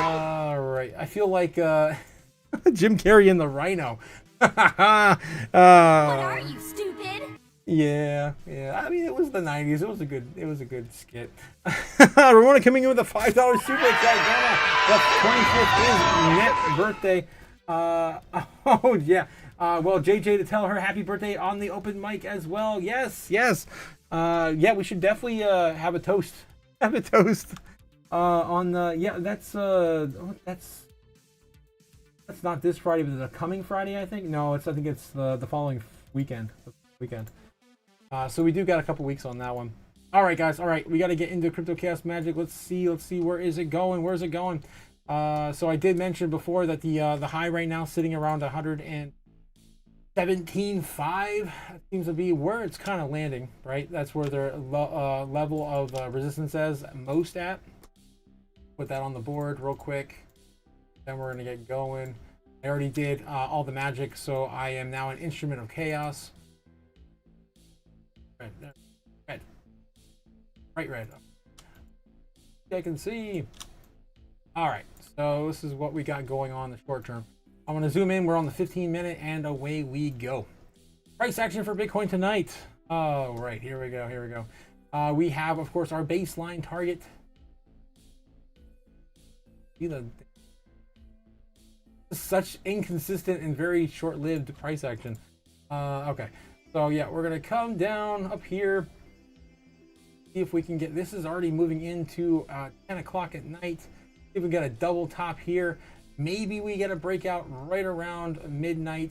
All right, I feel like Jim Carrey in the Rhino. What are you, stupid? Yeah. I mean, it was the 90s. It was a good skit. Ramona coming in with a $5 super chat. The 25th is net birthday. Oh yeah. Well, JJ to tell her happy birthday on the open mic as well. Yes. Yeah, we should definitely have a toast. On that's not this Friday, but the coming Friday, I think. No, I think it's the following weekend. So we do got a couple weeks on that one. All right, guys. All right, we got to get into Crypto Chaos Magic. Let's see. Where is it going? So I did mention before that the high right now sitting around 100 and 17.5 seems to be where it's kind of landing, right? That's where their level of resistance is most at. Put that on the board real quick. Then we're going to get going. I already did all the magic, so I am now an instrument of chaos. Red, there. Red. Bright red. I can see. All right, so this is what we got going on in the short term. I'm going to zoom in. We're on the 15-minute, and away we go. Price action for Bitcoin tonight. Oh, right. Here we go. Here we go. We have, of course, our baseline target. See the such inconsistent and very short-lived price action. Okay. So, yeah, we're going to come down up here. See if we can get... This is already moving into 10 o'clock at night. See if we get a double top here. Maybe we get a breakout right around midnight.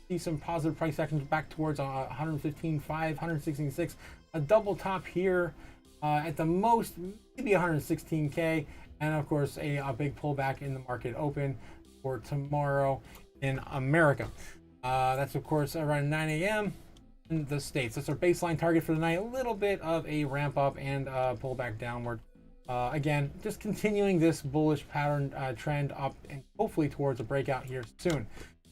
See some positive price actions back towards 115.5, 116.6. A double top here at the most, maybe 116K. And of course, a big pullback in the market open for tomorrow in America. That's of course around 9 a.m. in the States. That's our baseline target for the night. A little bit of a ramp up and pull back downward. Again, just continuing this bullish pattern trend up and hopefully towards a breakout here soon.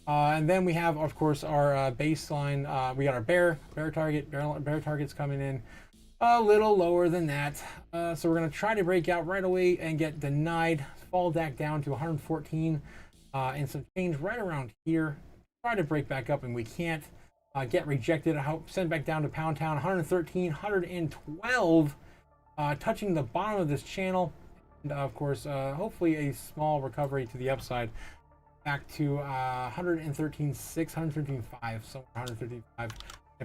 And then we have, of course, our baseline. We got our bear target. Bear target's coming in a little lower than that. So we're going to try to break out right away and get denied. Fall back down to 114 and some change right around here. Try to break back up and we can't. Get rejected. I hope send back down to Pound Town. 113, 112. Touching the bottom of this channel, and of course, hopefully a small recovery to the upside, back to 113.6, 113.5, somewhere 113.5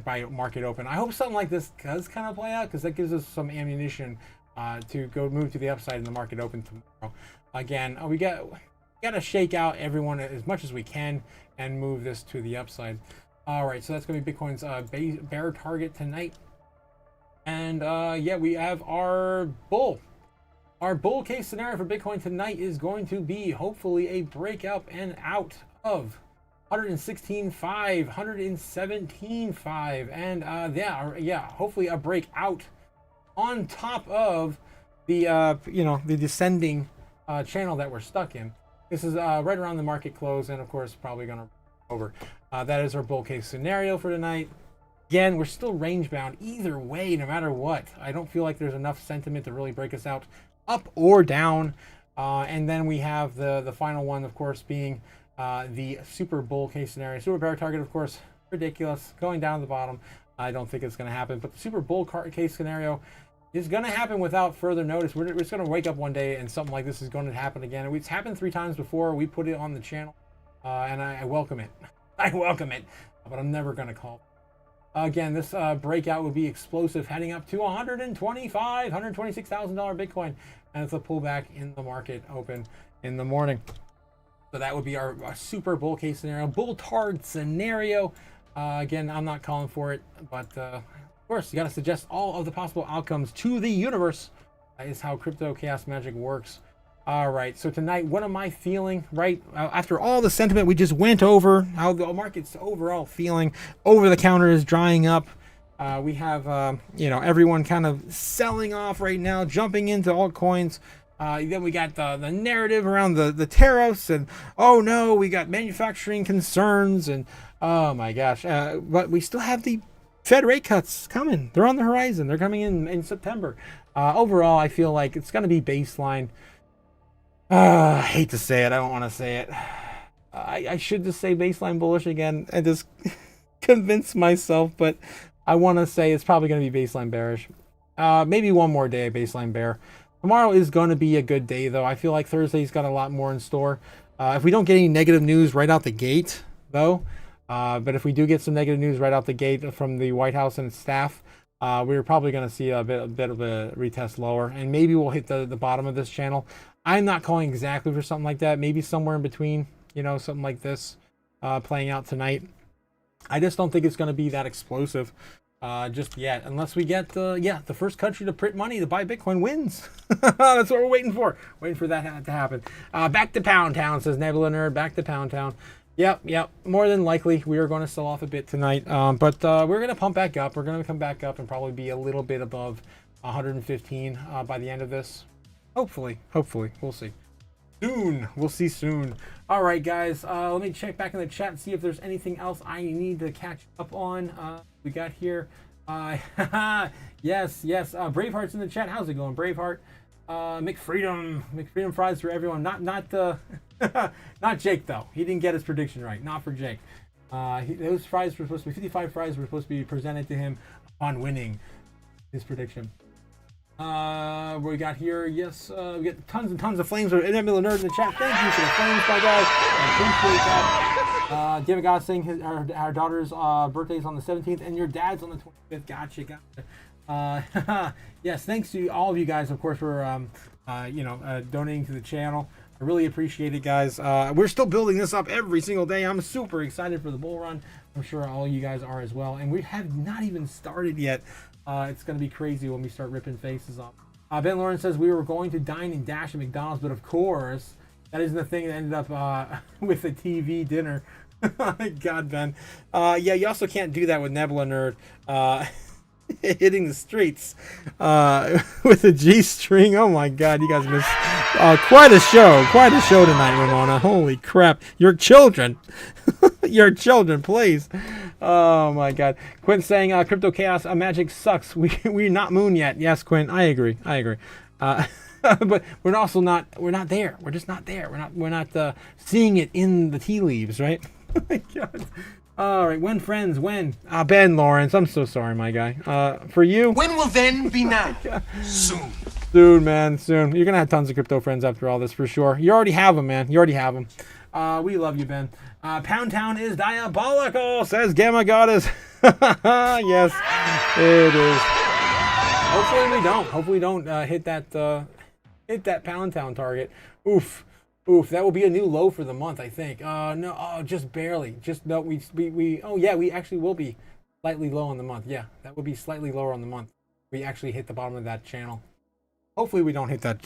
by market open. I hope something like this does kind of play out because that gives us some ammunition to go move to the upside in the market open tomorrow. Again, we got to shake out everyone as much as we can and move this to the upside. All right, so that's going to be Bitcoin's bear target tonight. And yeah, we have our bull. Our bull case scenario for Bitcoin tonight is going to be hopefully a breakout and out of 116.5, 117.5, and yeah, hopefully a breakout on top of the the descending channel that we're stuck in. This is right around the market close, and of course probably gonna over. That is our bull case scenario for tonight. Again, we're still range bound either way, no matter what. I don't feel like there's enough sentiment to really break us out up or down. And then we have the final one, of course, being the super bull case scenario. Super bear target, of course, ridiculous. Going down to the bottom. I don't think it's going to happen. But the super bull case scenario is going to happen without further notice. We're just going to wake up one day and something like this is going to happen again. It's happened 3 times before. We put it on the channel, and I welcome it. I welcome it, but I'm never going to call it. Again, this breakout would be explosive, heading up to $126,000 Bitcoin, and it's a pullback in the market open in the morning. So that would be our super bull case scenario, bull tard scenario. Again, I'm not calling for it, but of course, you got to suggest all of the possible outcomes to the universe. That is how crypto chaos magic works. All right, so tonight, what am I feeling, right? After all the sentiment we just went over, how the market's overall feeling, over the counter is drying up. We have, everyone kind of selling off right now, jumping into altcoins. Then we got the narrative around the tariffs, and oh no, we got manufacturing concerns, and oh my gosh. But we still have the Fed rate cuts coming. They're on the horizon. They're coming in September. Overall, I feel like it's going to be baseline. I hate to say it. I don't want to say it. I should just say baseline bullish again and just convince myself, but I want to say it's probably going to be baseline bearish. Maybe one more day baseline bear. Tomorrow is going to be a good day, though. I feel like Thursday's got a lot more in store. If we don't get any negative news right out the gate, though, but if we do get some negative news right out the gate from the White House and staff, we're probably going to see a bit of a retest lower, and maybe we'll hit the bottom of this channel. I'm not calling exactly for something like that. Maybe somewhere in between, something like this playing out tonight. I just don't think it's going to be that explosive just yet, unless we get the first country to print money to buy Bitcoin wins. That's what we're waiting for. Waiting for that to happen. Back to Pound Town, says Nebula Nerd. Back to Pound Town. Yep. More than likely, we are going to sell off a bit tonight. But we're going to pump back up. We're going to come back up and probably be a little bit above 115 by the end of this. Hopefully. We'll see. Soon. We'll see soon. All right, guys. Let me check back in the chat and see if there's anything else I need to catch up on. We got here. Yes. Braveheart's in the chat. How's it going, Braveheart? McFreedom fries for everyone. Not not Jake though. He didn't get his prediction right. Not for Jake. Those fries were supposed to be 55 fries were supposed to be presented to him upon winning his prediction. What we got here? Yes, we get tons and tons of flames. Inevitable nerd in the chat. Thank you for the flames, my guy. I appreciate that. David God saying our daughter's birthday's on the 17th and your dad's on the 25th. Gotcha. Yes, thanks to all of you guys, of course, for donating to the channel. I really appreciate it, guys. We're still building this up every single day. I'm super excited for the bull run. I'm sure all you guys are as well. And we have not even started yet. It's going to be crazy when we start ripping faces off. Ben Lawrence says we were going to dine and dash at McDonald's, but of course, that isn't the thing that ended up with a TV dinner. God, Ben. Yeah, you also can't do that with Nebula Nerd. Hitting the streets with a G-string. Oh my God, you guys missed quite a show tonight, Ramona. Holy crap, your children. Your children, please. Oh my God. Quinn saying Crypto Chaos magic sucks. We're not Moon yet. Yes, Quinn, I agree. But we're also not there. We're just not there. We're not seeing it in the tea leaves, right? Oh my God. All right, when friends, when? Ben Lawrence, I'm so sorry, my guy. For you? When will then be now? Soon. Soon, man, soon. You're going to have tons of crypto friends after all this, for sure. You already have them, man. You already have them. We love you, Ben. Pound Town is diabolical, says Gamma Goddess. Yes, it is. Hopefully we don't hit that Pound Town target. Oof, that will be a new low for the month, I think. No, just barely. We actually will be slightly low on the month. Yeah, that would be slightly lower on the month. We actually hit the bottom of that channel. Hopefully we don't hit that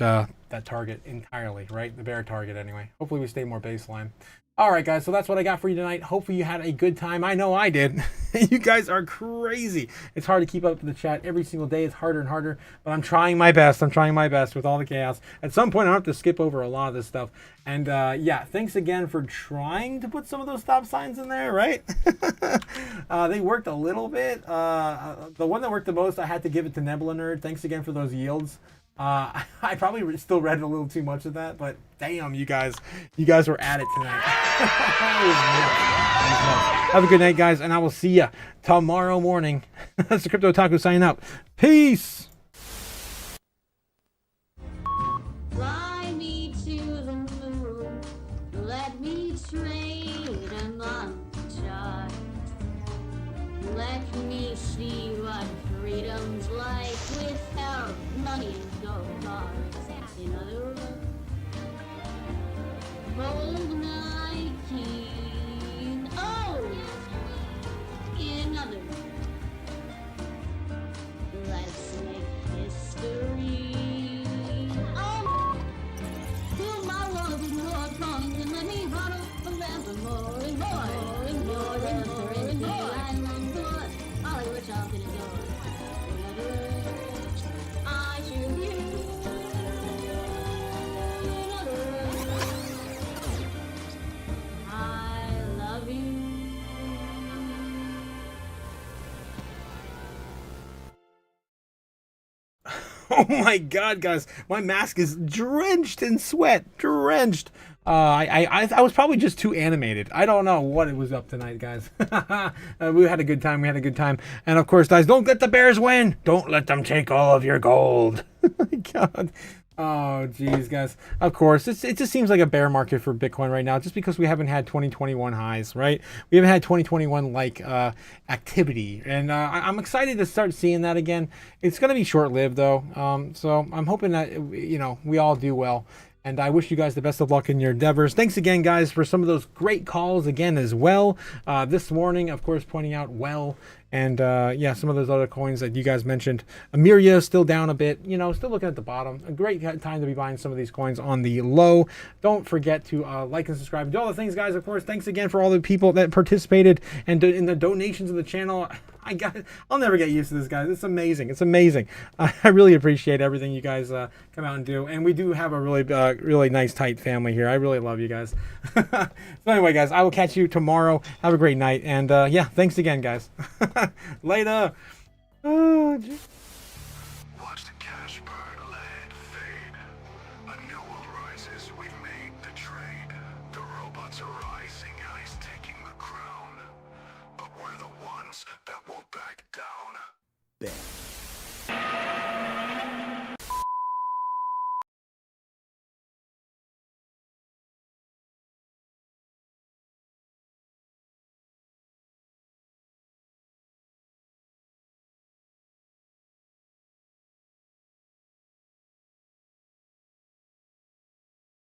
target entirely, right? The bear target anyway. Hopefully we stay more baseline. All right, guys, so that's what I got for you tonight. Hopefully you had a good time. I know I did. You guys are crazy. It's hard to keep up with the chat every single day. It's harder and harder, but I'm trying my best. with all the chaos. At some point, I have to skip over a lot of this stuff. And yeah, thanks again for trying to put some of those stop signs in there, right? They worked a little bit. The one that worked the most, I had to give it to Nebula Nerd. Thanks again for those yields. I probably still read a little too much of that, but damn, you guys were at it tonight. Have a good night, guys, and I will see you tomorrow morning. That's the Crypto Otaku signing out. Peace. Fly me to the moon, let me trade a montage. Let me see what freedom's like without money and gold bars. In other words, hold my king. Oh! In other words, let's make history. Oh! Fill my world with more songs and let me run up forever more and more and more and more and more. I'm on board. Hollywood talking and yours. In other words, I choose you. In other words, I love you. Oh my God, guys, my mask is drenched in sweat. Drenched. I was probably just too animated. I don't know what it was up tonight, guys. We had a good time. And of course, guys, don't let the Bears win. Don't let them take all of your gold. Oh my God. Oh, geez, guys. Of course, it just seems like a bear market for Bitcoin right now, just because we haven't had 2021 highs, right? We haven't had 2021 like activity, and I'm excited to start seeing that again. It's going to be short-lived though, so I'm hoping that we all do well And I wish you guys the best of luck in your endeavors. Thanks again, guys, for some of those great calls again as well. This morning, of course, pointing out well. And yeah, some of those other coins that you guys mentioned. Amiria is still down a bit, you know, still looking at the bottom. A great time to be buying some of these coins on the low. Don't forget to like and subscribe. Do all the things, guys. Of course, thanks again for all the people that participated and in the donations of the channel. I'll never get used to this, guys. It's amazing. It's amazing. I really appreciate everything you guys come out and do. And we do have a really nice, tight family here. I really love you guys. So anyway, guys, I will catch you tomorrow. Have a great night. And yeah, thanks again, guys. Later. Oh, geez. Watch the cash burn, lead fade. A new world rises, we made the trade. The robots are rising, ICE taking the crown. But we're the ones that won't back down. Bet.